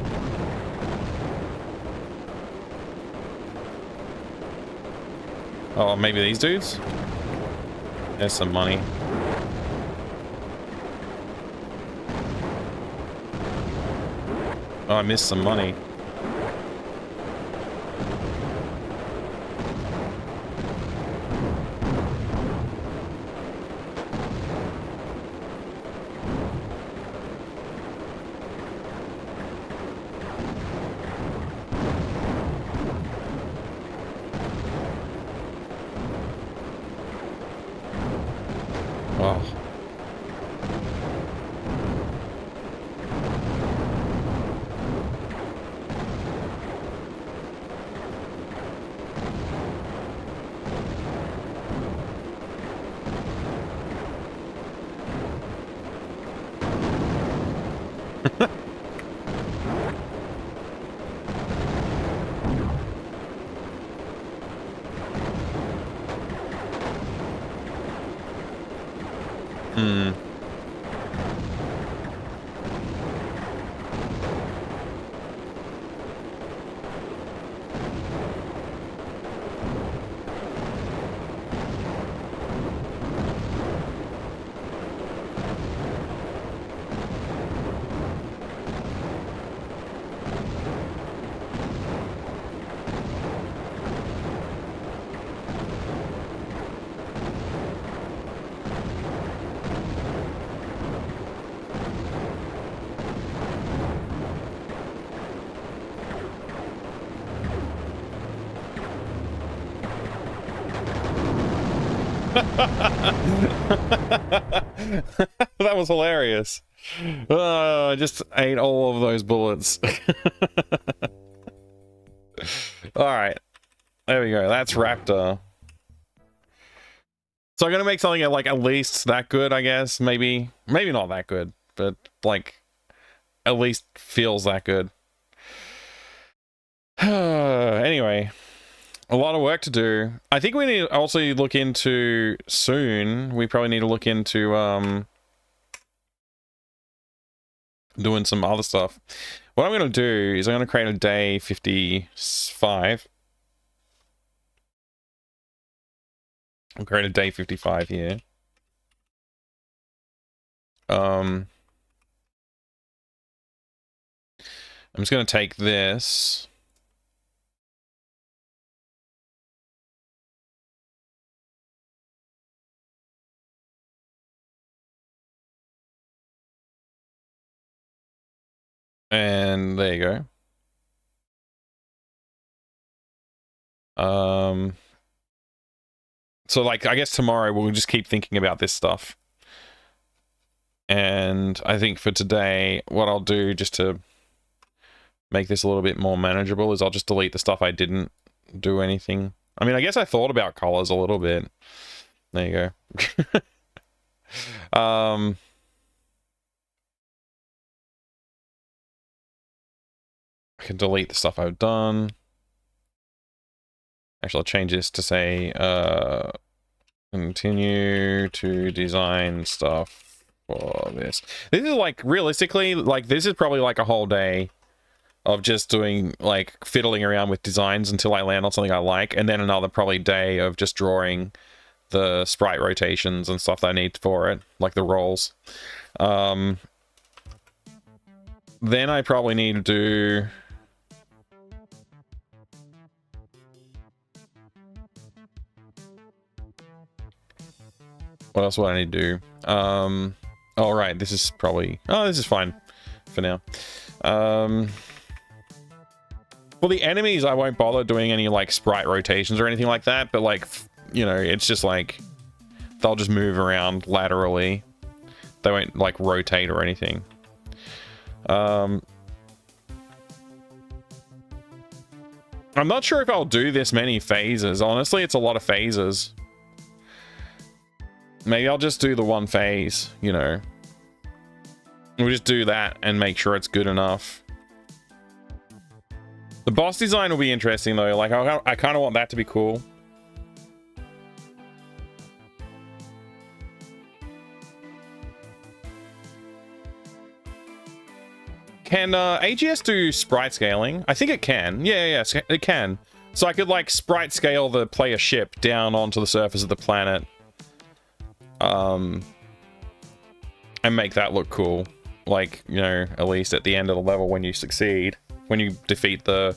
Oh, maybe these dudes? There's some money. Oh, I missed some money. Oh. Hmm. That was hilarious. I just ate all of those bullets. Alright. There we go. That's Raptor. So I'm gonna make something like at least that good, I guess. Maybe not that good, but like at least feels that good. Anyway, a lot of work to do. I think we need to also look into soon. We probably need to look into doing some other stuff. What I'm gonna do is I'm gonna create a day 55. I'll create a day 55 here. I'm just gonna take this. And there you go. So like, I guess tomorrow we'll just keep thinking about this stuff. And I think for today, what I'll do just to make this a little bit more manageable is I'll just delete the stuff I didn't do anything. I mean, I guess I thought about colors a little bit. There you go. I can delete the stuff I've done. Actually, I'll change this to say, continue to design stuff for this. This is like, realistically, like this is probably like a whole day of just doing like fiddling around with designs until I land on something I like. And then another probably day of just drawing the sprite rotations and stuff that I need for it, like the rolls. Then I probably need to do... What else would I need to do? Oh, right, this is probably... Oh, this is fine for now. For the enemies, I won't bother doing any, like, sprite rotations or anything like that, but, like, you know, it's just, like, they'll just move around laterally. They won't, like, rotate or anything. I'm not sure if I'll do this many phases. Honestly, it's a lot of phases. Maybe I'll just do the one phase, you know. We'll just do that and make sure it's good enough. The boss design will be interesting, though. Like, I kind of want that to be cool. Can AGS do sprite scaling? I think it can. Yeah, it can. So I could, like, sprite scale the player ship down onto the surface of the planet. And make that look cool. Like, you know, at least at the end of the level when you succeed. When you defeat the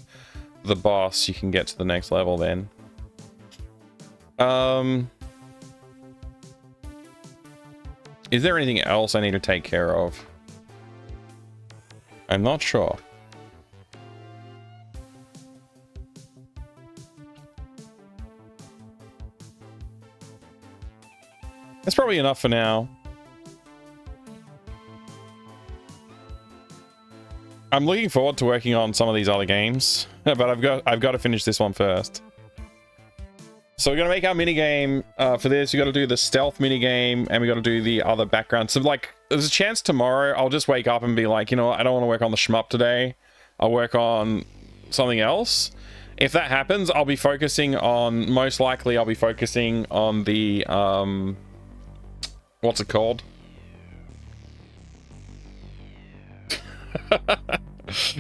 boss, you can get to the next level then. Is there anything else I need to take care of? I'm not sure. That's probably enough for now. I'm looking forward to working on some of these other games, but I've got to finish this one first. So we're gonna make our minigame for this. We got to do the stealth minigame, and we got to do the other background. So like, there's a chance tomorrow I'll just wake up and be like, you know what, I don't want to work on the shmup today. I'll work on something else. If that happens, I'll be focusing on, most likely I'll be focusing on the what's it called?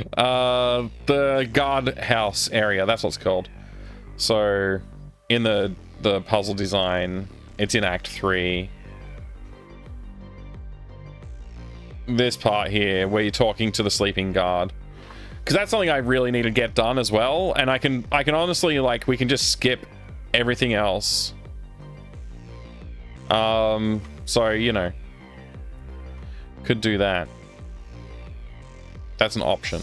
The guard house area, that's what's called. So in the puzzle design, it's in Act 3. This part here where you're talking to the sleeping guard, because that's something I really need to get done as well. And I can honestly, like, we can just skip everything else. So, you know, could do that. That's an option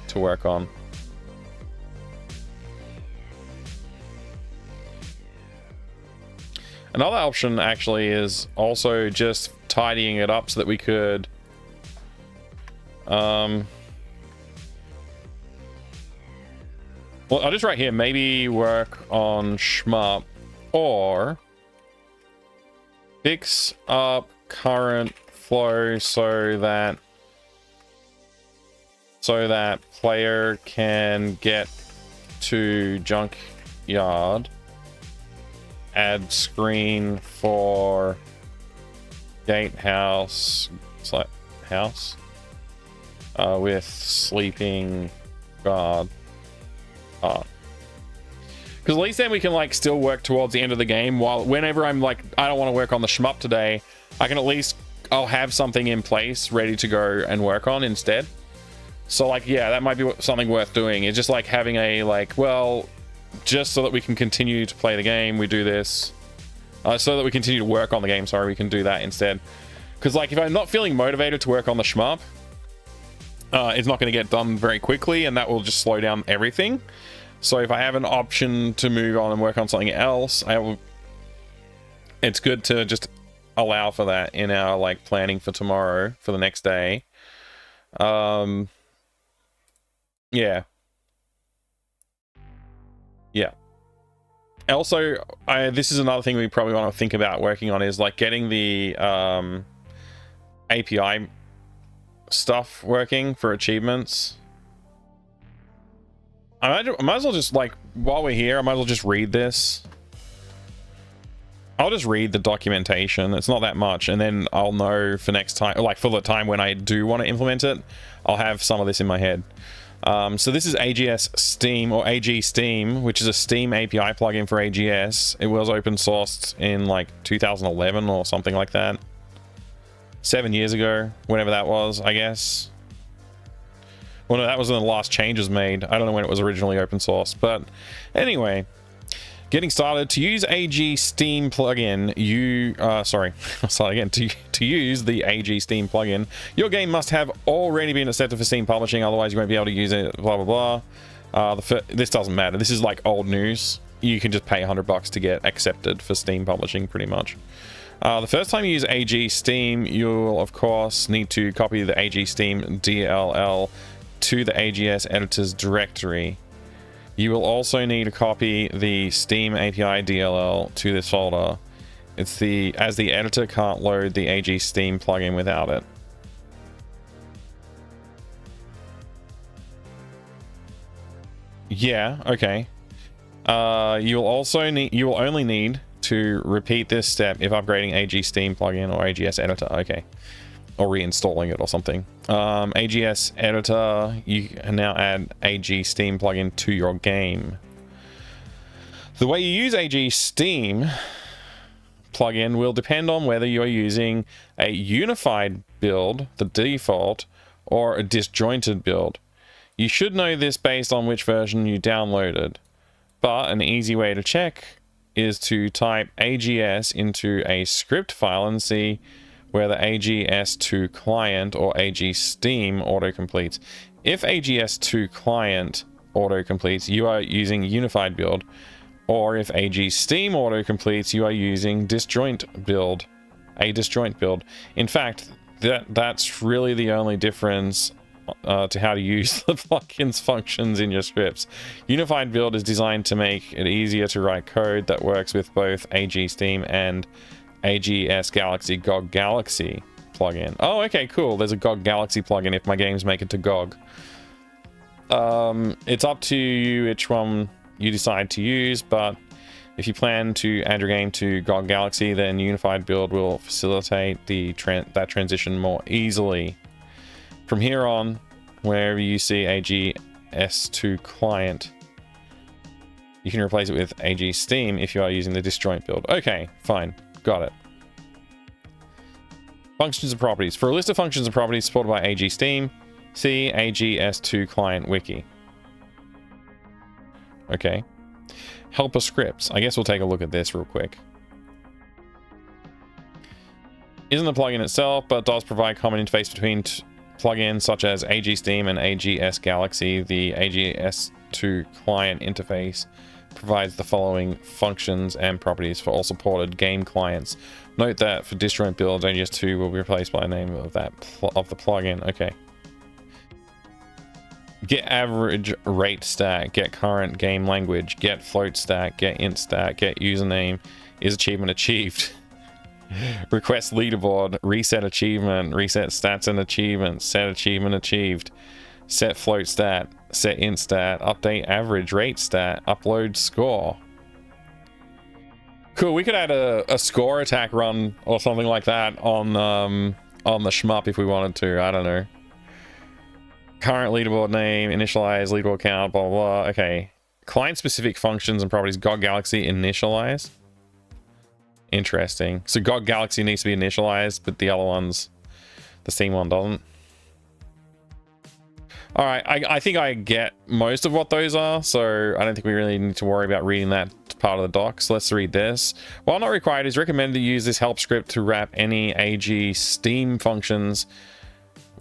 to work on. Another option actually is also just tidying it up so that we could well, I'll just write here, maybe work on shmup or fix up current flow so that player can get to junkyard, add screen for gatehouse house with sleeping guard. Because at least then we can like still work towards the end of the game, while whenever I'm like, I don't want to work on the shmup today, I can at least, I'll have something in place ready to go and work on instead. So like, yeah, that might be something worth doing. It's just like having a like, well, just so that we can continue to play the game, we do this. So that we continue to work on the game, sorry, we can do that instead. Because like, if I'm not feeling motivated to work on the shmup, it's not going to get done very quickly, and that will just slow down everything. So if I have an option to move on and work on something else, it's good to just allow for that in our like planning for tomorrow, for the next day. Yeah. Also, this is another thing we probably want to think about working on, is like getting the API stuff working for achievements. I might as well just, like, while we're here, I might as well just read this. I'll just read the documentation. It's not that much, and then I'll know for next time, like for the time when I do want to implement it, I'll have some of this in my head. So this is AGS Steam, or AG Steam, which is a Steam API plugin for AGS. It was open sourced in like 2011 or something like that. 7 years ago, whenever that was, I guess. Well, no, that was when the last changes made. I don't know when it was originally open source, but anyway, getting started. To use AG Steam plugin, to use the AG Steam plugin, your game must have already been accepted for Steam publishing, otherwise you won't be able to use it, blah blah blah. This doesn't matter. This is like old news. You can just pay $100 to get accepted for Steam publishing, pretty much. The first time you use AG Steam, you'll of course need to copy the AG Steam DLL to the AGS editor's directory. You will also need to copy the Steam API DLL to this folder. As the editor can't load the AG Steam plugin without it. Yeah, okay. You will only need to repeat this step if upgrading AG Steam plugin or AGS editor. Okay. Or reinstalling it or something. AGS editor, you can now add AG Steam plugin to your game. The way you use AG Steam plugin will depend on whether you are using a unified build, the default, or a disjointed build. You should know this based on which version you downloaded, but an easy way to check is to type AGS into a script file and see where the AGS2 client or AG Steam autocompletes. If AGS2 client autocompletes, you are using unified build, or if AG Steam autocompletes, you are using disjoint build, a disjoint build. In fact, that's really the only difference to how to use the plugin's functions in your scripts. Unified build is designed to make it easier to write code that works with both AG Steam and AGS Galaxy GOG Galaxy plugin. Oh, okay, cool. There's a GOG Galaxy plugin if my games make it to GOG. It's up to you which one you decide to use, but if you plan to add your game to GOG Galaxy, then Unified Build will facilitate that transition more easily. From here on, wherever you see AGS2 client, you can replace it with AG Steam if you are using the disjoint build. Okay, fine. Got it. Functions and properties. For a list of functions and properties supported by AG Steam, see AGS2 client wiki. Okay. Helper scripts. I guess we'll take a look at this real quick. Isn't the plugin itself, but does provide common interface between plugins such as AG Steam and AGS Galaxy. The AGS2 client interface provides the following functions and properties for all supported game clients. Note that for distro builds, AGS2 will be replaced by the name of the plugin. Okay. Get average rate stat, get current game language, get float stat, get int stat, get username, is achievement achieved. Request leaderboard, reset achievement, reset stats and achievements, set achievement achieved, set float stat, set int stat, update average rate stat, upload score. Cool, we could add a score attack run or something like that on the shmup if we wanted to. I don't know. Current leaderboard name, initialize, leaderboard count, blah, blah, blah. Okay. Client-specific functions and properties. GOG Galaxy initialize. Interesting. So GOG Galaxy needs to be initialized, but the other ones, the Steam one doesn't. All right, I think I get most of what those are, so I don't think we really need to worry about reading that part of the docs. Let's read this. While not required, it is recommended to use this help script to wrap any AG Steam functions,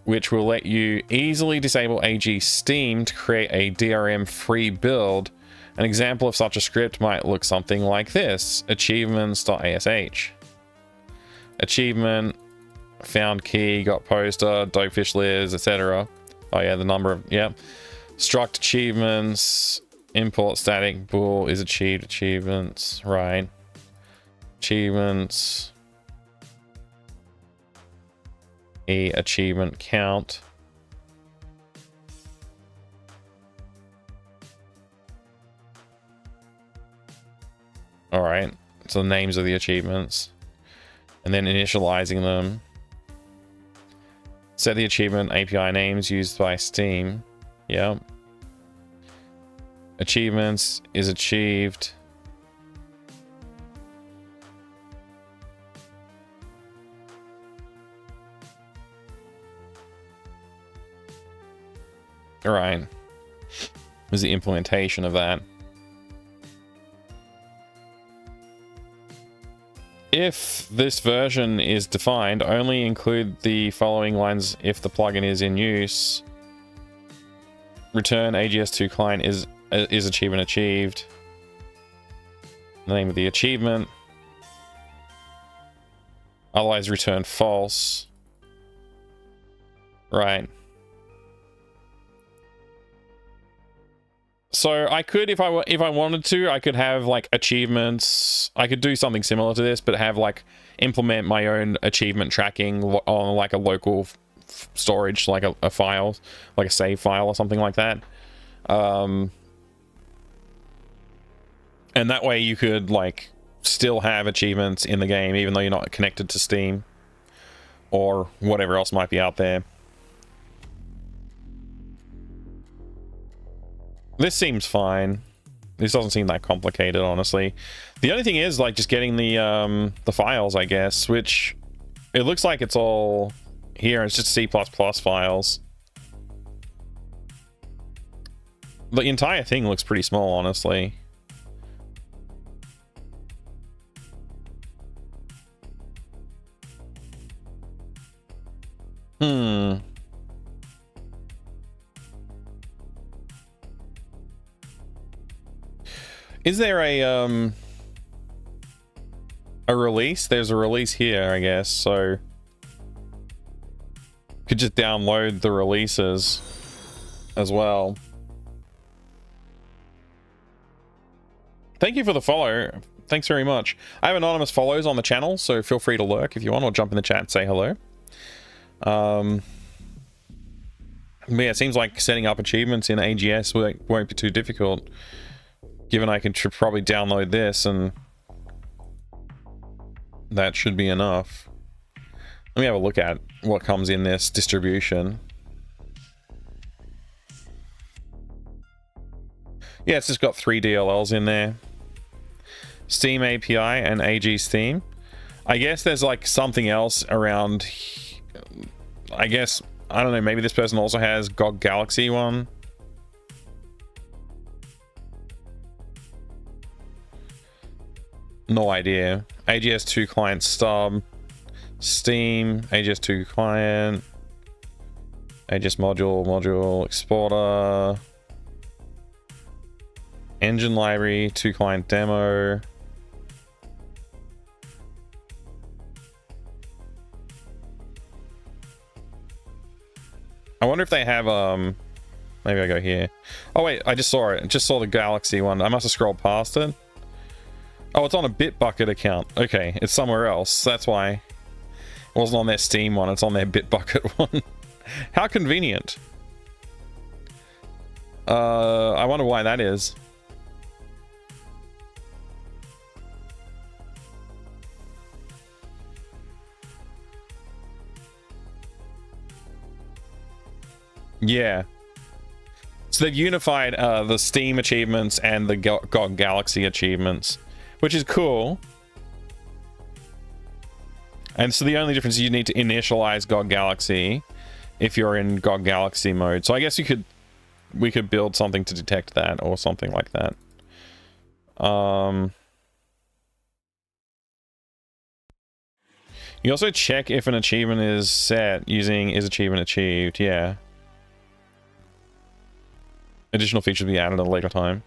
which will let you easily disable AG Steam to create a DRM-free build. An example of such a script might look something like this: achievements.ash. Achievement, found key, got poster, dopefish lives, etc. Oh yeah, the number of, yeah. Struct achievements, import static bool is achieved achievements, right. Achievements. Achievement count. All right, so the names of the achievements and then initializing them. Set the achievement API names used by Steam. Yeah. Achievements is achieved. All right. Was the implementation of that. If this version is defined, only include the following lines if the plugin is in use. Return AGS2 client is achievement achieved. The name of the achievement. Otherwise return false. Right. So I could, if I wanted to, I could have like achievements. I could do something similar to this, but have like implement my own achievement tracking on like a local storage, like a file, like a save file or something like that. And that way you could like still have achievements in the game, even though you're not connected to Steam or whatever else might be out there. This seems fine. This doesn't seem that complicated, honestly. The only thing is like just getting the files, I guess, which it looks like it's all here. It's just C++ files. The entire thing looks pretty small, honestly. Is there a release? There's a release here, I guess, so could just download the releases as well. Thank you for the follow. Thanks very much. I have anonymous follows on the channel, so feel free to lurk if you want, or jump in the chat and say hello. But yeah, it seems like setting up achievements in AGS won't be too difficult, given I can probably download this and that should be enough. Let me have a look at what comes in this distribution. Yeah, it's just got 3 DLLs in there. Steam API and AG Steam. I guess there's like something else around. I guess, I don't know, maybe this person also has GOG Galaxy one. No idea. AGS2 client stub, Steam, AGS2 client, AGS module exporter. Engine library, 2 client demo. I wonder if they have, maybe I go here. Oh wait, I just saw it. I just saw the Galaxy one. I must have scrolled past it. Oh, it's on a Bitbucket account. Okay, it's somewhere else. That's why. It wasn't on their Steam one, it's on their Bitbucket one. How convenient. I wonder why that is. Yeah. So they've unified the Steam achievements and the GOG Galaxy achievements, which is cool. And so the only difference is you need to initialize GOG Galaxy if you're in GOG Galaxy mode. So I guess we could build something to detect that or something like that. You also check if an achievement is set using is achievement achieved. Yeah. Additional features will be added at a later time.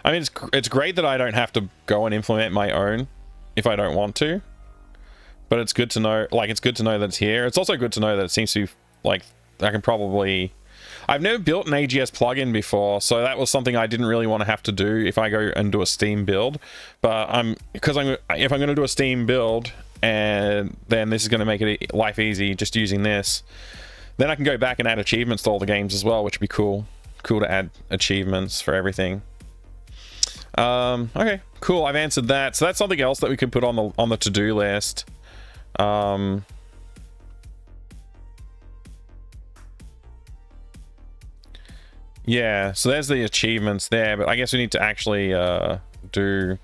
I mean, it's great that I don't have to go and implement my own if I don't want to. But it's good to know, like, it's good to know that it's here. It's also good to know that it seems to be, like, I can probably... I've never built an AGS plugin before, so that was something I didn't really want to have to do if I go and do a Steam build. But if I'm going to do a Steam build, and then this is going to make it life easy just using this, then I can go back and add achievements to all the games as well, which would be cool. Cool to add achievements for everything. Okay, cool. I've answered that. So that's something else that we could put on the to-do list. Yeah, so there's the achievements there, but I guess we need to actually do...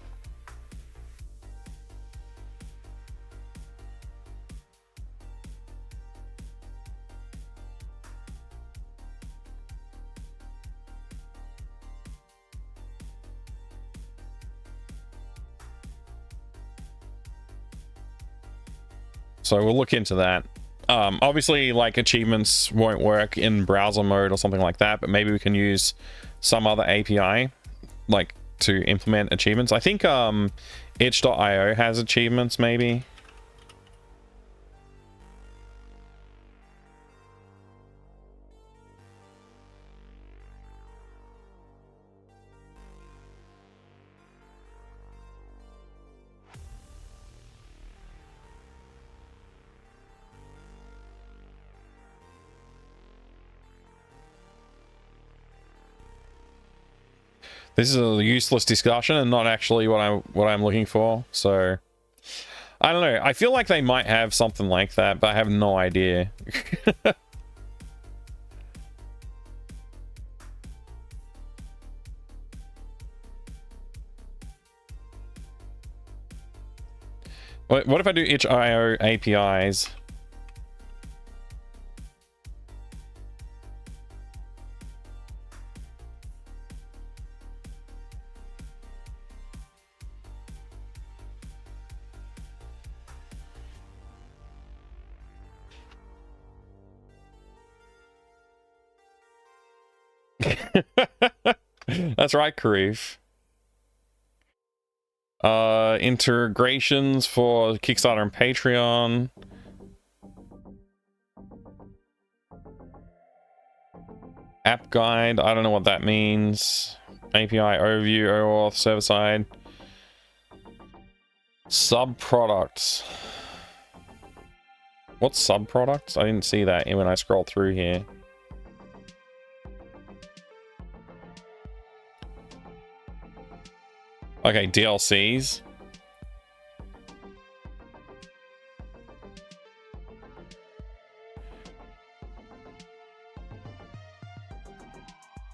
So we'll look into that. Obviously, like, achievements won't work in browser mode or something like that, but maybe we can use some other API, like, to implement achievements. I think itch.io has achievements, maybe. This is a useless discussion and not actually what I'm looking for. So I don't know. I feel like they might have something like that, but I have no idea. What if I do itch.io APIs? That's right, Karif. Integrations for Kickstarter and Patreon. App guide, I don't know what that means. API overview, OAuth, server side. Sub products. What's sub products? I didn't see that when I scrolled through here. Okay, DLCs.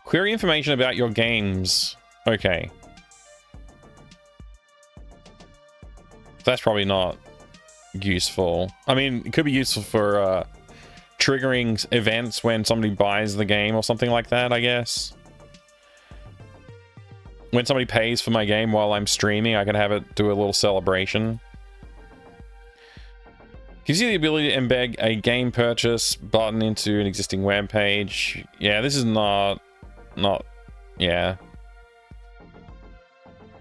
Query information about your games. Okay. That's probably not useful. I mean, it could be useful for triggering events when somebody buys the game or something like that, I guess. When somebody pays for my game while I'm streaming, I can have it do a little celebration. Gives you the ability to embed a game purchase button into an existing web page. Yeah, this is not, yeah.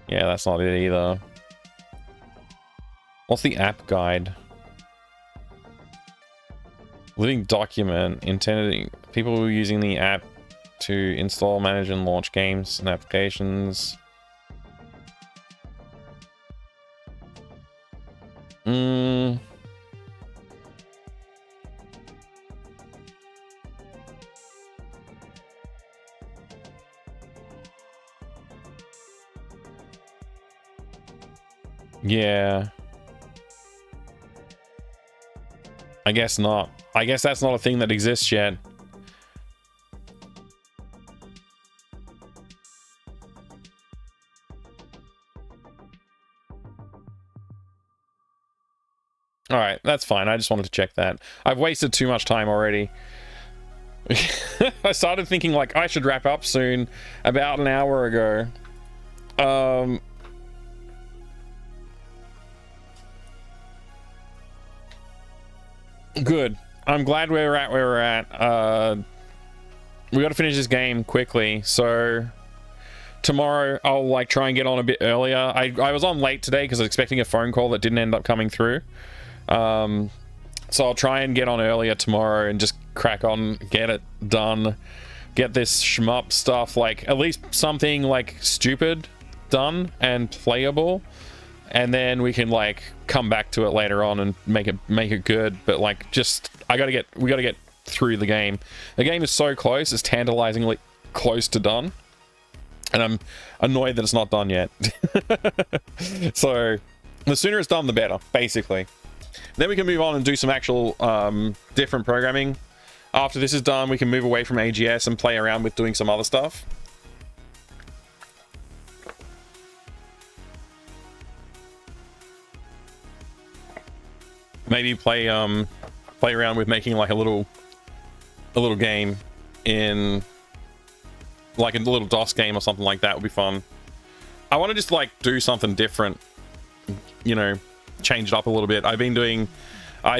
Yeah, that's not it either. What's the app guide? Living document intended people using the app to install, manage, and launch games and applications. Yeah. I guess not. I guess that's not a thing that exists yet. All right, that's fine. I just wanted to check that. I've wasted too much time already. I started thinking like I should wrap up soon about an hour ago. Good. I'm glad we're at where we're at. We got to finish this game quickly, so tomorrow I'll like try and get on a bit earlier. I was on late today because I was expecting a phone call that didn't end up coming through. So I'll try and get on earlier tomorrow and just crack on, get it done, get this shmup stuff, like at least something like stupid done and playable, and then we can like come back to it later on and make it good. But like, just we gotta get through the game. The game is so close, it's tantalizingly close to done, and I'm annoyed that it's not done yet. So the sooner it's done, the better, basically. Then we can move on and do some actual different programming. After this is done, we can move away from AGS and play around with doing some other stuff. Maybe play around with making like a little game in like a little DOS game or something like that would be fun. I want to just like do something different, you know, change it up a little bit. I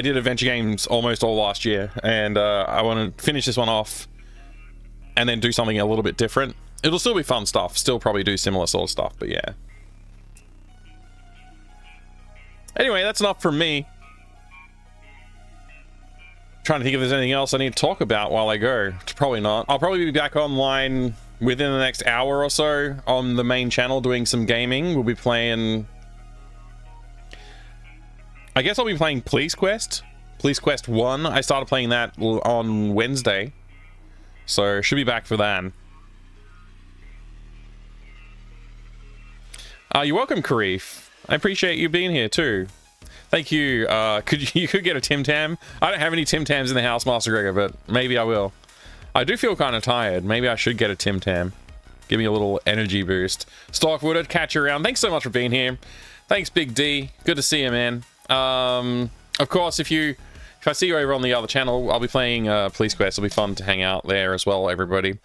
did adventure games almost all last year, and I want to finish this one off and then do something a little bit different. It'll still be fun stuff, still probably do similar sort of stuff, but yeah. Anyway, that's enough from me. Trying to think if there's anything else I need to talk about while I go. Probably not. I'll probably be back online within the next hour or so on the main channel doing some gaming. We'll be playing... I guess I'll be playing Police Quest 1. I started playing that on Wednesday, so should be back for that. You're welcome, Karif. I appreciate you being here too. Thank you. You could get a Tim Tam. I don't have any Tim Tams in the house, Master Gregor, but maybe I will. I do feel kind of tired. Maybe I should get a Tim Tam. Give me a little energy boost. Stockwooded, catch you around. Thanks so much for being here. Thanks, Big D. Good to see you, man. Of course, if I see you over on the other channel, I'll be playing Police Quest. It'll be fun to hang out there as well, everybody.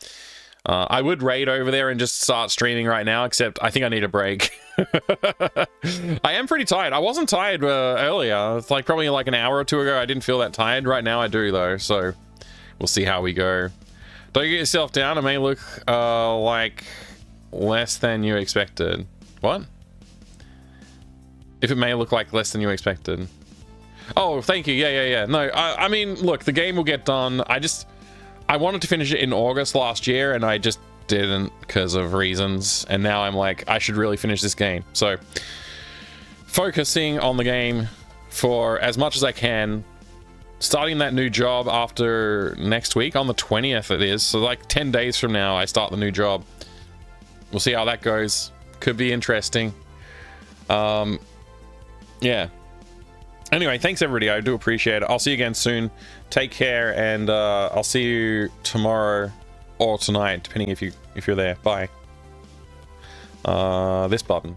I would raid over there and just start streaming right now, except I think I need a break. I am pretty tired. I wasn't tired earlier. It's like probably like an hour or two ago. I didn't feel that tired. Right now I do though, so we'll see how we go. Don't get yourself down. It may look like less than you expected. What? If it may look like less than you expected. Oh, thank you. Yeah. No, I mean, look, the game will get done. I wanted to finish it in August last year, and I just didn't because of reasons. And now I'm like, I should really finish this game. So, focusing on the game for as much as I can. Starting that new job after next week, on the 20th it is. So, like 10 days from now, I start the new job. We'll see how that goes. Could be interesting. Yeah. Anyway, thanks everybody. I do appreciate it. I'll see you again soon. Take care, and I'll see you tomorrow or tonight, depending if you're there. Bye. This button.